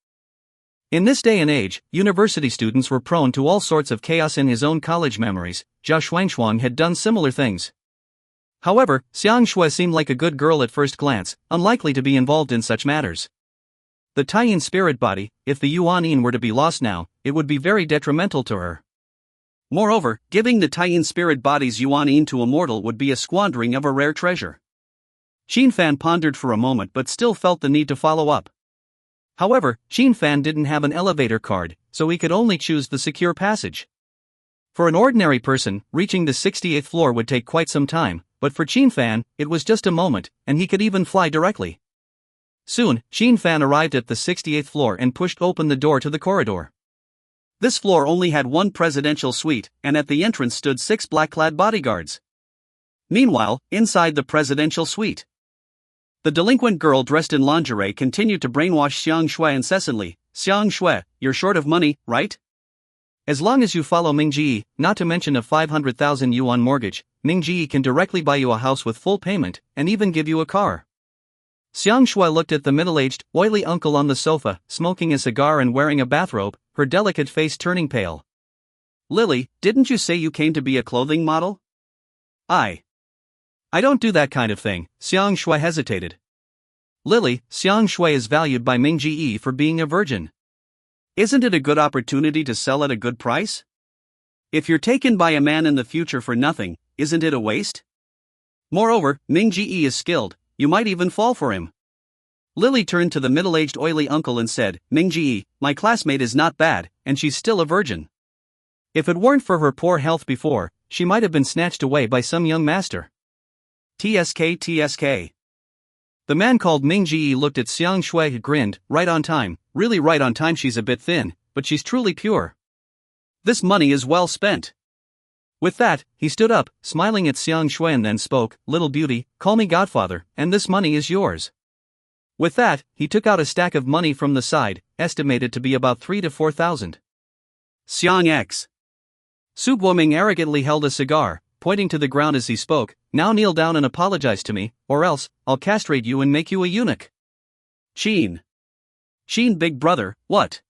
In this day and age, university students were prone to all sorts of chaos. In his own college memories, Zhao Xuanchuang had done similar things. However, Xiang Shui seemed like a good girl at first glance, unlikely to be involved in such matters. The Taiyin spirit body, if the Yuan were to be lost now, it would be very detrimental to her. Moreover, giving the Taiyin spirit body's Yuan to a mortal would be a squandering of a rare treasure. Qin Fan pondered for a moment but still felt the need to follow up. However, Qin Fan didn't have an elevator card, so he could only choose the secure passage. For an ordinary person, reaching the 68th floor would take quite some time, but for Qin Fan, it was just a moment, and he could even fly directly. Soon, Qin Fan arrived at the 68th floor and pushed open the door to the corridor. This floor only had one presidential suite, and at the entrance stood 6 black-clad bodyguards. Meanwhile, inside the presidential suite, the delinquent girl dressed in lingerie continued to brainwash Xiang Shui incessantly. Xiang Shui, you're short of money, right? As long as you follow Ming Ji, not to mention a 500,000 yuan mortgage, Ming Ji can directly buy you a house with full payment, and even give you a car. Xiang Shui looked at the middle-aged, oily uncle on the sofa, smoking a cigar and wearing a bathrobe, her delicate face turning pale. Lily, didn't you say you came to be a clothing model? I don't do that kind of thing, Xiang Shui hesitated. Lily, Xiang Shui is valued by Ming Ji for being a virgin. Isn't it a good opportunity to sell at a good price? If you're taken by a man in the future for nothing, isn't it a waste? Moreover, Ming Ji is skilled, you might even fall for him. Lily turned to the middle-aged oily uncle and said, Mingji, my classmate is not bad, and she's still a virgin. If it weren't for her poor health before, she might have been snatched away by some young master. TSK TSK. The man called Mingji looked at Xiang Shui, grinned, right on time, really right on time. She's a bit thin, but she's truly pure. This money is well spent. With that, he stood up, smiling at Xiang Shui and then spoke, little beauty, call me godfather, and this money is yours. With that, he took out a stack of money from the side, estimated to be about 3,000 to 4,000. Xiang X. Su Guoming arrogantly held a cigar, pointing to the ground as he spoke, now kneel down and apologize to me, or else, I'll castrate you and make you a eunuch. Sheen. Sheen big brother, what?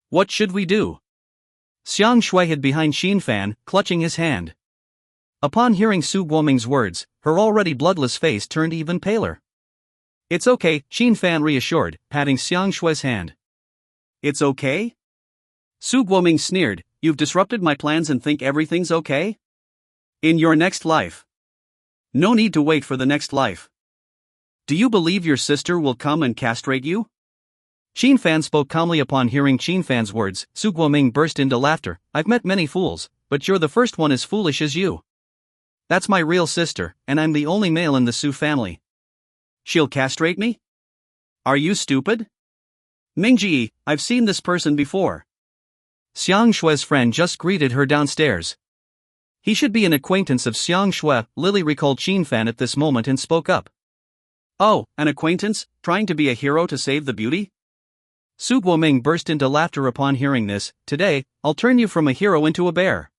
What should we do? Xiang Shui hid behind Sheen Fan, clutching his hand. Upon hearing Su Guoming's words, her already bloodless face turned even paler. It's okay, Sheen Fan reassured, patting Xiang Shui's hand. It's okay? Su Guoming sneered, you've disrupted my plans and think everything's okay? In your next life. No need to wait for the next life. Do you believe your sister will come and castrate you? Sheen Fan spoke calmly. Upon hearing Sheen Fan's words, Su Guoming burst into laughter. I've met many fools, but you're the first one as foolish as you. That's my real sister, and I'm the only male in the Su family. She'll castrate me? Are you stupid? Mingji, I've seen this person before. Xiang Shui's friend just greeted her downstairs. He should be an acquaintance of Xiang Shui. Lily recalled Sheen Fan at this moment and spoke up. Oh, an acquaintance, trying to be a hero to save the beauty? Su Guoming burst into laughter upon hearing this. Today, I'll turn you from a hero into a bear.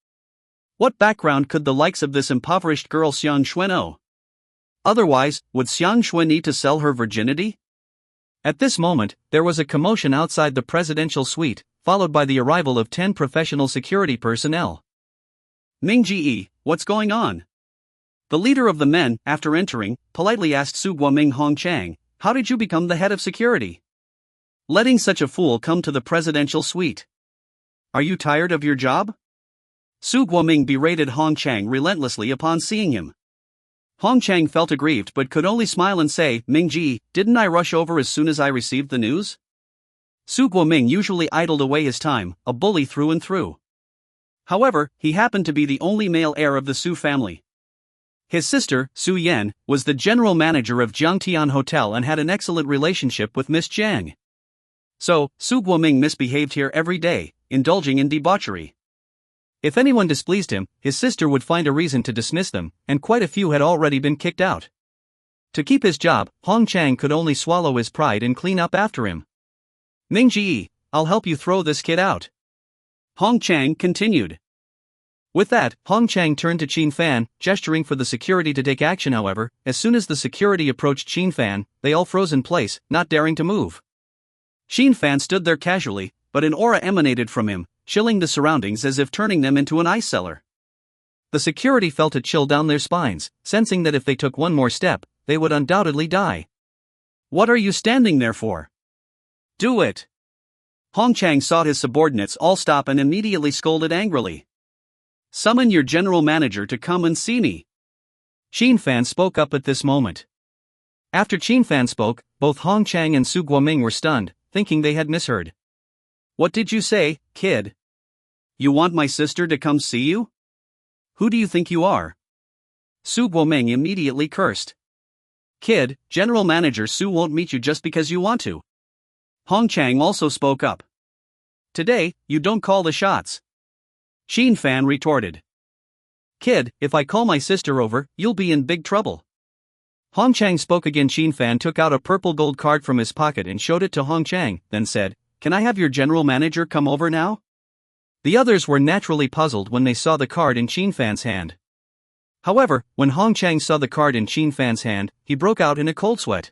What background could the likes of this impoverished girl Xiang Shui know? Otherwise, would Xiang Shui need to sell her virginity? At this moment, there was a commotion outside the presidential suite, followed by the arrival of 10 professional security personnel. Mingji, what's going on? The leader of the men, after entering, politely asked Su Guoming Hong Chang, how did you become the head of security? Letting such a fool come to the presidential suite. Are you tired of your job? Su Guoming berated Hong Chang relentlessly upon seeing him. Hong Chang felt aggrieved but could only smile and say, Mingji, didn't I rush over as soon as I received the news? Su Guoming usually idled away his time, a bully through and through. However, he happened to be the only male heir of the Su family. His sister, Su Yan, was the general manager of Jiangtian Hotel and had an excellent relationship with Miss Jiang. So, Su Guoming misbehaved here every day, indulging in debauchery. If anyone displeased him, his sister would find a reason to dismiss them, and quite a few had already been kicked out. To keep his job, Hong Chang could only swallow his pride and clean up after him. Mingji, I'll help you throw this kid out. Hong Chang continued. With that, Hong Chang turned to Sheen Fan, gesturing for the security to take action. However, as soon as the security approached Sheen Fan, they all froze in place, not daring to move. Sheen Fan stood there casually, but an aura emanated from him, chilling the surroundings as if turning them into an ice cellar. The security felt a chill down their spines, sensing that if they took one more step, they would undoubtedly die. What are you standing there for? Do it! Hong Chang saw his subordinates all stop and immediately scolded angrily. Summon your general manager to come and see me. Sheen Fan spoke up at this moment. After Sheen Fan spoke, both Hong Chang and Su Guoming were stunned, thinking they had misheard. What did you say, kid? You want my sister to come see you? Who do you think you are? Su Guoming immediately cursed. Kid, General Manager Su won't meet you just because you want to. Hong Chang also spoke up. Today, you don't call the shots. Sheen Fan retorted. Kid, if I call my sister over, you'll be in big trouble. Hong Chang spoke again. Sheen Fan took out a purple gold card from his pocket and showed it to Hong Chang, then said, Can I have your general manager come over now? The others were naturally puzzled when they saw the card in Sheen Fan's hand. However, when Hong Chang saw the card in Sheen Fan's hand, he broke out in a cold sweat.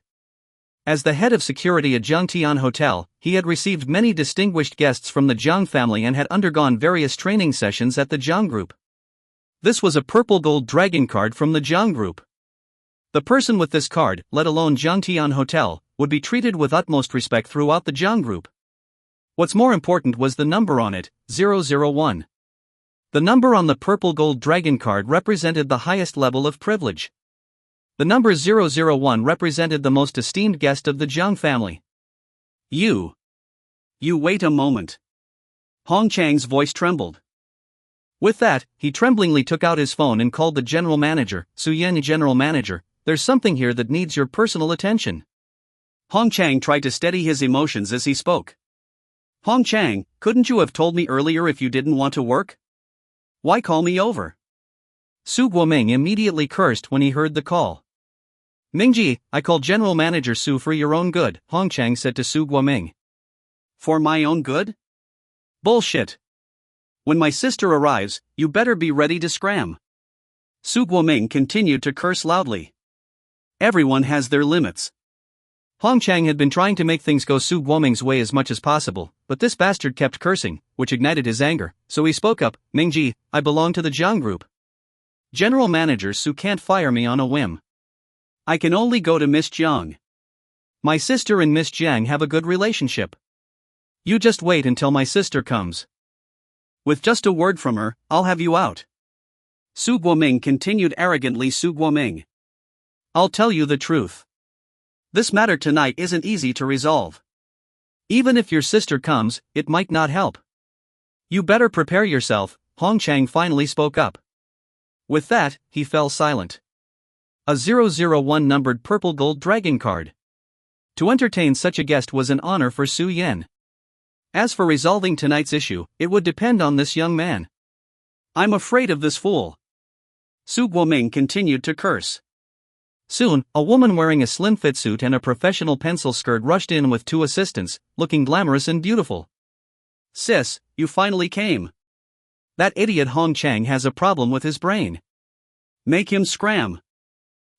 As the head of security at Jiangtian Hotel, he had received many distinguished guests from the Jiang family and had undergone various training sessions at the Jiang Group. This was a purple gold dragon card from the Jiang Group. The person with this card, let alone Jiangtian Hotel, would be treated with utmost respect throughout the Jiang Group. What's more important was the number on it, 001. The number on the purple gold dragon card represented the highest level of privilege. The number 001 represented the most esteemed guest of the Jiang family. You wait a moment. Hong Chang's voice trembled. With that, he tremblingly took out his phone and called the general manager. Su Yan, general manager, there's something here that needs your personal attention. Hong Chang tried to steady his emotions as he spoke. Hong Chang, couldn't you have told me earlier if you didn't want to work? Why call me over? Su Guoming immediately cursed when he heard the call. Mingji, I called General Manager Su for your own good, Hong Chang said to Su Guoming. For my own good? Bullshit. When my sister arrives, you better be ready to scram. Su Guoming continued to curse loudly. Everyone has their limits. Hong Chang had been trying to make things go Su Guoming's way as much as possible, but this bastard kept cursing, which ignited his anger, so he spoke up. Mingji, I belong to the Jiang Group. General Manager Su can't fire me on a whim. I can only go to Miss Jiang. My sister and Miss Jiang have a good relationship. You just wait until my sister comes. With just a word from her, I'll have you out. Su Guoming continued arrogantly. Su Guoming. I'll tell you the truth. This matter tonight isn't easy to resolve. Even if your sister comes, it might not help. You better prepare yourself, Hong Chang finally spoke up. With that, he fell silent. A 001 numbered purple gold dragon card. To entertain such a guest was an honor for Su Yan. As for resolving tonight's issue, it would depend on this young man. I'm afraid of this fool. Su Guoming continued to curse. Soon, a woman wearing a slim fit suit and a professional pencil skirt rushed in with two assistants, looking glamorous and beautiful. Sis, you finally came. That idiot Hong Chang has a problem with his brain. Make him scram.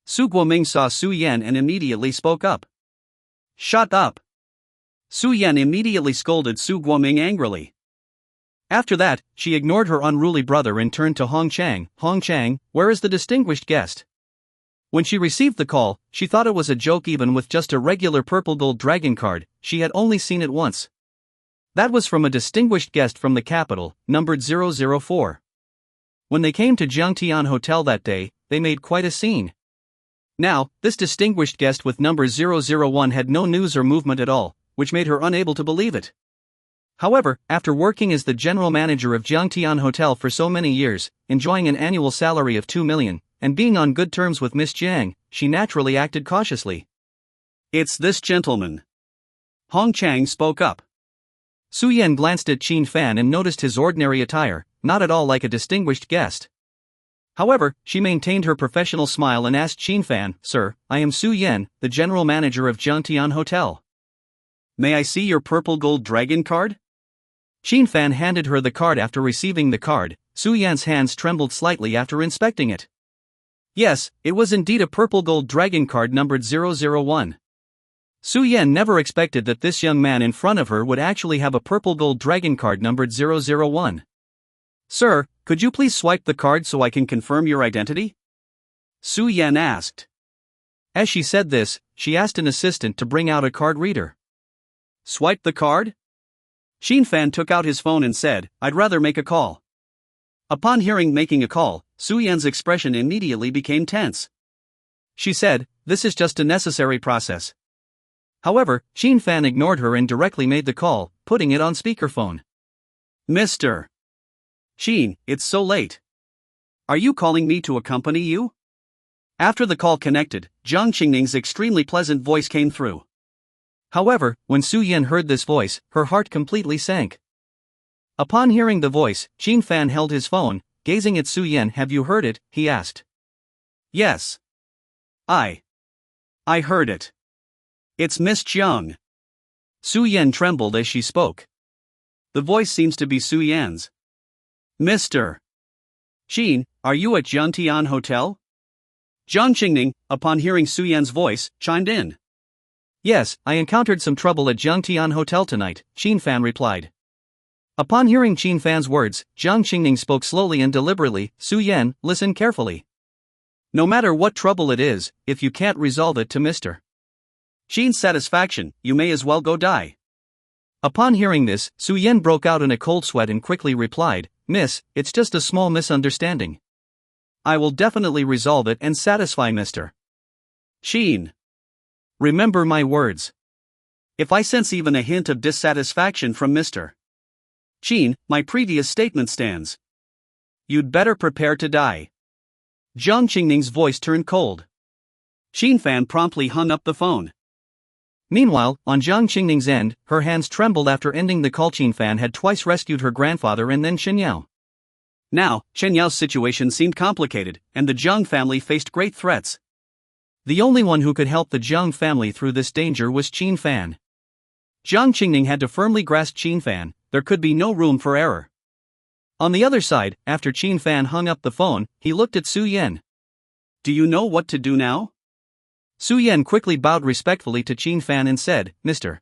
Su Guoming saw Su Yan and immediately spoke up. Shut up. Su Yan immediately scolded Su Guoming angrily. After that, she ignored her unruly brother and turned to Hong Chang. Hong Chang, where is the distinguished guest? When she received the call, she thought it was a joke. Even with just a regular purple gold dragon card, she had only seen it once. That was from a distinguished guest from the capital, numbered 004. When they came to Jiangtian Hotel that day, they made quite a scene. Now, this distinguished guest with number 001 had no news or movement at all, which made her unable to believe it. However, after working as the general manager of Jiangtian Hotel for so many years, enjoying an annual salary of 2 million, and being on good terms with Miss Jiang, she naturally acted cautiously. It's this gentleman. Hong Chang spoke up. Su Yan glanced at Qin Fan and noticed his ordinary attire, not at all like a distinguished guest. However, she maintained her professional smile and asked Qin Fan, Sir, I am Su Yan, the general manager of Jiangtian Hotel. May I see your purple gold dragon card? Qin Fan handed her the card. After receiving the card, Su Yan's hands trembled slightly after inspecting it. Yes, it was indeed a purple gold dragon card numbered 001. Su Yan never expected that this young man in front of her would actually have a purple gold dragon card numbered 001. Sir, could you please swipe the card so I can confirm your identity? Su Yan asked. As she said this, she asked an assistant to bring out a card reader. Swipe the card? Qin Fan took out his phone and said, I'd rather make a call. Upon hearing making a call, Su Yan's expression immediately became tense. She said, this is just a necessary process. However, Qin Fan ignored her and directly made the call, putting it on speakerphone. Mr. Qin, it's so late. Are you calling me to accompany you? After the call connected, Zhang Qingning's extremely pleasant voice came through. However, when Su Yan heard this voice, her heart completely sank. Upon hearing the voice, Qin Fan held his phone, gazing at Su Yan. Have you heard it? He asked. Yes. I heard it. It's Miss Jiang. Su Yan trembled as she spoke. The voice seems to be Su Yan's. Mr. Qin, are you at Jiangtian Hotel? Zhang Qingning, upon hearing Su Yan's voice, chimed in. Yes, I encountered some trouble at Jiangtian Hotel tonight, Qin Fan replied. Upon hearing Qin Fan's words, Zhang Qingning spoke slowly and deliberately. Su Yan, listen carefully. No matter what trouble it is, if you can't resolve it to Mr. Qin's satisfaction, you may as well go die. Upon hearing this, Su Yan broke out in a cold sweat and quickly replied, Miss, it's just a small misunderstanding. I will definitely resolve it and satisfy Mr. Qin. Remember my words. If I sense even a hint of dissatisfaction from Mr. Qin, my previous statement stands. You'd better prepare to die. Jiang Qingning's voice turned cold. Qin Fan promptly hung up the phone. Meanwhile, on Jiang Qingning's end, her hands trembled after ending the call. Qin Fan had twice rescued her grandfather and then Chen Yao. Now, Chen Yao's situation seemed complicated, and the Jiang family faced great threats. The only one who could help the Jiang family through this danger was Qin Fan. Jiang Qingning had to firmly grasp Qin Fan. There could be no room for error. On the other side, after Qin Fan hung up the phone, he looked at Su Yan. Do you know what to do now? Su Yan quickly bowed respectfully to Qin Fan and said, Mr.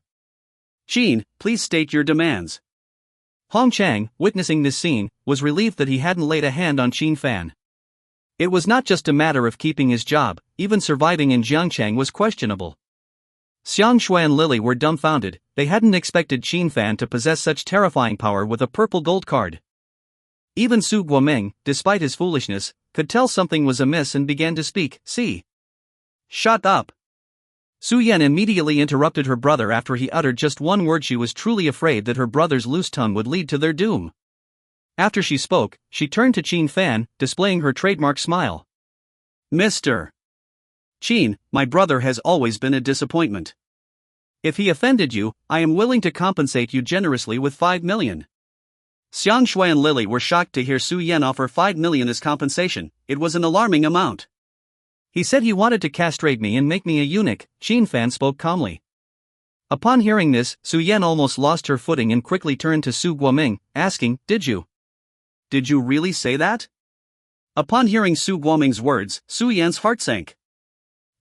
Qin, please state your demands. Hong Chang, witnessing this scene, was relieved that he hadn't laid a hand on Qin Fan. It was not just a matter of keeping his job, even surviving in Jiangchang was questionable. Xiang Shui and Lily were dumbfounded. They hadn't expected Qin Fan to possess such terrifying power with a purple gold card. Even Su Guoming, despite his foolishness, could tell something was amiss and began to speak. See. Shut up. Su Yan immediately interrupted her brother after he uttered just one word. She was truly afraid that her brother's loose tongue would lead to their doom. After she spoke, she turned to Qin Fan, displaying her trademark smile. Mr. Qin, my brother has always been a disappointment. If he offended you, I am willing to compensate you generously with 5 million. Xiang Shui and Lily were shocked to hear Su Yan offer 5 million as compensation. It was an alarming amount. He said he wanted to castrate me and make me a eunuch, Qin Fan spoke calmly. Upon hearing this, Su Yan almost lost her footing and quickly turned to Su Guoming, asking, Did you really say that? Upon hearing Su Guoming's words, Su Yan's heart sank.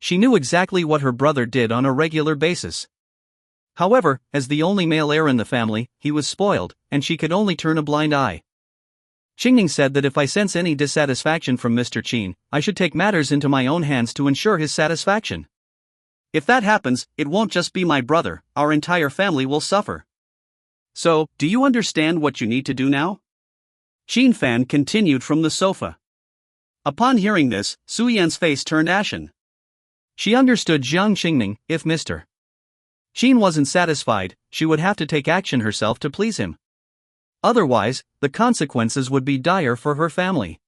She knew exactly what her brother did on a regular basis. However, as the only male heir in the family, he was spoiled, and she could only turn a blind eye. Qingning said that if I sense any dissatisfaction from Mr. Qin, I should take matters into my own hands to ensure his satisfaction. If that happens, it won't just be my brother, our entire family will suffer. So, do you understand what you need to do now? Qin Fan continued from the sofa. Upon hearing this, Su Yan's face turned ashen. She understood Jiang Qingning. If Mr. Qin wasn't satisfied, she would have to take action herself to please him. Otherwise, the consequences would be dire for her family.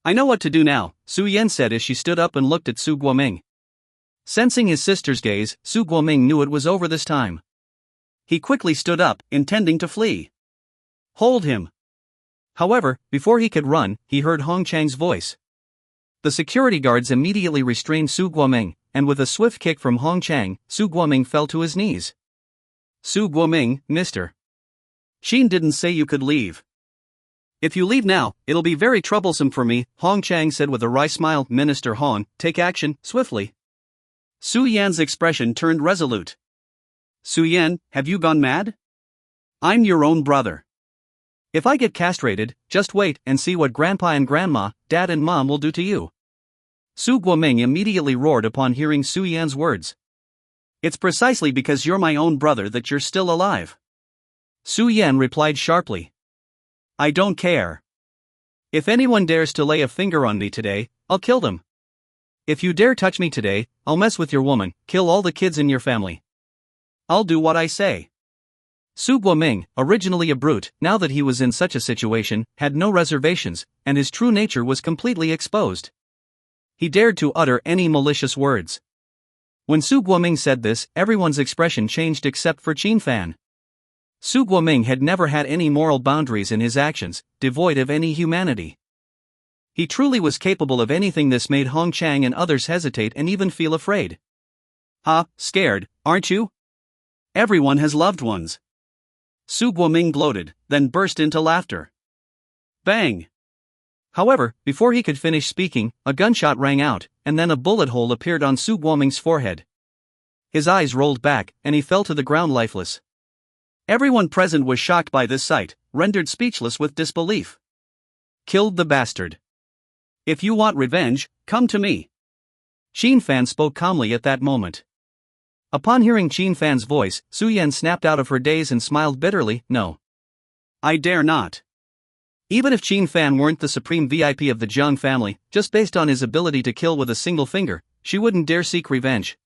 I know what to do now, Su Yan said as she stood up and looked at Su Guoming. Sensing his sister's gaze, Su Guoming knew it was over this time. He quickly stood up, intending to flee. Hold him. However, before he could run, he heard Hong Chang's voice. The security guards immediately restrained Su Guoming, and with a swift kick from Hong Chang, Su Guoming fell to his knees. Su Guoming, Mr. Qin didn't say you could leave. If you leave now, it'll be very troublesome for me, Hong Chang said with a wry smile. Minister Hong, take action, swiftly. Su Yan's expression turned resolute. Su Yan, have you gone mad? I'm your own brother. If I get castrated, just wait and see what Grandpa and Grandma, Dad and Mom will do to you. Su Guoming immediately roared upon hearing Su Yan's words. It's precisely because you're my own brother that you're still alive. Su Yan replied sharply. I don't care. If anyone dares to lay a finger on me today, I'll kill them. If you dare touch me today, I'll mess with your woman, kill all the kids in your family. I'll do what I say. Su Guoming, originally a brute, now that he was in such a situation, had no reservations, and his true nature was completely exposed. He dared to utter any malicious words. When Su Guoming said this, everyone's expression changed except for Qin Fan. Su Guoming had never had any moral boundaries in his actions, devoid of any humanity. He truly was capable of anything. This made Hong Chang and others hesitate and even feel afraid. Scared, aren't you? Everyone has loved ones. Su Guoming gloated, then burst into laughter. Bang! However, before he could finish speaking, a gunshot rang out, and then a bullet hole appeared on Su Guoming's forehead. His eyes rolled back, and he fell to the ground lifeless. Everyone present was shocked by this sight, rendered speechless with disbelief. Killed the bastard. If you want revenge, come to me. Qin Fan spoke calmly at that moment. Upon hearing Qin Fan's voice, Su Yan snapped out of her daze and smiled bitterly. No. I dare not. Even if Qin Fan weren't the supreme VIP of the Jiang family, just based on his ability to kill with a single finger, she wouldn't dare seek revenge.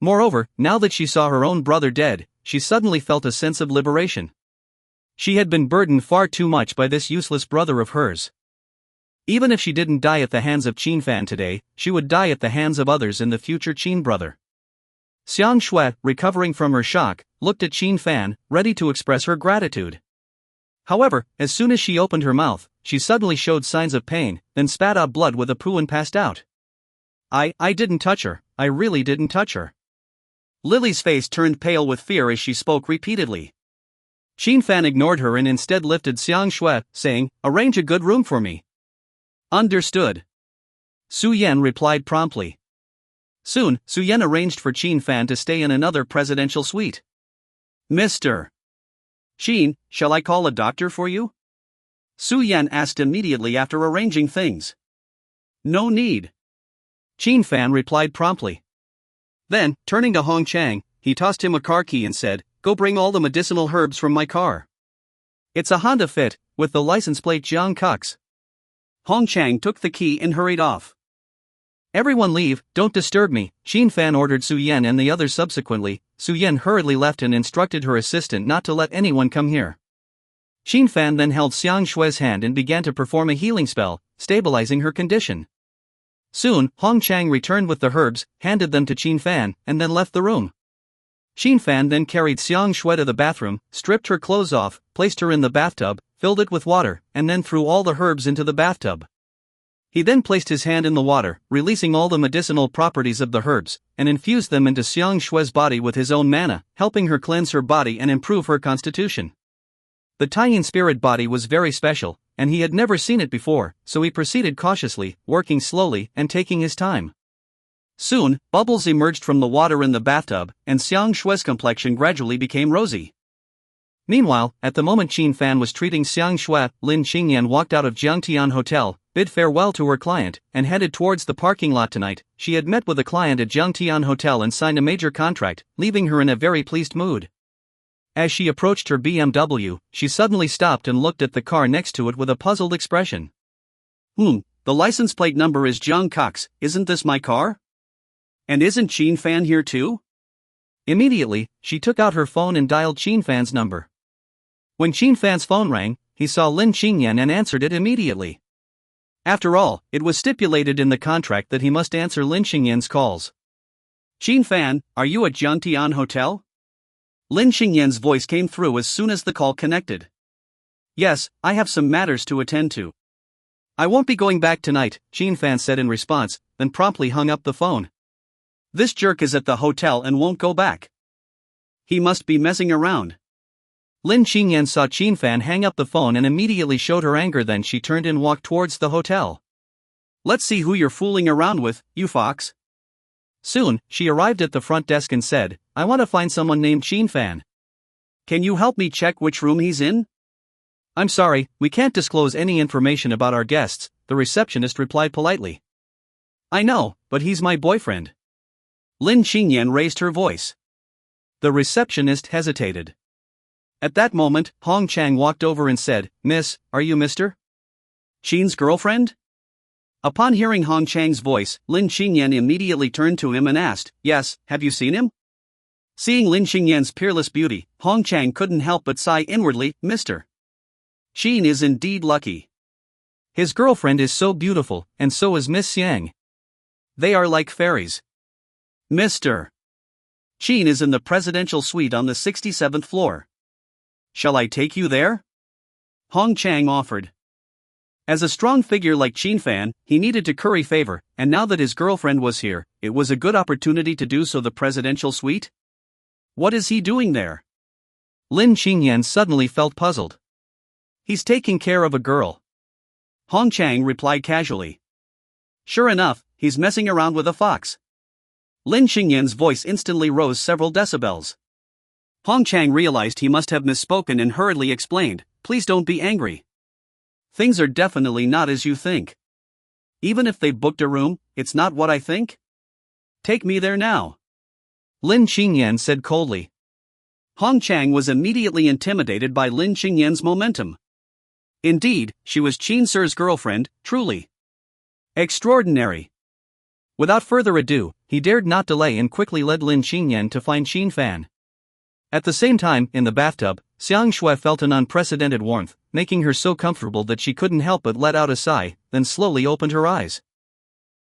Moreover, now that she saw her own brother dead, she suddenly felt a sense of liberation. She had been burdened far too much by this useless brother of hers. Even if she didn't die at the hands of Qin Fan today, she would die at the hands of others in the future. Qin brother. Xiang Shui, recovering from her shock, looked at Qin Fan, ready to express her gratitude. However, as soon as she opened her mouth, she suddenly showed signs of pain, then spat out blood with a poo and passed out. I didn't touch her, I really didn't touch her. Lily's face turned pale with fear as she spoke repeatedly. Qin Fan ignored her and instead lifted Xiang Shui, saying, "Arrange a good room for me." "Understood." Su Yan replied promptly. Soon, Su Yan arranged for Qin Fan to stay in another presidential suite. "Mr. Qin, shall I call a doctor for you?" Su Yan asked immediately after arranging things. "No need." Qin Fan replied promptly. Then, turning to Hong Chang, he tossed him a car key and said, "Go bring all the medicinal herbs from my car. It's a Honda Fit, with the license plate Jiang Kux." Hong Chang took the key and hurried off. "Everyone leave, don't disturb me," Qin Fan ordered Su Yan and the others subsequently. Su Yan hurriedly left and instructed her assistant not to let anyone come here. Qin Fan then held Xiang Shui's hand and began to perform a healing spell, stabilizing her condition. Soon, Hong Chang returned with the herbs, handed them to Qin Fan, and then left the room. Qin Fan then carried Xiang Shui to the bathroom, stripped her clothes off, placed her in the bathtub, filled it with water, and then threw all the herbs into the bathtub. He then placed his hand in the water, releasing all the medicinal properties of the herbs, and infused them into Xiang Shui's body with his own mana, helping her cleanse her body and improve her constitution. The Taiyin spirit body was very special, and he had never seen it before, so he proceeded cautiously, working slowly and taking his time. Soon, bubbles emerged from the water in the bathtub, and Xiang Shui's complexion gradually became rosy. Meanwhile, at the moment Qin Fan was treating Xiang Shui, Lin Qingyan walked out of Jiangtian Hotel, bid farewell to her client, and headed towards the parking lot. Tonight, she had met with a client at Jiangtian Hotel and signed a major contract, leaving her in a very pleased mood. As she approached her BMW, she suddenly stopped and looked at the car next to it with a puzzled expression. The license plate number is Jiang Kux, isn't this my car? And isn't Qin Fan here too? Immediately, she took out her phone and dialed Qin Fan's number. When Qin Fan's phone rang, he saw Lin Qingyan and answered it immediately. After all, it was stipulated in the contract that he must answer Lin Qingyan's calls. "Qin Fan, are you at Jiangtian Hotel?" Lin Qingyan's voice came through as soon as the call connected. "Yes, I have some matters to attend to. I won't be going back tonight," Qin Fan said in response, then promptly hung up the phone. "This jerk is at the hotel and won't go back. He must be messing around." Lin Qingyan saw Qin Fan hang up the phone and immediately showed her anger. Then she turned and walked towards the hotel. "Let's see who you're fooling around with, you fox." Soon, she arrived at the front desk and said, "I want to find someone named Qin Fan. Can you help me check which room he's in?" "I'm sorry, we can't disclose any information about our guests," the receptionist replied politely. "I know, but he's my boyfriend." Lin Qingyan raised her voice. The receptionist hesitated. At that moment, Hong Chang walked over and said, "Miss, are you Mr. Qin's girlfriend?" Upon hearing Hong Chang's voice, Lin Qingyan immediately turned to him and asked, "Yes, have you seen him?" Seeing Lin Qingyan's peerless beauty, Hong Chang couldn't help but sigh inwardly. "Mr. Qin is indeed lucky. His girlfriend is so beautiful, and so is Miss Xiang. They are like fairies. Mr. Qin is in the presidential suite on the 67th floor. Shall I take you there?" Hong Chang offered. As a strong figure like Qin Fan, he needed to curry favor, and now that his girlfriend was here, it was a good opportunity to do so. The presidential suite? What is he doing there? Lin Qingyan suddenly felt puzzled. "He's taking care of a girl," Hong Chang replied casually. "Sure enough, he's messing around with a fox." Lin Qingyan's voice instantly rose several decibels. Hong Chang realized he must have misspoken and hurriedly explained, "Please don't be angry. Things are definitely not as you think. Even if they've booked a room, it's not what I think. Take me there now," Lin Qingyan said coldly. Hong Chang was immediately intimidated by Lin Qingyan's momentum. Indeed, she was Qin Sir's girlfriend, truly extraordinary. Without further ado, he dared not delay and quickly led Lin Qingyan to find Xin Fan. At the same time, in the bathtub, Xiang Shui felt an unprecedented warmth, making her so comfortable that she couldn't help but let out a sigh, then slowly opened her eyes.